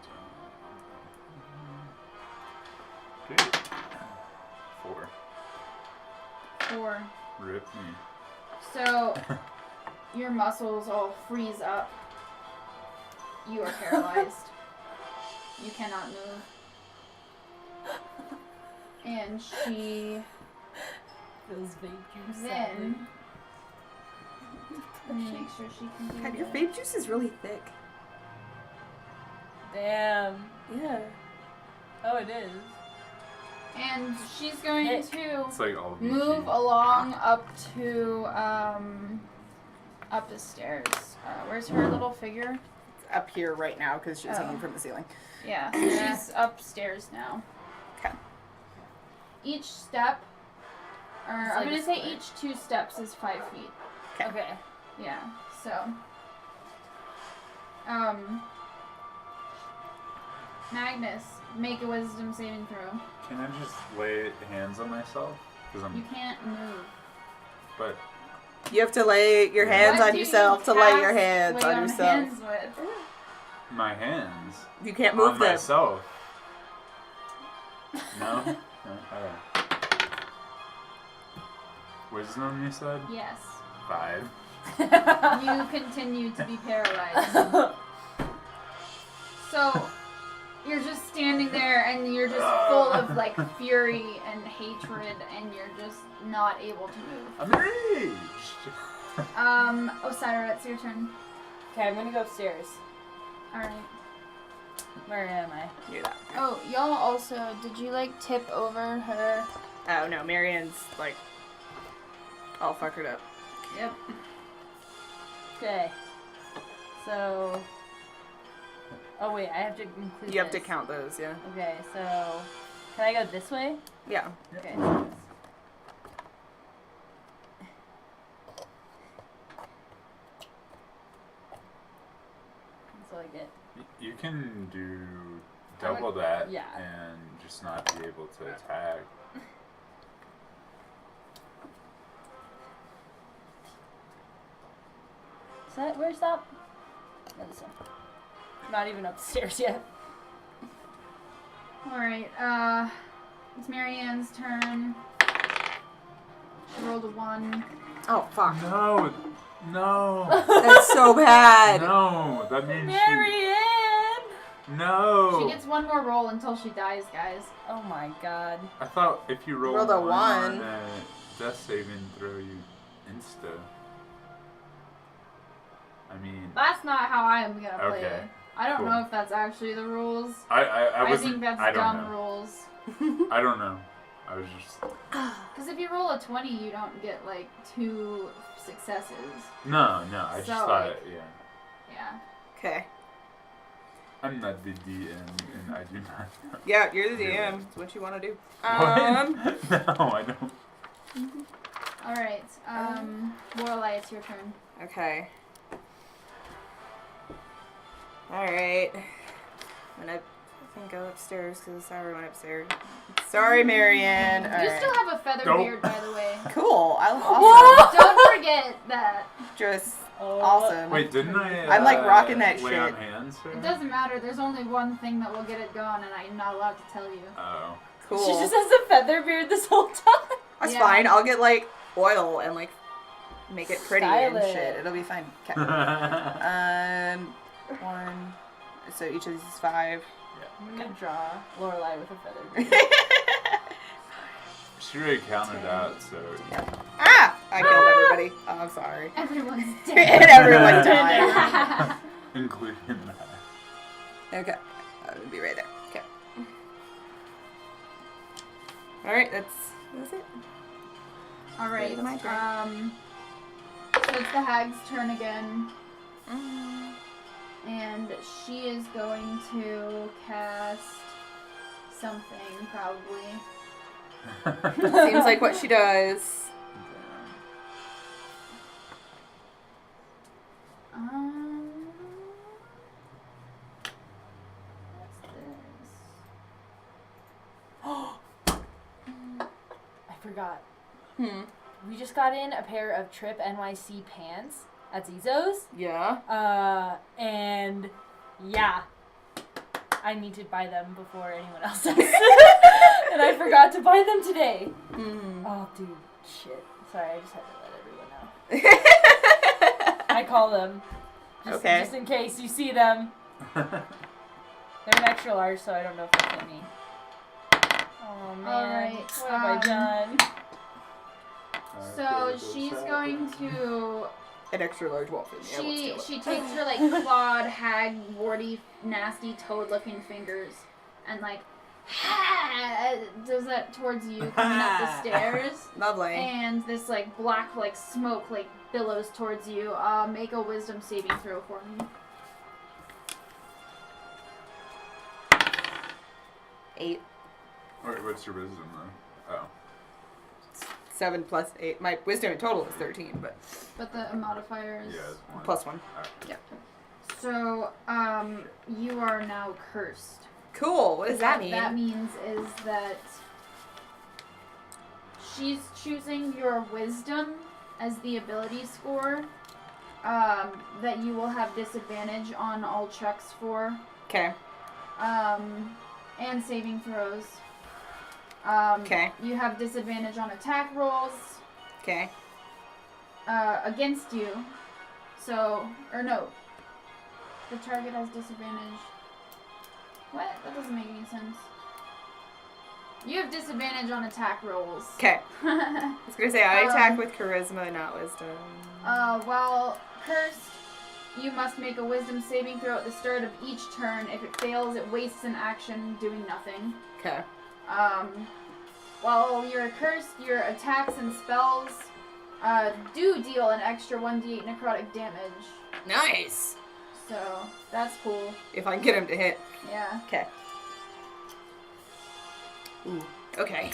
Okay. 4. 4. Rip me. So your muscles all freeze up. You are paralyzed. You cannot move. And she Those vape juice. then let me make sure she can do God, your this. vape juice is really thick. Damn. Yeah. Oh, it is. And she's going to It's like all move along up to up the stairs. Where's her little figure? Up here right now because she's Oh. hanging from the ceiling. Yeah, she's upstairs now. Okay. Each step, or It's I'm like gonna a say square. each 2 steps is 5 feet. Okay. Yeah. So. Magnus, make a wisdom saving throw. Can I just lay hands on myself? Because You I'm. can't move. But You have to lay your hands What on do yourself you to lay your cast hands lay on yourself. Hands with? my hands. You can't move on them. myself. No? No? Alright. Wisdom, you said? Yes. 5. You continue to be paralyzed. So, you're just standing there and you're just full of like fury and hatred and you're just not able to move. I'm enraged! Osira, it's your turn. Okay, I'm gonna go upstairs. Alright. Where am I? You're that. Oh, y'all also, did you, like, tip over her? Oh no, Marianne's like all fuckered up. Yep. Okay. So. Oh wait, I have to include. You have to this. count those, yeah. Okay, so can I go this way? Yeah. Okay. So that's all I get. You can do double that yeah. and just not be able to attack. Is that where's that? No, this one. Not even upstairs yet. Alright, it's Marianne's turn. She rolled a 1. Oh fuck. No, no, That's so bad. no. That means Marianne! no. She gets one more roll until she dies, guys. Oh my god. I thought if you roll Rolled a one one. on a death saving throw, you insta. I mean, That's not how I am gonna play Okay, it. I don't cool. know if that's actually the rules. I wasn't. think that's I don't dumb know. rules. I don't know. I was just Because if you roll a 20, you don't get, like, 2 successes. no. I just So, thought like- yeah. Yeah. Okay. I'm not the DM, and I do not know. Yeah, you're the Really? DM. It's what you want to do. What? No, I don't. Alright, Lorelai, it's your turn. Okay. Alright. I'm gonna go upstairs because Sarah went upstairs. Sorry, Marianne. You Alright. still have a feather Nope. beard, by the way. Cool. I love awesome. Don't forget that. Just Oh. awesome. Wait, didn't I? I'm, like, rocking that lay shit. on hands for It her? doesn't matter. There's only one thing that will get it going, and I'm not allowed to tell you. Oh. Cool. She just has a feather beard this whole time. That's Yeah. fine. I'll get like oil and like make it pretty Style and it. shit. It'll be fine. Okay. 1. So each of these is 5. I'm gonna draw Lorelai with a feather beard. She already counted out, so Ah! I killed everybody. Oh, I'm sorry. Everyone's And dead. everyone died. including that. Okay. I'll be right there. Okay. Alright, that's it. Alright, My turn. so it's the hag's turn again, and she is going to cast something, probably. Seems like what she does. What's this? I forgot. We We just got in a pair of Trip NYC pants at Zizzo's. Yeah. And yeah, I need to buy them before anyone else does. And I forgot to buy them today. Oh, dude, shit. Sorry, I just had to let everyone know. I call them. Okay. Just in case you see them. They're an extra large, so I don't know if they fit me. Oh man, Alright, what have I done? So she's going to. An extra large wolf in me. I won't steal it. She takes her like clawed, hag, warty, nasty, toad-looking fingers, and like does that towards you coming up the stairs. Lovely. And this like black like smoke like billows towards you. Make a wisdom saving throw for me. 8. Wait, what's your wisdom though? Oh. 7 plus 8. My wisdom in total is 13, but But the modifier is. Yeah, it's 1. plus 1. Alright. So you are now cursed. Cool. What does that mean? What that means is that she's choosing your wisdom as the ability score that you will have disadvantage on all checks for. Okay. And saving throws. Okay. You have disadvantage on attack rolls Okay. against you. So, or no. The target has disadvantage. What? That doesn't make any sense. You have disadvantage on attack rolls. Okay. I was gonna say I attack Um, with charisma, not wisdom. While cursed, you must make a wisdom saving throw at the start of each turn. If it fails, it wastes an action doing nothing. Okay. While you're cursed, your attacks and spells do deal an extra 1d8 necrotic damage. Nice. So, that's cool. If I can get him to hit. Yeah. Okay. Ooh. Okay.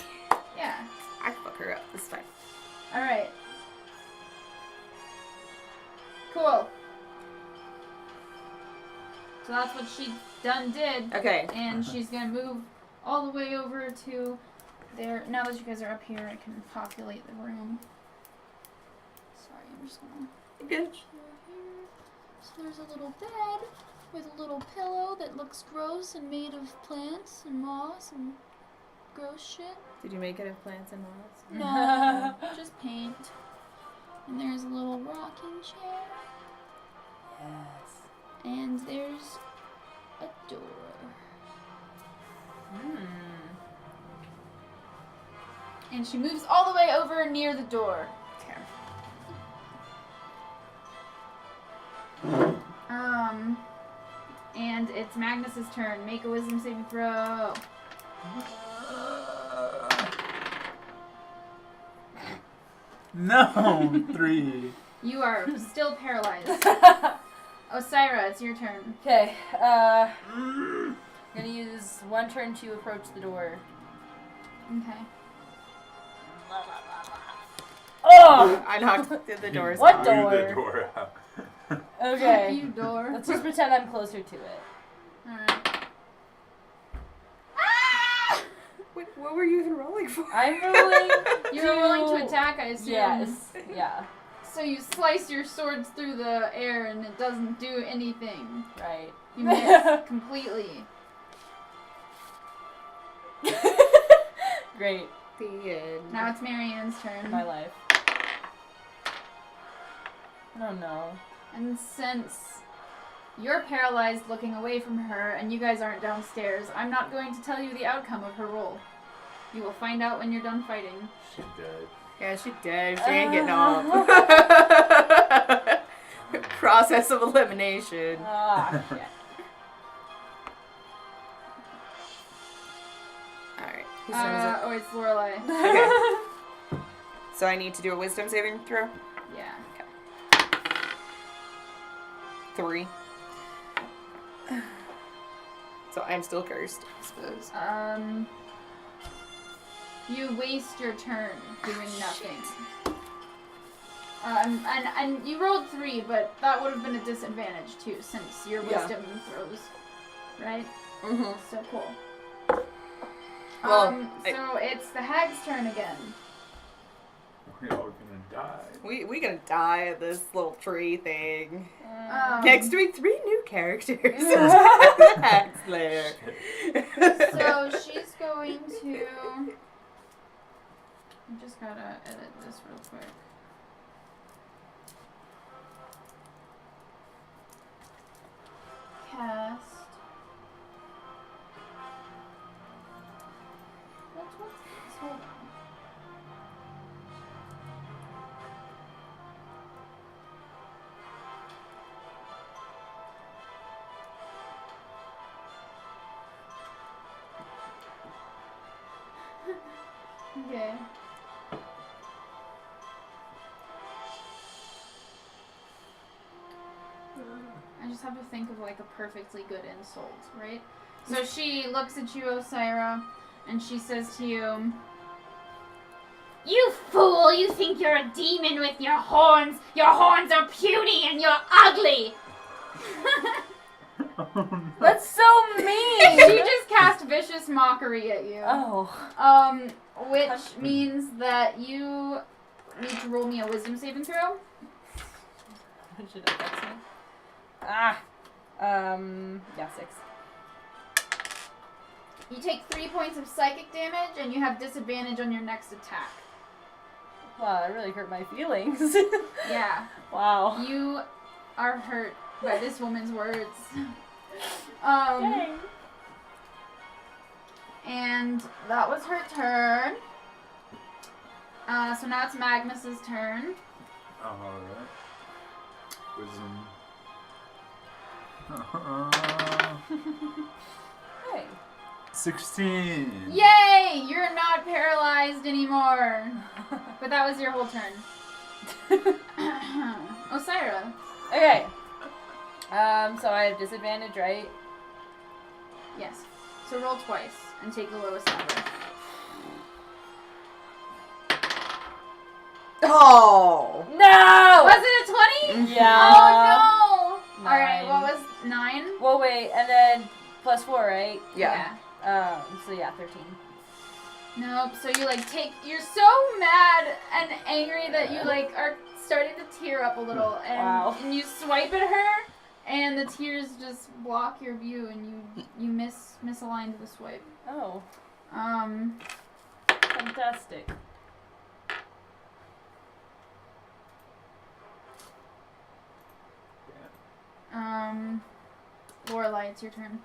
Yeah. I fuck her up this time. Alright. Cool. So that's what she did. Okay. And she's gonna move all the way over to there. Now that you guys are up here, I can populate the room. Sorry, I'm just gonna Good. put you here. So there's a little bed with a little pillow that looks gross and made of plants and moss and gross shit. Did you make it of plants and moss? No, just paint. And there's a little rocking chair. Yes. And there's a door. And she moves all the way over near the door. And it's Magnus's turn. Make a wisdom saving throw. No, 3. You are still paralyzed. Osira, it's your turn. Okay, I'm gonna use one turn to approach the door. Okay. Oh! I knocked the doors What off. door? Blew the door out. Okay. You door. Let's just pretend I'm closer to it. Alright. What were you even rolling for? I'm rolling. You were willing to attack, I assume. Yes. Yeah. So you slice your swords through the air and it doesn't do anything. Right. You miss completely. Great. The end. Now it's Marianne's turn. My life. Oh no. And since you're paralyzed looking away from her and you guys aren't downstairs, I'm not going to tell you the outcome of her roll. You will find out when you're done fighting. She dead. Yeah, she dead. She ain't getting off. Process of elimination. Ah, shit. Alright. Whose turn is it? Oh, it's Lorelai. Okay. So I need to do a wisdom saving throw? Yeah. 3. So I'm still cursed, I suppose. You waste your turn doing nothing. And you rolled 3, but that would have been a disadvantage too, since your Yeah. wisdom throws, right? Mm-hmm. So cool. Well, so it's the hag's turn again. We're all gonna die. We gonna die at this little tree thing. Next week, 3 new characters. Hags Lair. So she's going to. I just gotta edit this real quick. Cast. What's this? Hold on. Okay. I just have to think of like a perfectly good insult, right? So she looks at you, Osira, and she says to you, "You fool! You think you're a demon with your horns? Your horns are puny and you're ugly!" Oh, no. That's so mean. She just cast vicious mockery at you. Oh. Which means that you need to roll me a wisdom saving throw. Should I text me? Ah. Yeah, 6. You take 3 points of psychic damage, and you have disadvantage on your next attack. Wow, that really hurt my feelings. Yeah. Wow. You are hurt by this woman's words. Dang. And that was her turn. So now it's Magnus's turn. Alright. Wisdom. Hey. 16. Yay! You're not paralyzed anymore. But that was your whole turn. Osira. Okay. So I have disadvantage, right? Yes. So roll twice and take the lowest number. Oh. No! Was it a 20? Yeah. Oh no! 9. Alright, what was 9? Well, wait, and then plus 4, right? Yeah. So yeah, 13. Nope. So you you're so mad and angry that you are starting to tear up a little, and Wow. and you swipe at her, and the tears just block your view, and you misaligned the swipe. Oh, Um. fantastic. Lorelai, it's your turn.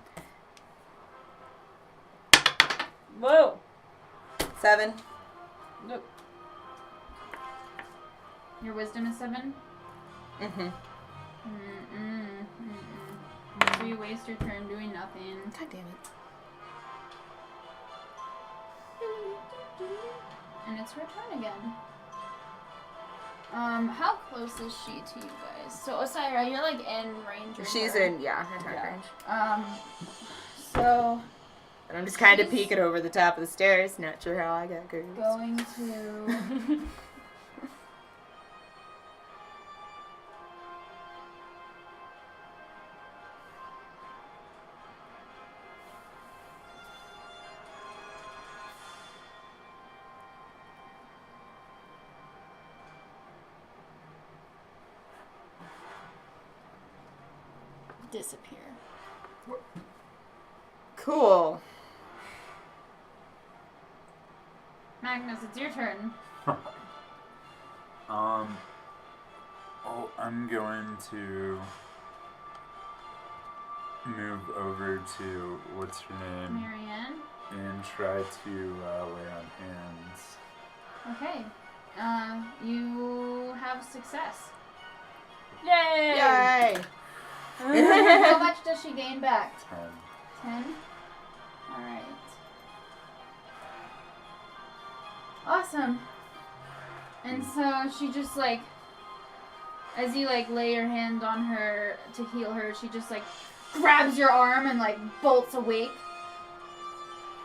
Whoa. 7. Nope. Your wisdom is 7. Mm-hmm. So you waste your turn doing nothing. God damn it. And it's her turn again. How close is she to you guys? So Osira, you're in range. of She's her. in, attack Yeah. range. So And I'm just kind of She's- peeking over the top of the stairs. Not sure how I got girls. going to disappear. Cool. Magnus, it's your turn. I'm going to move over to what's her name Marianne. and try to lay on hands. Okay. You have success. Yay! Yay! How much does she gain back? 10. 10? Alright. Awesome. And so she just as you lay your hand on her to heal her, she just grabs your arm and bolts awake.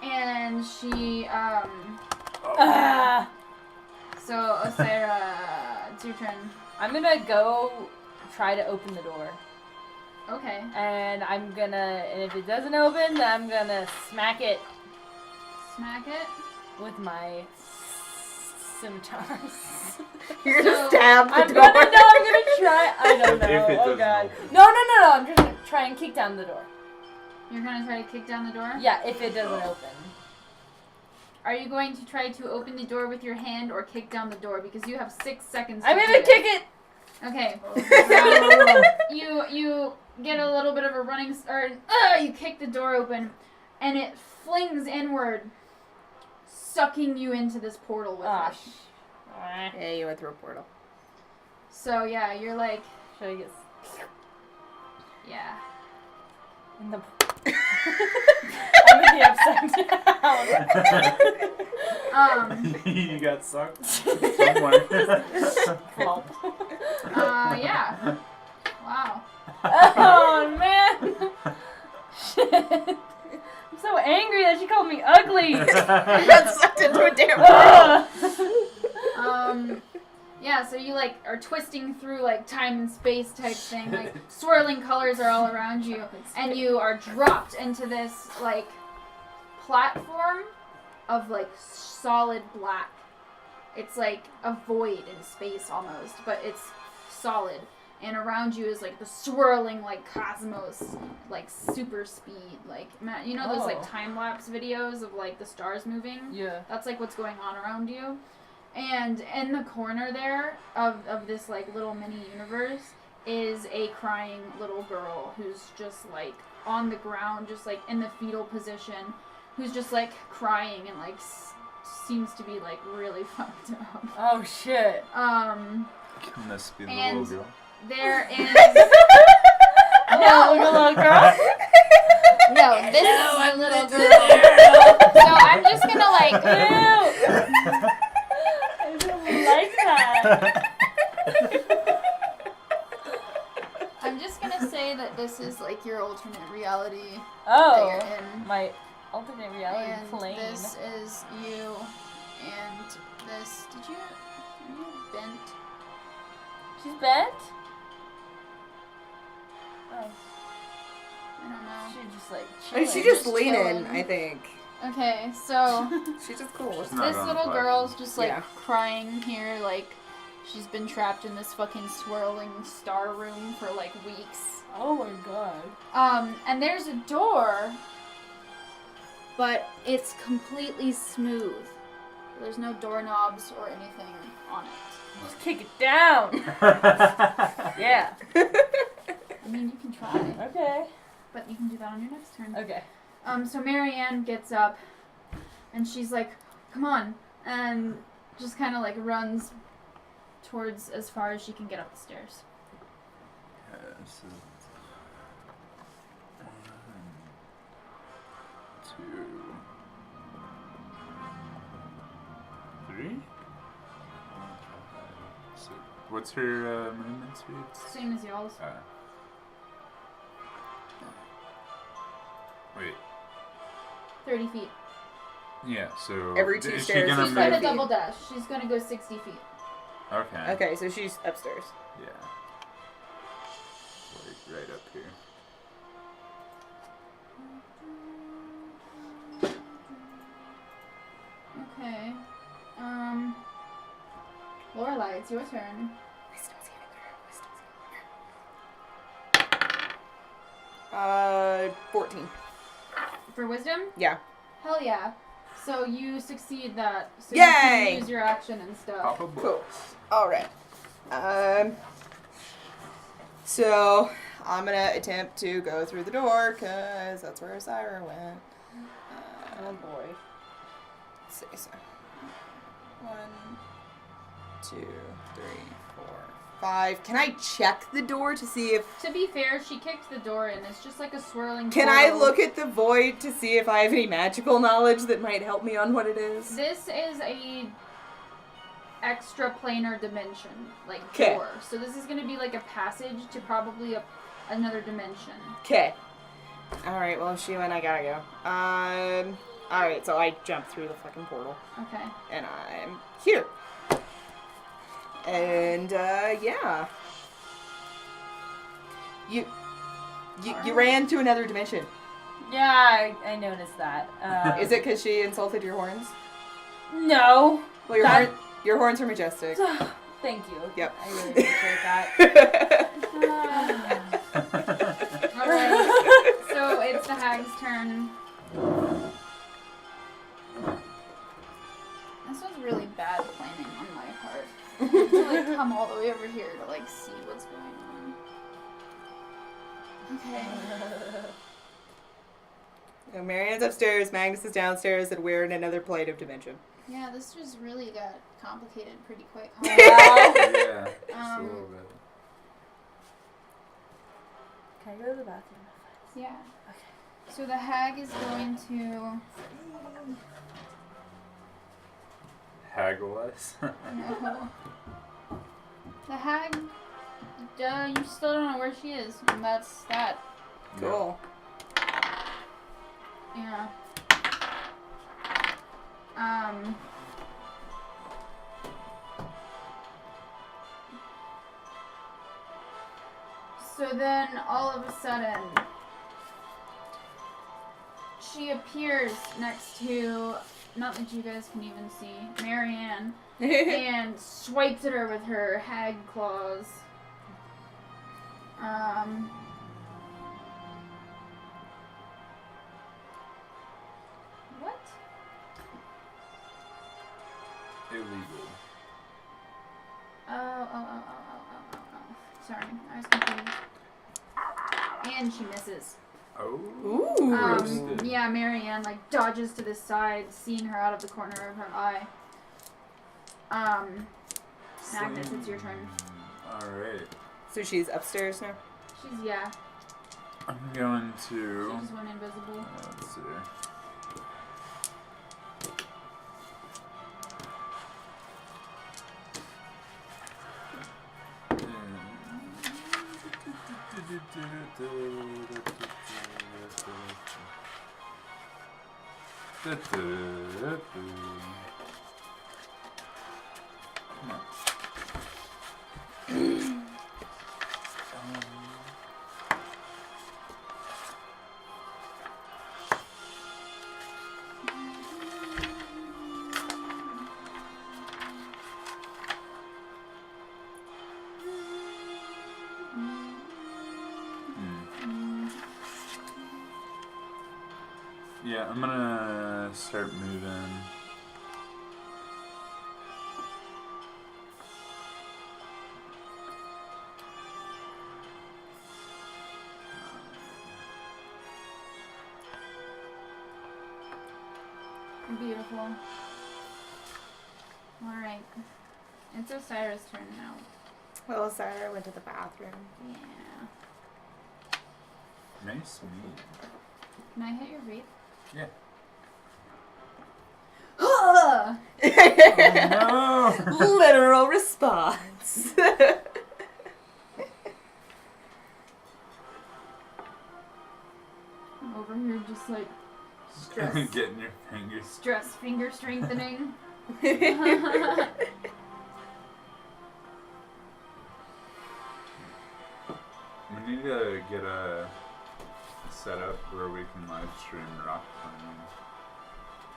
And she Ah! so Osira, it's your turn. I'm gonna go try to open the door. Okay. And and if it doesn't open, then I'm gonna smack it Smack it. with my scimitars. You're So, gonna stab the I'm door. gonna try. I don't know. If it Oh doesn't god. open. No. I'm just gonna try and kick down the door. You're gonna try to kick down the door? Yeah, if it doesn't open. Are you going to try to open the door with your hand or kick down the door? Because you have 6 seconds. I'm to gonna do kick it. Okay. You get a little bit of a running start. You kick the door open, and it flings inward, sucking you into this portal with Ah, it. Yeah, you went through a portal. So yeah, you're Should I get yeah. in the? I'm gonna be upside down. You got sucked somewhere. Flop. Yeah. Wow. Oh man! Shit! I'm so angry that she called me ugly. You got sucked into a damn portal. Ugh. Yeah, so you are twisting through time and space type thing, swirling colors are all around you, and you are dropped into this platform of solid black. It's a void in space almost, but it's solid. And around you is the swirling cosmos, super speed, you know those Oh. time lapse videos of the stars moving. Yeah. That's what's going on around you. And in the corner there of this little mini universe is a crying little girl who's just on the ground, just in the fetal position, who's just like crying and like seems to be like really fucked up. Oh shit. Can this be the And- little girl? There is No, little girl. no, this is my little girl. So I'm just gonna like I don't like that. I'm just gonna say that this is like your alternate reality Oh, that you're in. my alternate reality And plane. this is you, and this. Are you bent? She's bent? Oh, I don't know. she's just like I chilling. mean, she's just Just leaning, chilling. I think. Okay, so She's just cool. She's not this going little flat. girl's just like Yeah. crying here, like she's been trapped in this fucking swirling star room for like weeks. Oh my god. And there's a door, but it's completely smooth. There's no doorknobs or anything on it. Just kick it down. Yeah. I mean, you can try, Okay. but you can do that on your next turn. Okay. So Marianne gets up, and she's like, "Come on," and just kind of like runs towards as far as she can get up the stairs. This is 1, 2, 3. So, what's her movement speed? Same as y'all's. Wait. 30 feet. Yeah. So Every 2 is stairs she gonna is She's five gonna feet. double dash. She's gonna go 60 feet. Okay. Okay, so she's upstairs. Yeah. Like right up here. Okay. Lorelai, it's your turn. 14. For wisdom? Yeah. Hell yeah. So you succeed that. So Yay! you can use your action and stuff. Pop a book. Cool. Alright. So, I'm gonna attempt to go through the door, because that's where Syra went. Oh boy. Let's see, so. 1, 2, 3, 4, 5. Can I check the door to see if... To be fair, she kicked the door in. It's just like a swirling Can I portal. look at the void to see if I have any magical knowledge that might help me on what it is? This is a extra planar dimension, like 'Kay. door. So this is going to be like a passage to probably another dimension. Okay. Alright, well, if she went, I gotta go. Alright, so I jump through the fucking portal. Okay. And I'm here. And, yeah. You ran to another dimension. Yeah, I noticed that. Is it because she insulted your horns? No. Well, your horns are majestic. Thank you. Yep. I really appreciate that. Alright. So it's the hag's turn. This was really bad planning on my part. I had to like come all the way over here to like see what's going on. Okay. So Marianne's upstairs, Magnus is downstairs, and we're in another plane of dimension. Yeah, this just really got complicated pretty quick. Wow. Yeah. Just a little bit. Can I go to the bathroom? Yeah. Okay. So the hag is going to. Haggle us. No. The hag. You still don't know where she is, and that's that. Cool. Yeah. So then, all of a sudden, she appears next to, not that you guys can even see, Marianne, and swipes at her with her hag claws. What? Illegal. Oh. Sorry, I was confused. And she misses. Oh. Ooh. Roasted. Yeah, Marianne like dodges to the side, seeing her out of the corner of her eye. Magnus, it's your turn. Alright. So she's upstairs now? She's I'm going she to. just went invisible. Let's see. Come on. Yeah, I'm gonna start moving. Beautiful. Alright. It's Osiris' turn now. Well, Sarah went to the bathroom. Yeah. Nice meat. Can I hit your vape? Yeah. Oh No! Literal response. I'm over here just like stress. Getting your fingers. Stress finger strengthening. We need to get a setup where we can live stream rock climbing.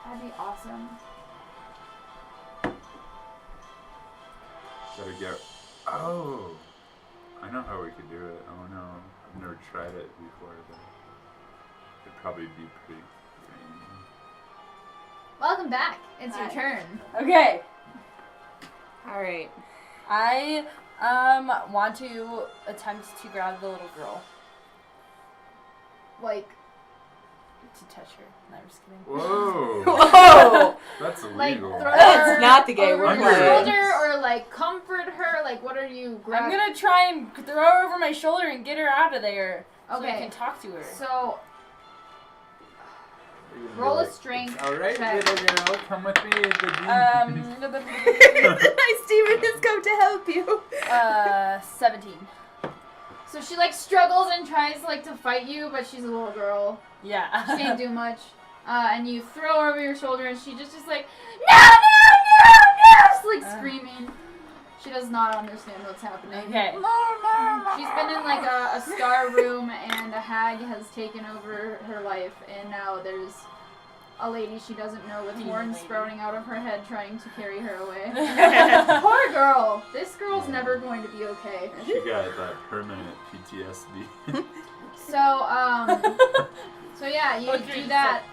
That'd be awesome. Gotta get. Oh! I know how we could do it. Oh no. I've never tried it before, but it'd probably be pretty grainy. Welcome back. It's your Hi. turn. Okay. Alright. I want to attempt to grab the little girl Like, to touch her. No, I'm just kidding. Whoa! Whoa! That's like illegal. throw That's her not the game over we're your playing. shoulder, or like comfort her. Like, what are you I'm grabbing? gonna try and throw her over my shoulder and get her out of there so I Okay. can talk to her. So roll a strength Alright, check. little girl, come with me. Steven has come to help you. 17. So she like struggles and tries like to fight you, but she's a little girl. Yeah. She can't do much. And you throw her over your shoulder, and she just like, no, no, no, no, just like screaming. She does not understand what's happening. Okay. She's been in like a star room, and a hag has taken over her life, and now there's a lady she doesn't know with Demon horns lady. sprouting out of her head trying to carry her away. Poor girl. This girl's never going to be okay. She got that permanent PTSD. So yeah, you Okay, do that.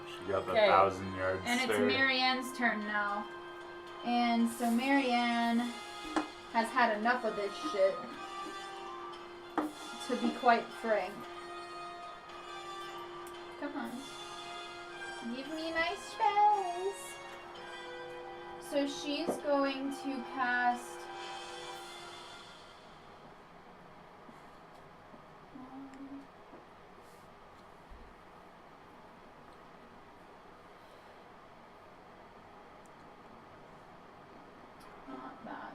She got the Okay. 1,000-yard And it's stare. Marianne's turn now. And so Marianne has had enough of this shit. To be quite frank. Come on. Give me nice spells. So she's going to cast... Not that.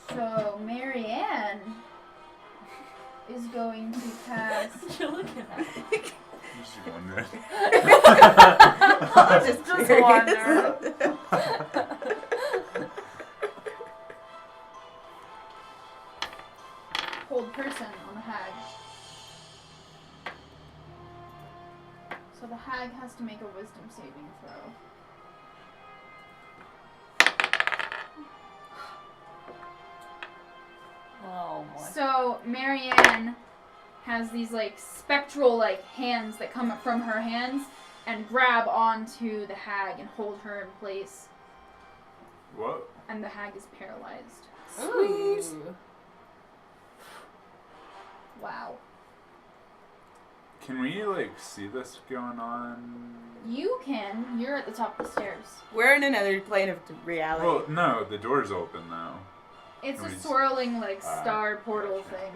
So Marianne is going to cast. You're looking at me. She's wondering. Just wander. Hold person on the hag. So the hag has to make a wisdom saving throw. Oh boy. So Marianne has these like spectral like hands that come up from her hands and grab onto the hag and hold her in place. What? And the hag is paralyzed. Sweet. Ooh. Wow. Can we like see this going on? You can. You're at the top of the stairs. We're in another plane of reality. Well, no, the door's open now. It's a Can we swirling like Ah, star portal gotcha. thing.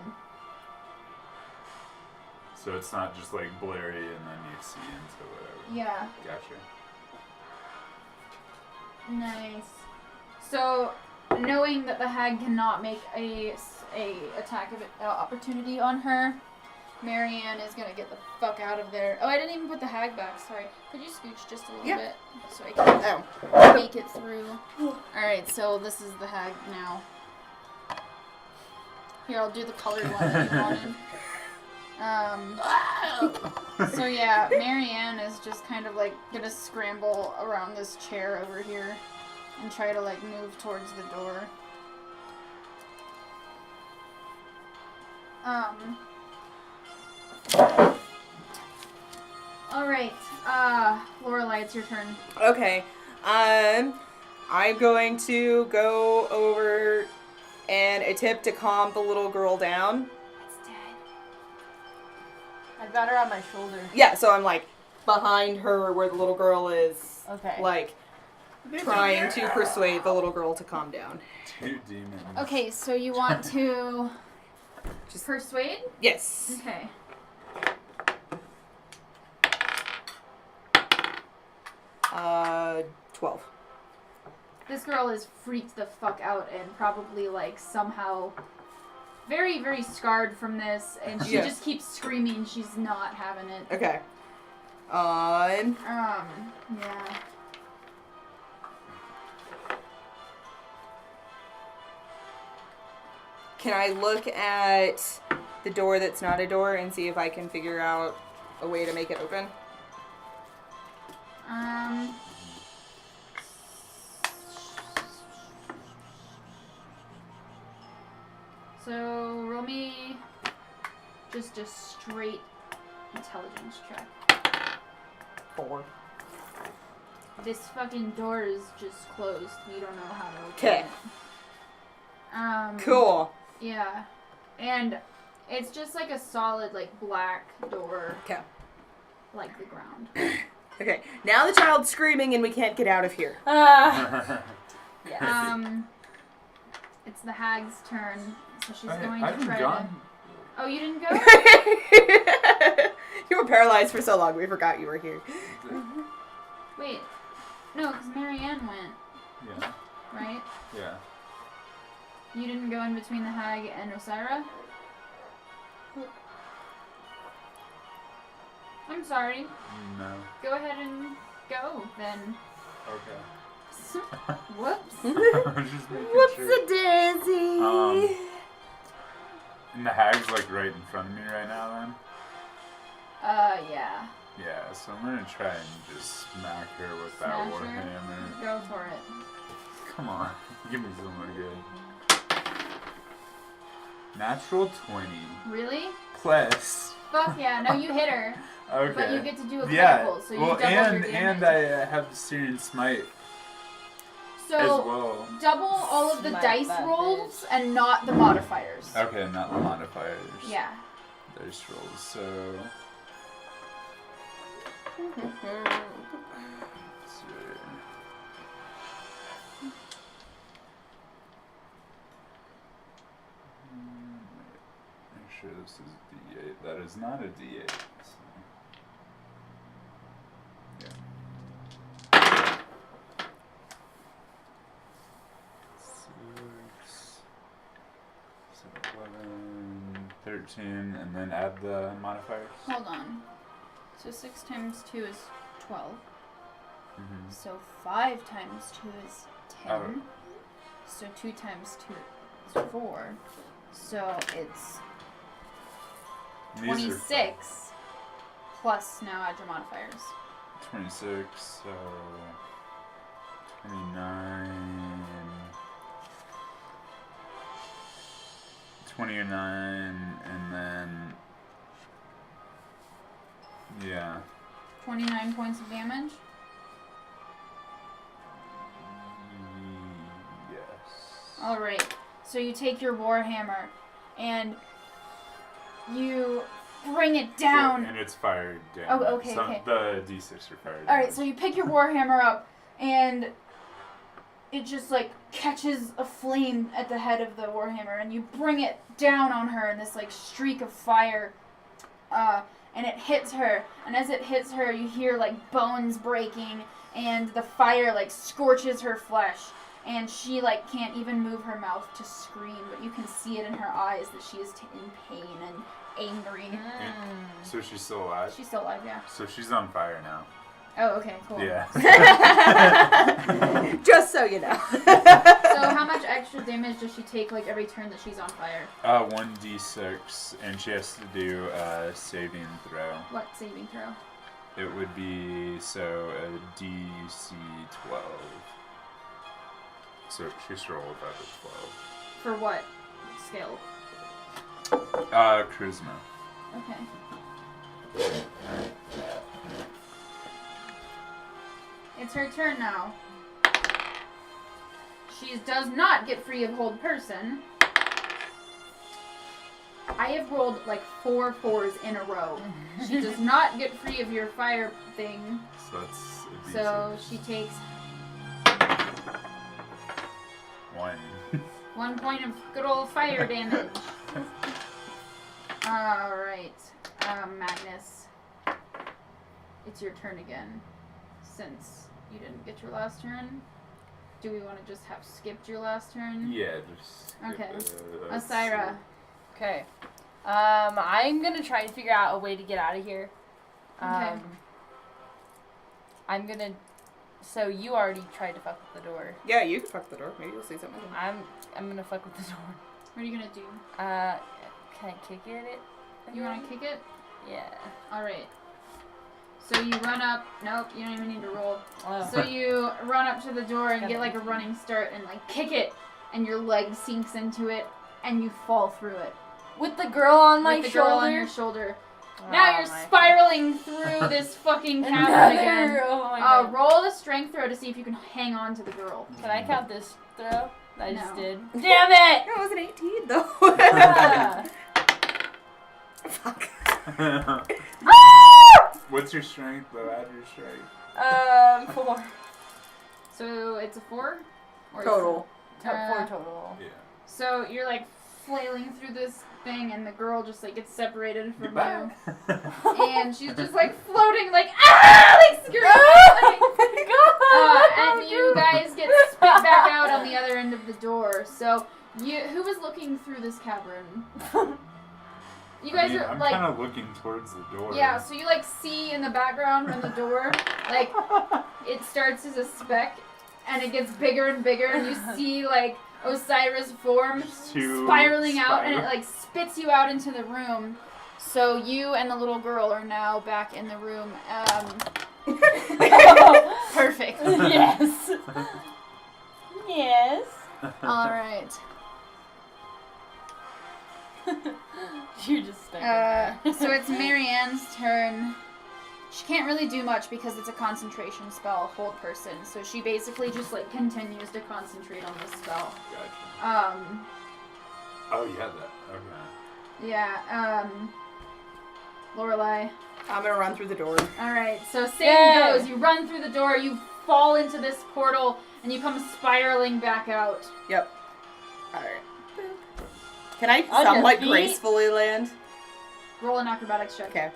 So it's not just like blurry and then you see into whatever. Yeah. Gotcha. Nice. So, knowing that the hag cannot make a attack of opportunity on her, Marianne is gonna get the fuck out of there. Oh, I didn't even put the hag back. Sorry. Could you scooch just a little Yeah. bit so I can Oh. make it through? All right. So this is the hag now. Here, I'll do the colored one that you wanted. So yeah, Marianne is just kind of like gonna scramble around this chair over here and try to like move towards the door. Alright, Lorelai, it's your turn. Okay. I'm going to go over and attempt to calm the little girl down. It's dead. I've got her on my shoulder. Yeah, so I'm like behind her where the little girl is, Okay. like trying to persuade the little girl to calm down. Two demons. Okay, so you want to Just- persuade? Yes. Okay. Uh, 12. This girl is freaked the fuck out and probably like somehow very, very scarred from this, and she Yeah. just keeps screaming she's not having it. Okay. Yeah. Can I look at the door that's not a door and see if I can figure out a way to make it open? So roll me just a straight intelligence check. 4. This fucking door is just closed. We don't know how to open 'Kay. it. Cool. Yeah. And it's just like a solid like black door. 'Kay. Like the ground. Okay. Now the child's screaming and we can't get out of here. Yeah. It's the hag's turn. So she's I going to haven't try gone. to... Oh, you didn't go? You were paralyzed for so long we forgot you were here. Wait. No, because Marianne went, Yeah. right? Yeah. You didn't go in between the hag and Osira? I'm sorry. No. Go ahead and go, then. Okay. Whoops. I'm just making Whoops sure. a daisy. And the hag's like right in front of me right now then? Yeah. Yeah, so I'm gonna try and just smack her with that Smash her? warhammer. Go for it. Come on, give me somewhere good. Natural 20. Really? Plus. Fuck yeah. No, you hit her. Okay. But you get to do a Yeah. critical, so you Well, double your and damage. I have the Syrian Smite So as well. double all of the Smite dice that rolls and not the modifiers. Okay, not the modifiers. Yeah. Dice rolls, so. Let's see. Make sure this is D8. That is not a D8. So. Yeah. 6, 11, 13, and then add the modifiers. Hold on. So 6 times 2 is 12. Mm-hmm. So 5 times 2 is 10. Oh. So 2 times 2 is 4. So it's 26 plus now add your modifiers. 26, so 29, 29, and then Yeah. 29 points of damage. Yes. Alright, so you take your warhammer and you bring it down. And it's fired down. Oh, okay, okay. The D6 are fired Alright, down. so you pick your warhammer up and it just like catches a flame at the head of the warhammer and you bring it down on her in this like streak of fire. And it hits her, and as it hits her, you hear like bones breaking, and the fire like scorches her flesh, and she like can't even move her mouth to scream, but you can see it in her eyes that she is in pain and angry. So she's still alive? She's still alive, yeah. So she's on fire now. Oh, okay, cool. Yeah. Just so you know. So how much extra damage does she take like every turn that she's on fire? 1d6, and she has to do a saving throw. What saving throw? It would be, so, a DC 12. So she's rolled about a 12. For what skill? Charisma. Okay. It's her turn now. She does not get free of hold person. I have rolled like 4 4s in a row. She does not get free of your fire thing. So that's a D6. So she takes 1. 1 point of good old fire damage. Alright. Magnus. It's your turn again. Since you didn't get your last turn. Do we want to just have skipped your last turn? Yeah, just... Okay. let's Osira. Okay. I'm gonna try and figure out a way to get out of here. Okay. I'm gonna. So you already tried to fuck with the door. Yeah, you can fuck the door. Maybe you'll see something. I'm gonna fuck with the door. What are you gonna do? Can I kick it? You want to kick it? Yeah. Alright. So you run up. Nope, you don't even need to roll. Oh. So you run up to the door and get like a running start and like kick it, and your leg sinks into it, and you fall through it. With the girl on my With the shoulder. girl on your shoulder. Now you're my spiraling through this fucking cavern again. Another- Oh my god. Roll a strength throw to see if you can hang on to the girl. Can I count this throw that I just No. did? Damn it! It was an 18 though. Ah. Fuck. What's your strength, though? Add your strength. 4. So it's a 4? Or Total. 4 total. Yeah. So you're like flailing through this thing, and the girl just like gets separated from Goodbye. you, and she's just like floating, like like screaming. Oh my god! And you guys get spit back out on the other end of the door. So who was looking through this cavern? You guys are I'm like, kind of looking towards the door. yeah. So you like see in the background from the door, like it starts as a speck, and it gets bigger and bigger, and you see like Osira's form Two spiraling out, and it spiral- like spits you out into the room. So you and the little girl are now back in the room. Perfect. Yes. Yes. All right. You're just stuck in there. So it's Marianne's turn. She can't really do much because it's a concentration spell, hold person. So she basically just like continues to concentrate on this spell. Gotcha. Oh, yeah, that. Okay. Yeah. Lorelai. I'm gonna run through the door. All right. So same Yay. goes. You run through the door. You fall into this portal, and you come spiraling back out. Yep. Alright. Can I On your somewhat feet? gracefully land? Roll an acrobatics check. Okay.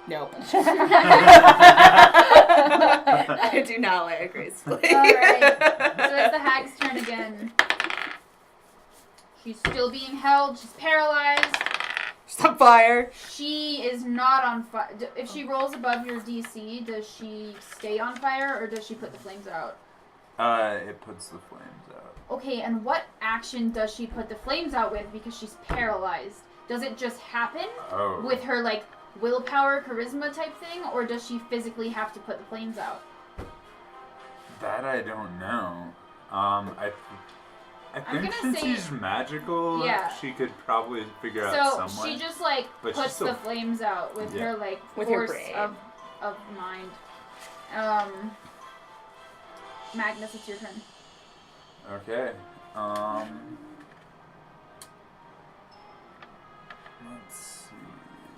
Nope. I do not land gracefully. Alright. So it's the hag's turn again. She's still being held. She's paralyzed. She's on fire. She is not on fire. If she rolls above your DC, does she stay on fire or does she put the flames out? It puts the flames out. Okay, and what action does she put the flames out with because she's paralyzed? Does it just happen Oh. with her, like, willpower, charisma type thing, or does she physically have to put the flames out? That I don't know. I I I'm think gonna since say- he's magical, Yeah. she could probably figure out So some way. she just like But she's puts still- the flames out with Yeah. her like With her force brain. of mind. Magnus, it's your turn. Okay. Let's see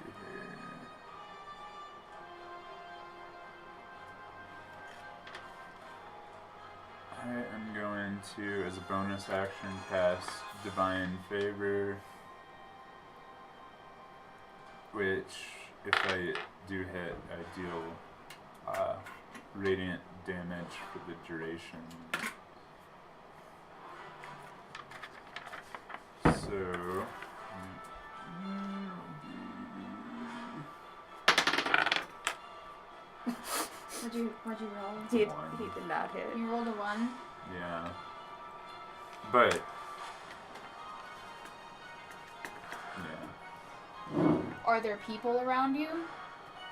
here. I am going to, as a bonus action, cast Divine Favor, which, if I do hit, I deal radiant damage for the duration. So, What'd you roll? He One. did not hit. You rolled a 1. yeah. But, yeah. Are there people around you?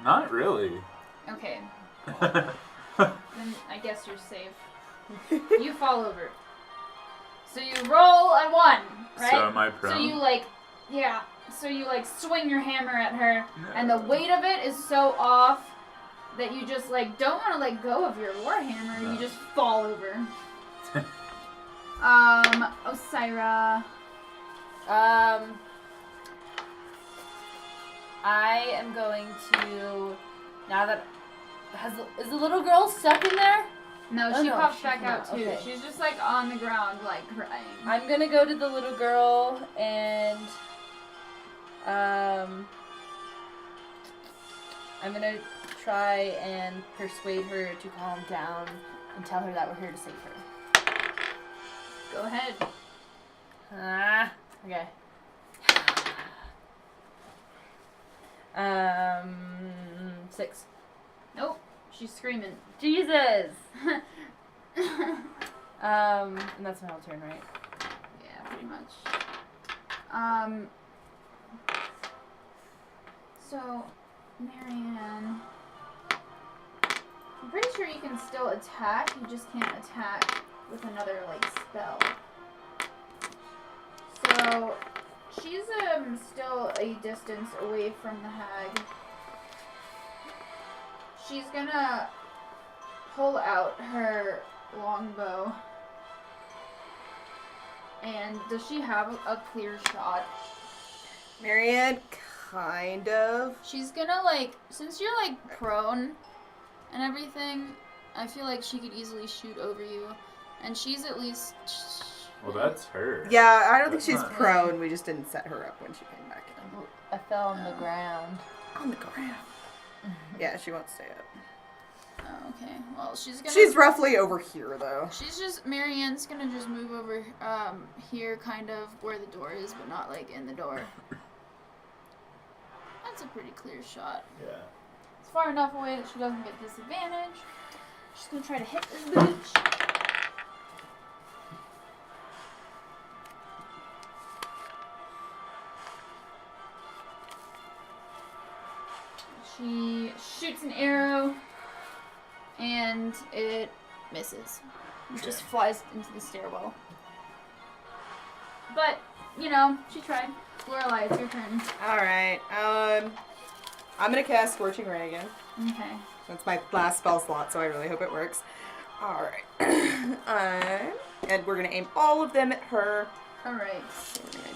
Not really. Okay, then I guess you're safe. You fall over. So you roll a 1, right? So am I prone? So you like, yeah. So you like swing your hammer at her, and the weight of it is so off that you just like don't want to let go of your warhammer. No. You just fall over. Osira. I am going to, now that, is the little girl stuck in there? No, Oh, she no, pops she's back out not. too. Okay. She's just like on the ground, like crying. I'm gonna go to the little girl and, I'm gonna try and persuade her to calm down and tell her that we're here to save her. Go ahead. Okay. 6. Nope. She's screaming. Jesus! And that's my whole turn, right? Yeah, pretty much. So, Marianne, I'm pretty sure you can still attack. You just can't attack with another like spell. So, she's still a distance away from the hag. She's gonna pull out her longbow. And does she have a clear shot? Marianne, kind of. She's gonna like, since you're like prone and everything, I feel like she could easily shoot over you. And she's at least. Well, that's her. Yeah, I don't think That's she's not- prone. We just didn't set her up when she came back in. I fell on the ground. On the ground. Yeah, she won't stay up. Oh, okay. Well, she's gonna. She's roughly over here, though. She's just. Marianne's gonna just move over here, kind of where the door is, but not like in the door. That's a pretty clear shot. Yeah. It's far enough away that she doesn't get disadvantage. She's gonna try to hit this bitch. She shoots an arrow, and it misses. It just flies into the stairwell. But, you know, she tried. Lorelai, it's your turn. Alright, I'm gonna cast Scorching Ray again. Okay. That's my last spell slot, so I really hope it works. Alright. And we're gonna aim all of them at her. Alright. So we're gonna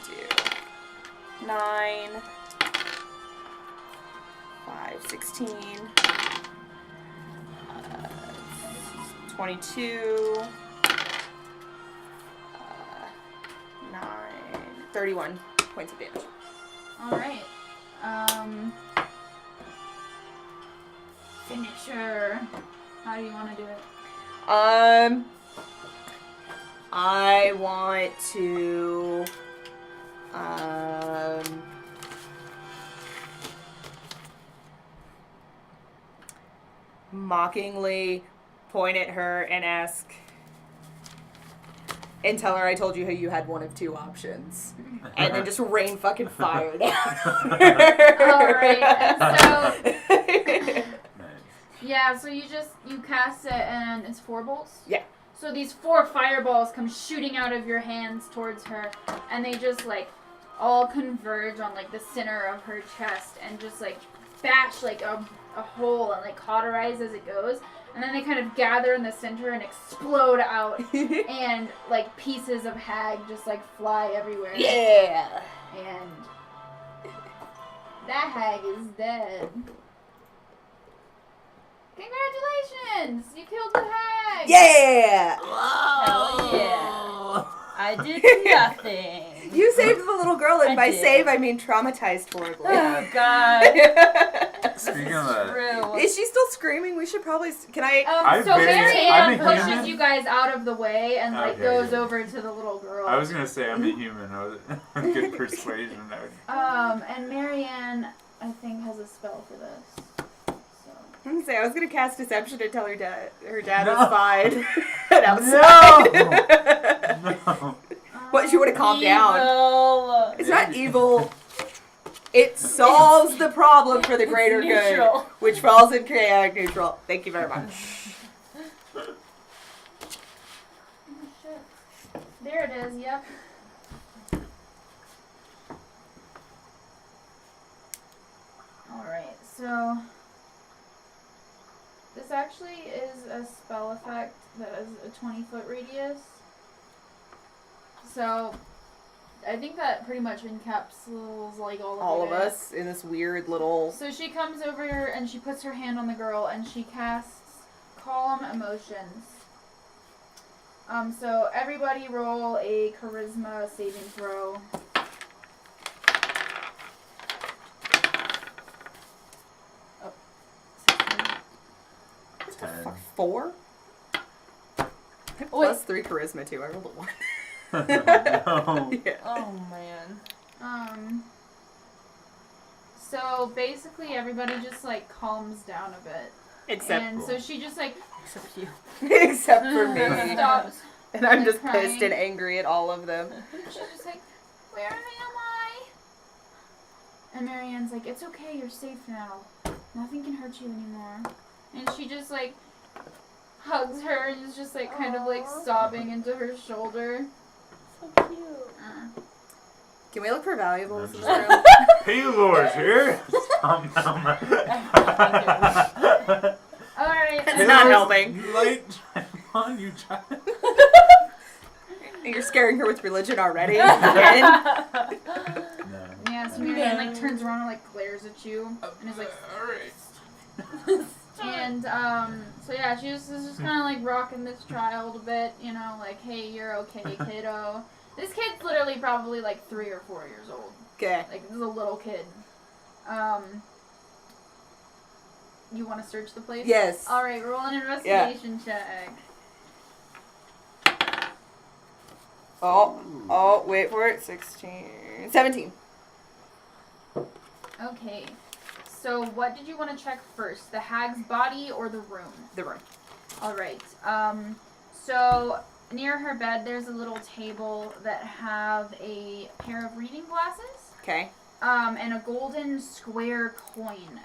do 9, 5, 16, 22, 9, 31 points of damage. Alright. Finish her. How do you want to do it? I want to, mockingly point at her and ask, and tell her I told you how you had one of two options. And then just rain fucking fire down. Alright, and so, Nice. yeah, so you cast it and it's 4 bolts? Yeah. So these 4 fireballs come shooting out of your hands towards her, and they just like all converge on like the center of her chest and just like bash like a hole and like cauterize as it goes. And then they kind of gather in the center and explode out, and like pieces of hag just like fly everywhere. Yeah. And that hag is dead. Congratulations! You killed the hag! Yeah. Hell yeah. I did nothing. You saved the little girl, and I by did. save I mean traumatized horribly. Oh God. Speaking of that, True. Is she still screaming? We should probably. Can I? So I'm Mary Ann a pushes human. you guys out of the way and like Okay, goes good. over to the little girl. I was gonna say I'm a human. I was a good persuasion. And Mary Ann, I think, has a spell for this. So. I'm gonna say I was gonna cast deception and tell her dad No. was fine and outside. No. What? She would have calmed down. Evil. It's not evil. It solves the problem for the greater good, neutral. which falls in chaotic neutral. Thank you very much. Oh, shit. There it is, yep. Alright, so this actually is a spell effect that has a 20-foot radius. So I think that pretty much encapsulates like All of you guys. us in this weird little. So she comes over and she puts her hand on the girl and she casts Calm Emotions. So everybody roll a charisma saving throw. Oh, 16. 4? Plus 3 charisma too. I rolled a 1. No. Yeah. Oh man. So basically everybody just like calms down a bit. Except, And so she just like Except you. except for me. stops. And I'm just Crying. pissed and angry at all of them. She's just like, where am I? And Marianne's like, it's okay, you're safe now. Nothing can hurt you anymore. And she just like hugs her and is just like kind of like Aw. sobbing into her shoulder. So cute. Can we look for valuables in this I'm room? Paylor's here. Alright. It's not helping. Light shine on you, child. You're scaring her with religion already. Again? No. Yeah, so Marianne like turns around and like glares at you and is like, Alright. and so yeah, is just kind of like rocking this child a bit, you know, like, hey, you're okay, kiddo. This kid's literally probably like 3 or 4 years old. Okay. Like, this is a little kid. You want to search the place? Yes. Alright, roll an investigation check. Oh, wait for it. 17. Okay. So, what did you want to check first? The hag's body or the room? The room. Alright. So, near her bed, there's a little table that have a pair of reading glasses. Okay. And a golden square coin.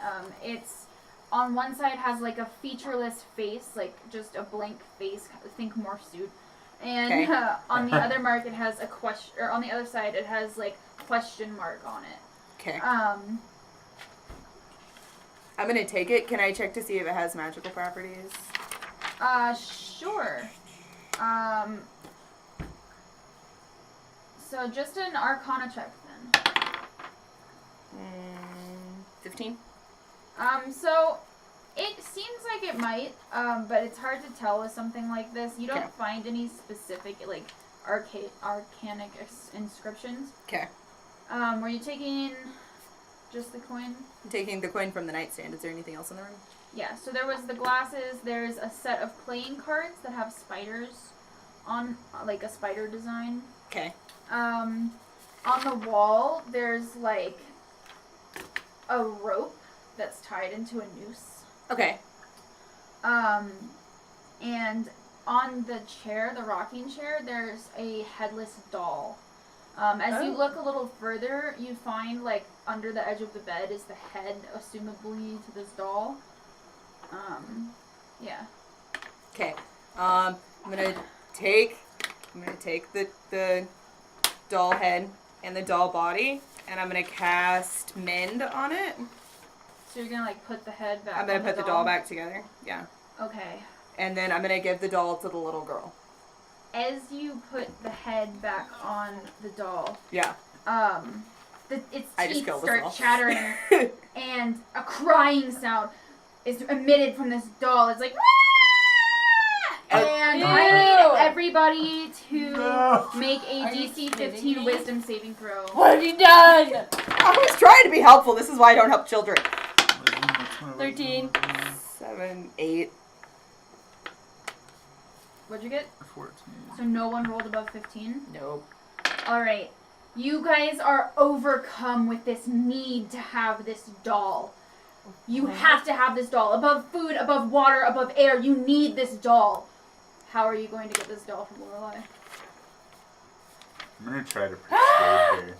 It's on one side has like a featureless face, like just a blank face, think morph suit. And Okay. on the other mark, it has a question, or on the other side, it has like question mark on it. Okay. I'm gonna take it. Can I check to see if it has magical properties? Sure. So just an Arcana check then. 15. So it seems like it might, but it's hard to tell with something like this. You don't Okay. find any specific like arcanic inscriptions. Okay. Were you taking just the coin? I'm taking the coin from the nightstand. Is there anything else in the room? Yeah. So there was the glasses. There's a set of playing cards that have spiders on, like a spider design. Okay. On the wall, there's like a rope that's tied into a noose. Okay. And on the chair, the rocking chair, there's a headless doll. As you Oh. look a little further, you find like under the edge of the bed is the head, assumably to this doll. Yeah. Okay. I'm gonna take the doll head and the doll body, and I'm gonna cast Mend on it. So you're gonna like put the head back. I'm gonna on put the doll back together. Yeah. Okay. And then I'm gonna give the doll to the little girl. As you put the head back on the doll, Yeah. its I just teeth killed start myself. chattering, and a crying sound is emitted from this doll. It's like, and Ew. I need everybody to No. make a Are you DC kidding 15 me? Wisdom saving throw. What have you done? I was trying to be helpful. This is why I don't help children. 13. 7, 8. What'd you get? 14. So no one rolled above 15? Nope. Alright. You guys are overcome with this need to have this doll. You have to have this doll. Above food, above water, above air, you need this doll. How are you going to get this doll from Lorelai? I'm gonna try to persuade her.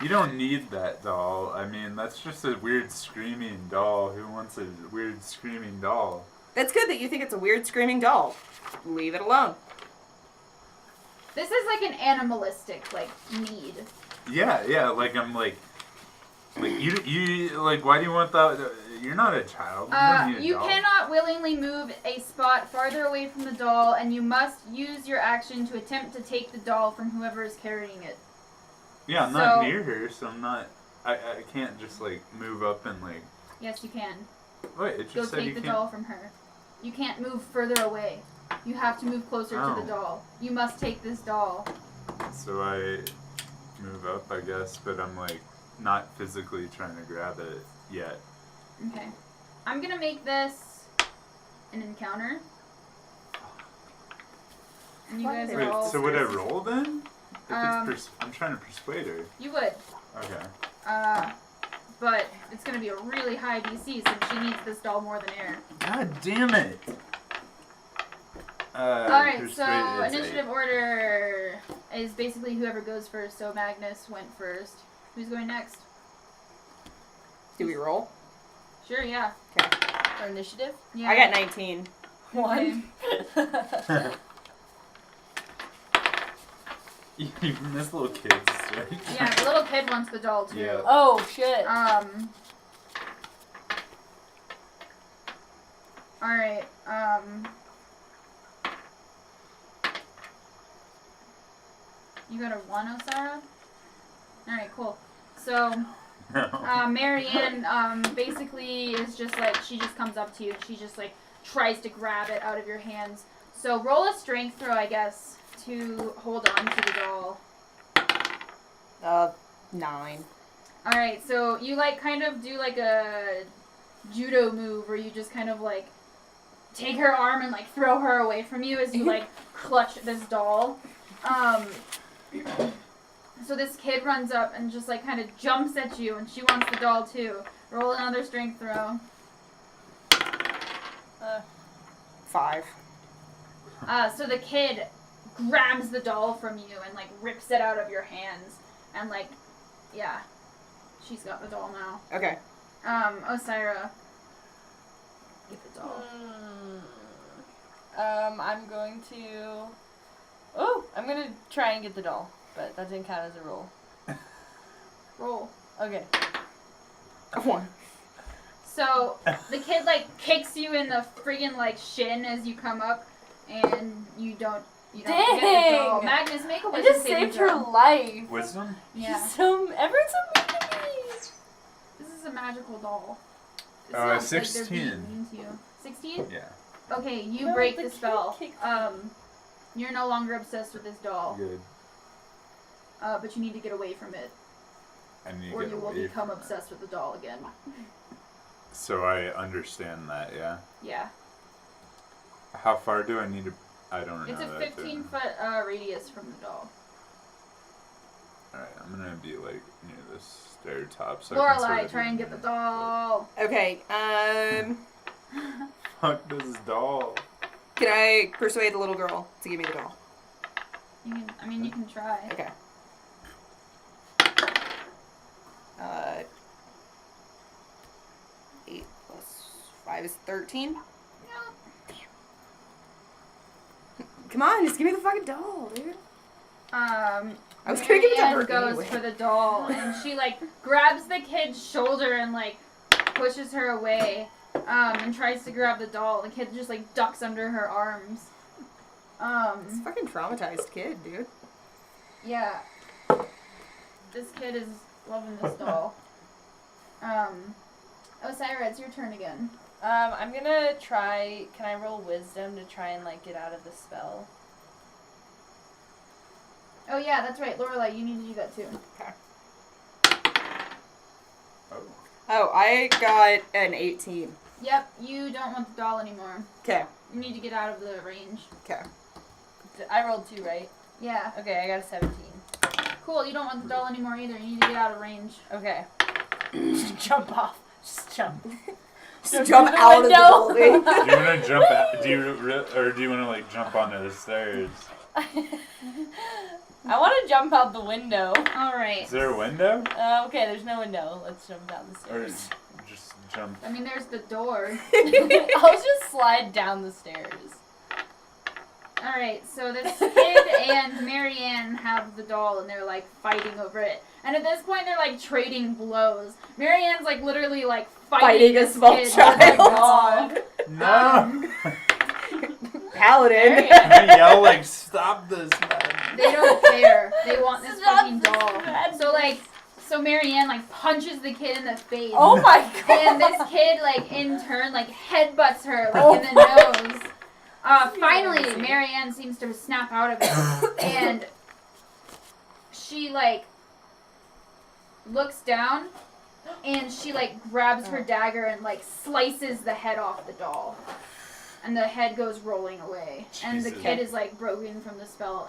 You don't need that doll. I mean, that's just a weird screaming doll. Who wants a weird screaming doll? That's good that you think it's a weird screaming doll. Leave it alone. This is like an animalistic, like, need. Yeah, like I'm like you like, why do you want that? You're not a child. You don't need a You doll. cannot willingly move a spot farther away from the doll, and you must use your action to attempt to take the doll from whoever is carrying it. Yeah, I'm not So- near her, so I'm not. I can't just like move up and like. Yes, you can. Wait, it Go just said you take the can't. doll from her. You can't move further away. You have to move closer to Oh. the doll. You must take this doll. So I move up, I guess, but I'm like not physically trying to grab it yet. Okay. I'm gonna make this an encounter. And you guys are Wait, all. so would I roll then? If Um, I'm trying to persuade her. You would. Okay. But it's gonna be a really high DC since she needs this doll more than air. God damn it. Alright, so persuade is initiative order is basically whoever goes first. So Magnus went first. Who's going next? Do we roll? Sure, yeah. Our initiative? Yeah. I got 19. One. You miss little kids, right? Yeah, the little kid wants the doll too. Yeah. Oh, shit. Alright, you got a 1, Osara? Alright, cool. So, Marianne, basically is just like, she just comes up to you and she just like tries to grab it out of your hands. So roll a strength throw, I guess, to hold on to the doll. 9. Alright, so you like kind of do like a judo move where you just kind of like take her arm and like throw her away from you as you like clutch this doll. So this kid runs up and just like kind of jumps at you and she wants the doll too. Roll another strength throw. 5. So the kid grabs the doll from you and like rips it out of your hands and like, yeah, she's got the doll now. Okay. Osira, get the doll. I'm going to... Oh, I'm going to try and get the doll, but that didn't count as a roll. Roll. Okay. 1. So the kid like kicks you in the friggin' like shin as you come up, and you don't get the doll. Dang! Magnus, make a I wisdom just saving saved her throw. life. Wisdom? Yeah, Everyone's so mean to me. this is a magical doll. It's Uh, not like they're 16. being mean to you. 16? Yeah. Okay, you No, break the the kid spell. kicked You're no longer obsessed with this doll, Good. but you need to get away from it, I need to or get you will away become from it. obsessed with the doll again. So I understand that, yeah. Yeah, How far do I need to? I don't know. it's a that, 15-foot radius from the doll. Alright, I'm gonna be like near the stair top. So I can sort Lorelai, of try be and get the near- doll. Okay. Fuck this doll. Can I persuade the little girl to give me the doll? You can try. Okay. 8 plus 5 is 13. Come on, just give me the fucking doll, dude. I was gonna give it to her goes anyway. for the doll, and she like grabs the kid's shoulder and like pushes her away, and tries to grab the doll. The kid just like ducks under her arms. It's a fucking traumatized kid, dude. Yeah. This kid is loving this doll. Osira, it's your turn again. I'm gonna try. Can I roll wisdom to try and like get out of the spell? Oh yeah, that's right, Lorelai. You need to do that too. Oh, I got an 18. Yep, you don't want the doll anymore. Okay. You need to get out of the range. Okay. I rolled 2, right? Yeah. Okay, I got a 17. Cool. You don't want the doll anymore either. You need to get out of range. Okay. Just jump off. Just jump. Just jump out of the building. Do you want to jump out? Do you want to like jump onto the stairs? I want to jump out the window. All right. Is there a window? Okay, there's no window. Let's jump down the Or stairs. just jump? I mean, there's the door. I'll just slide down the stairs. All right. So this kid and Marianne have the doll, and they're like fighting over it. And at this point, they're like trading blows. Marianne's like literally like fighting a this small kid child. with her doll. No! Paladin. I yell like, stop this, man. They don't care. They want this Stop fucking this doll. madness. So Marianne like punches the kid in the face. Oh my god! And this kid, like, in turn, like, headbutts her, like, in the nose. Finally, Marianne seems to snap out of it. And she, like, looks down, and she, like, grabs her dagger and, like, slices the head off the doll. And the head goes rolling away. And the Jesus. kid is, like, broken from the spell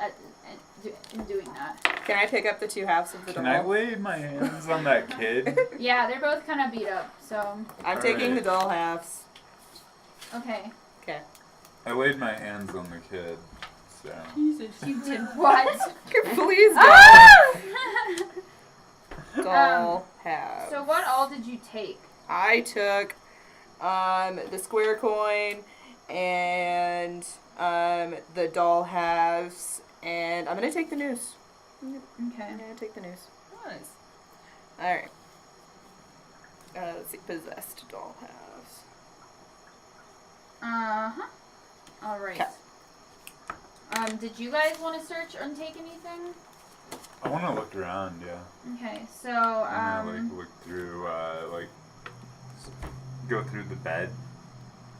in doing that. Can I pick up the 2 halves of the Can doll? I lay my hands on that kid? Yeah, they're both kind of beat up, so, I'm taking the doll halves. okay. Okay. I laid my hands on the kid, so. Jesus. You did what? Please don't. Ah! Doll halves. So what all did you take? I took the square coin and the doll halves, and I'm gonna take the noose. Okay. I'm gonna take the noose. Nice. Alright. Let's see. Possessed doll halves. Uh-huh. Alright. 'Kay. Did you guys want to search and take anything? I want to look around, yeah. Okay, so, I want to like look through, go through the bed,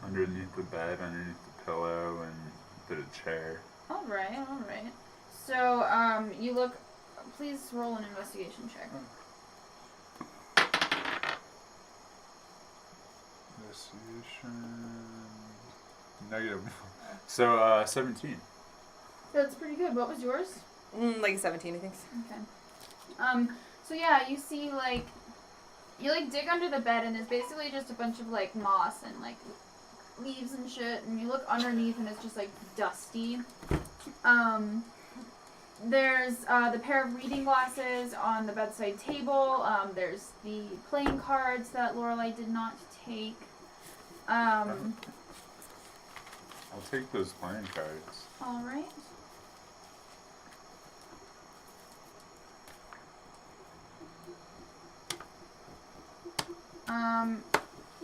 underneath the bed, underneath the pillow, and the chair. alright. So, you look, please roll an investigation check. Investigation. Negative. So, 17. That's pretty good. What was yours? Like a 17, I think. Okay. So yeah, you see, like, you, like, dig under the bed, and there's basically just a bunch of, like, moss and, like, leaves and shit, and you look underneath, and it's just, like, dusty. There's, the pair of reading glasses on the bedside table. There's the playing cards that Lorelai did not take. I'll take those playing cards. Alright.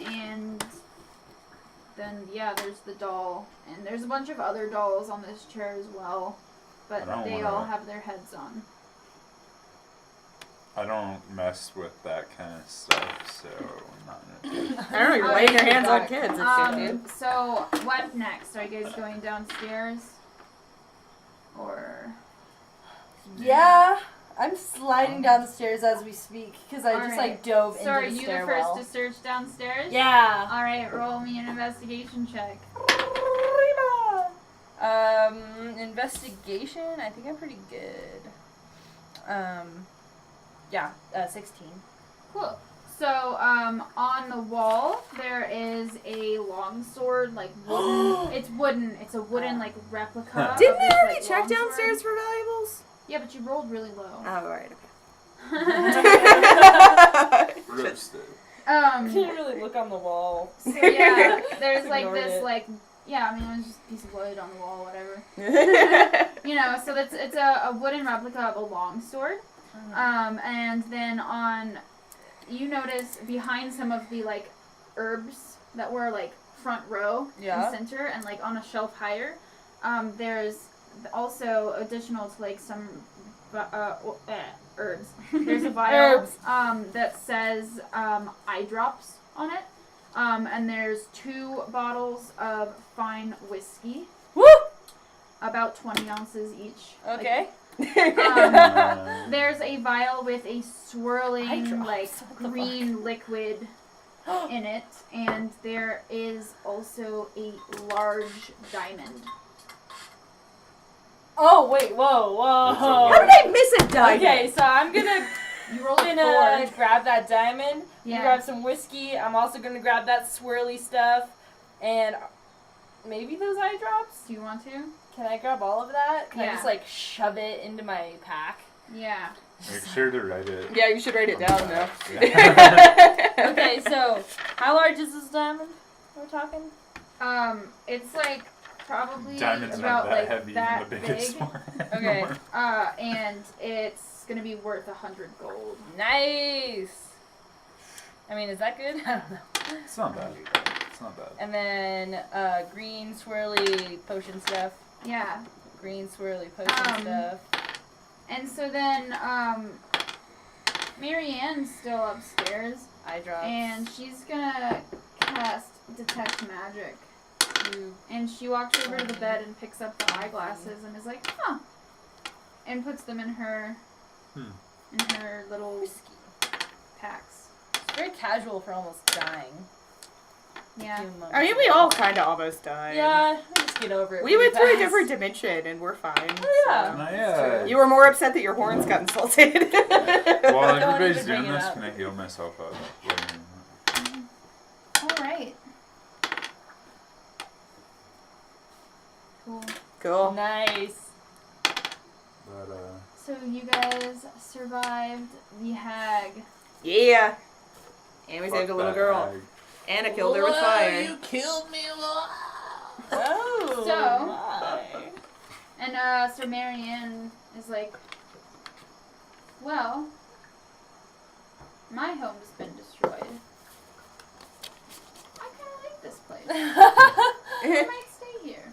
And then, yeah, there's the doll. And there's a bunch of other dolls on this chair as well. But I don't they wanna- all have their heads on. I don't mess with that kind of stuff, so I'm not interested. I don't know, you're Alright, laying your hands on back. kids and shit, dude. So, what next? Are you guys going downstairs? Or... Yeah, I'm sliding down the stairs as we speak because I just Alright. like dove So are into the you the stairwell. first to search downstairs? Yeah. Alright, roll me an investigation check. Investigation. I think I'm pretty good. Yeah, 16. Cool. So, on the wall, there is a longsword, like, wooden. It's wooden. It's a wooden, like, replica. Didn't of they this, already like, check longsword. downstairs for valuables? Yeah, but you rolled really low. Oh, alright, okay. Roasted. I didn't really look on the wall. So yeah, there's like Ignored this it. like Yeah, I mean, it was just a piece of wood on the wall, whatever. You know, so it's a wooden replica of a longsword. And then you notice behind some of the, like, herbs that were, like, front row Yeah. and center and, like, on a shelf higher, there's also additional to, like, some herbs. There's a vial that says eye drops on it. And there's 2 bottles of fine whiskey. Woo! About 20 ounces each. Okay. There's a vial with a swirling, drops. like, What the green liquid in it. And there is also a large diamond. Oh, wait, whoa. How did I miss a diamond? Okay, so I'm gonna You rolled a 4. grab that diamond. You Yeah. grab some whiskey. I'm also gonna grab that swirly stuff. And maybe those eye drops? Do you want to? Can I grab all of that? Can I Yeah. just, like, shove it into my pack? Yeah. Make sure to write it. Yeah, you should write it down though. Okay, so how large is this diamond we're talking? It's like probably Diamonds about not that like heavy that in the biggest big. one. Okay. And it's gonna be worth 100 gold. Nice! I mean, is that good? I don't know. It's not bad. It's not bad. And then green swirly potion stuff. Yeah. Green swirly potion stuff. And so then, Marianne's still upstairs, Eye drops. and she's gonna cast Detect Magic. And she walks over to the bed and picks up the eyeglasses and is like, huh. And puts them in her little Whiskey. packs. It's very casual for almost dying. Yeah. I mean, we all kind of almost died. Yeah, just get over it. We went through a fast. different dimension and we're fine. Oh, yeah. Not yet. You were more upset that your horns got insulted. While Don't everybody's even bring doing it this, up. can I heal myself up? Alright. Cool. Cool. Nice. But, So you guys survived the hag. Yeah. And we fuck saved a little that girl. hag. And I killed her with fire. You killed me. Oh. So- my. And so Marianne is like, well, my home's been destroyed. I kind of like this place. I might stay here.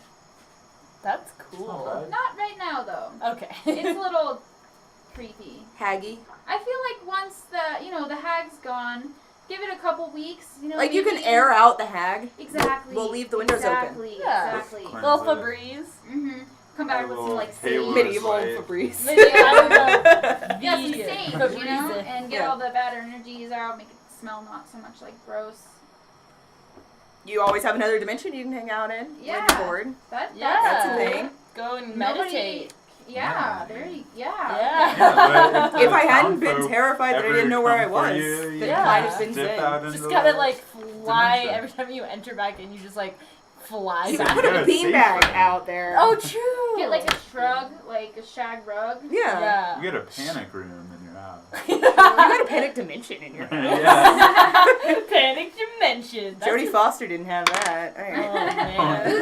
That's Not cool. bad. Not right now, though. Okay. It's a little creepy. Haggy. I feel like once the hag's gone, give it a couple weeks. Like you can maybe- air out the hag. Exactly. We'll leave the windows open. Exactly. Yeah. Exactly. Cleanse Little it. Febreze. Mhm. Come back with some like Little sage. Medieval Right. Febreze. Maybe I don't know. Yeah, some The sage, Febreze. and get Yeah. all the bad energies out, make it smell not so much like gross. You always have another dimension you can hang out in. Yeah. When you're bored. That's That's a cool. thing. Go and Nobody- meditate. Yeah, there you. Yeah. Yeah. Yeah, but If I the hadn't town been folk terrified that I ever didn't know where I come for was, you, that Yeah. might have been dip Zen. out into Just the gotta like fly dimension. every time you enter back in. You just like fly You back. put a Yeah, beanbag safe. out there. Oh, true. Get like a shrug, like a shag rug. Yeah. Yeah. You get a panic room in your house. You got a panic dimension in your house. Yeah. Panic dimension. That's Jodie Foster didn't have that. Oh man.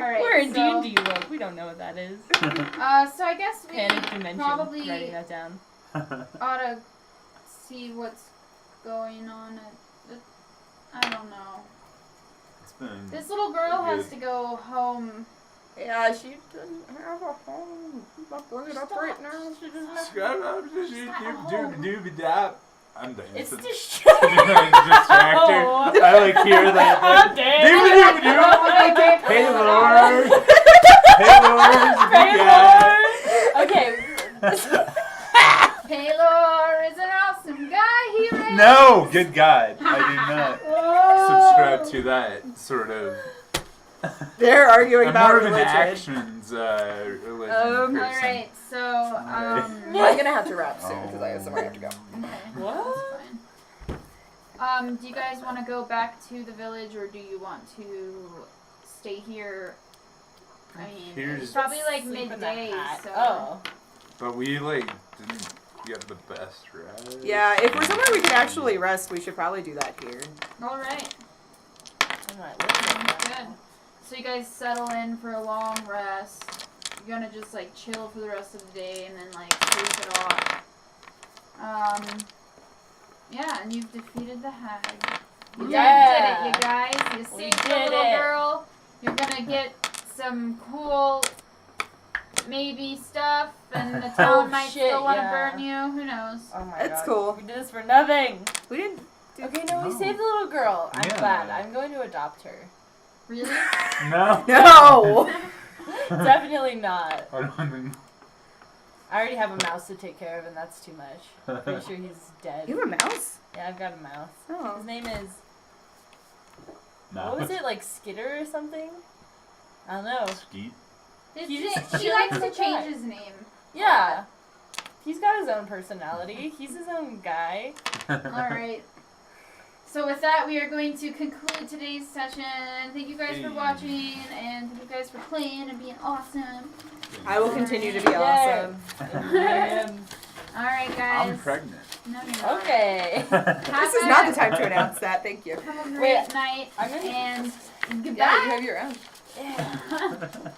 All right. We're in so, D&D world. We don't know what that is. So I guess we Panic dimension. probably Writing that down. ought to see what's going on at. I don't know. It's been This little girl has Good. to go home. Yeah, she didn't have a home. I'll bring it up right now. She doesn't have I'm done. It's It's a distracting. distractor. I like hear that. How Like, dare hey Lord. Hey Lord. Okay. Taylor is an awesome guy. He ran. No, good God. I do not subscribe to that sort of. They're arguing I'm about more of an religion. actions religion All person. right. So I'm gonna have to wrap soon because I have somewhere I have to go. Okay. What? That's fine. Do you guys want to go back to the village, or do you want to stay here? I mean, Here's- it's probably like Sleep in the midday, hat. so. Oh. But we like didn't get the best rest. Yeah, if we're somewhere we could actually rest, we should probably do that here. All right. And my lips are Good. So you guys settle in for a long rest. You're gonna just like chill for the rest of the day and then like sleep it off. Yeah, and you've defeated the hag. You did it, you guys. You saved the did little it. girl. You're gonna get some cool maybe stuff, and the town might shit, still want to yeah. burn you. Who knows? Oh my That's god. cool. We did this for nothing. We didn't. Okay, no, we No. saved the little girl. I'm Yeah. glad. I'm going to adopt her. Really? No. No. Definitely not. I don't think. I already have a mouse to take care of, and that's too much. Pretty sure he's dead. You have a mouse? Yeah, I've got a mouse. Oh. His name is, No. what was it, like Skitter or something? I don't know. Skeet. He's He just likes to chilling change with his name. Yeah. He's got his own personality. He's his own guy. All right. So with that, we are going to conclude today's session. Thank you guys for watching, and thank you guys for playing and being awesome. I will continue to be Yay. awesome. All right, I'm guys. pregnant. No, you're not. Okay. This is not the time to announce that. Thank you. Have a great Wait, night, I'm gonna- and goodbye. Yeah, you have your own. Yeah.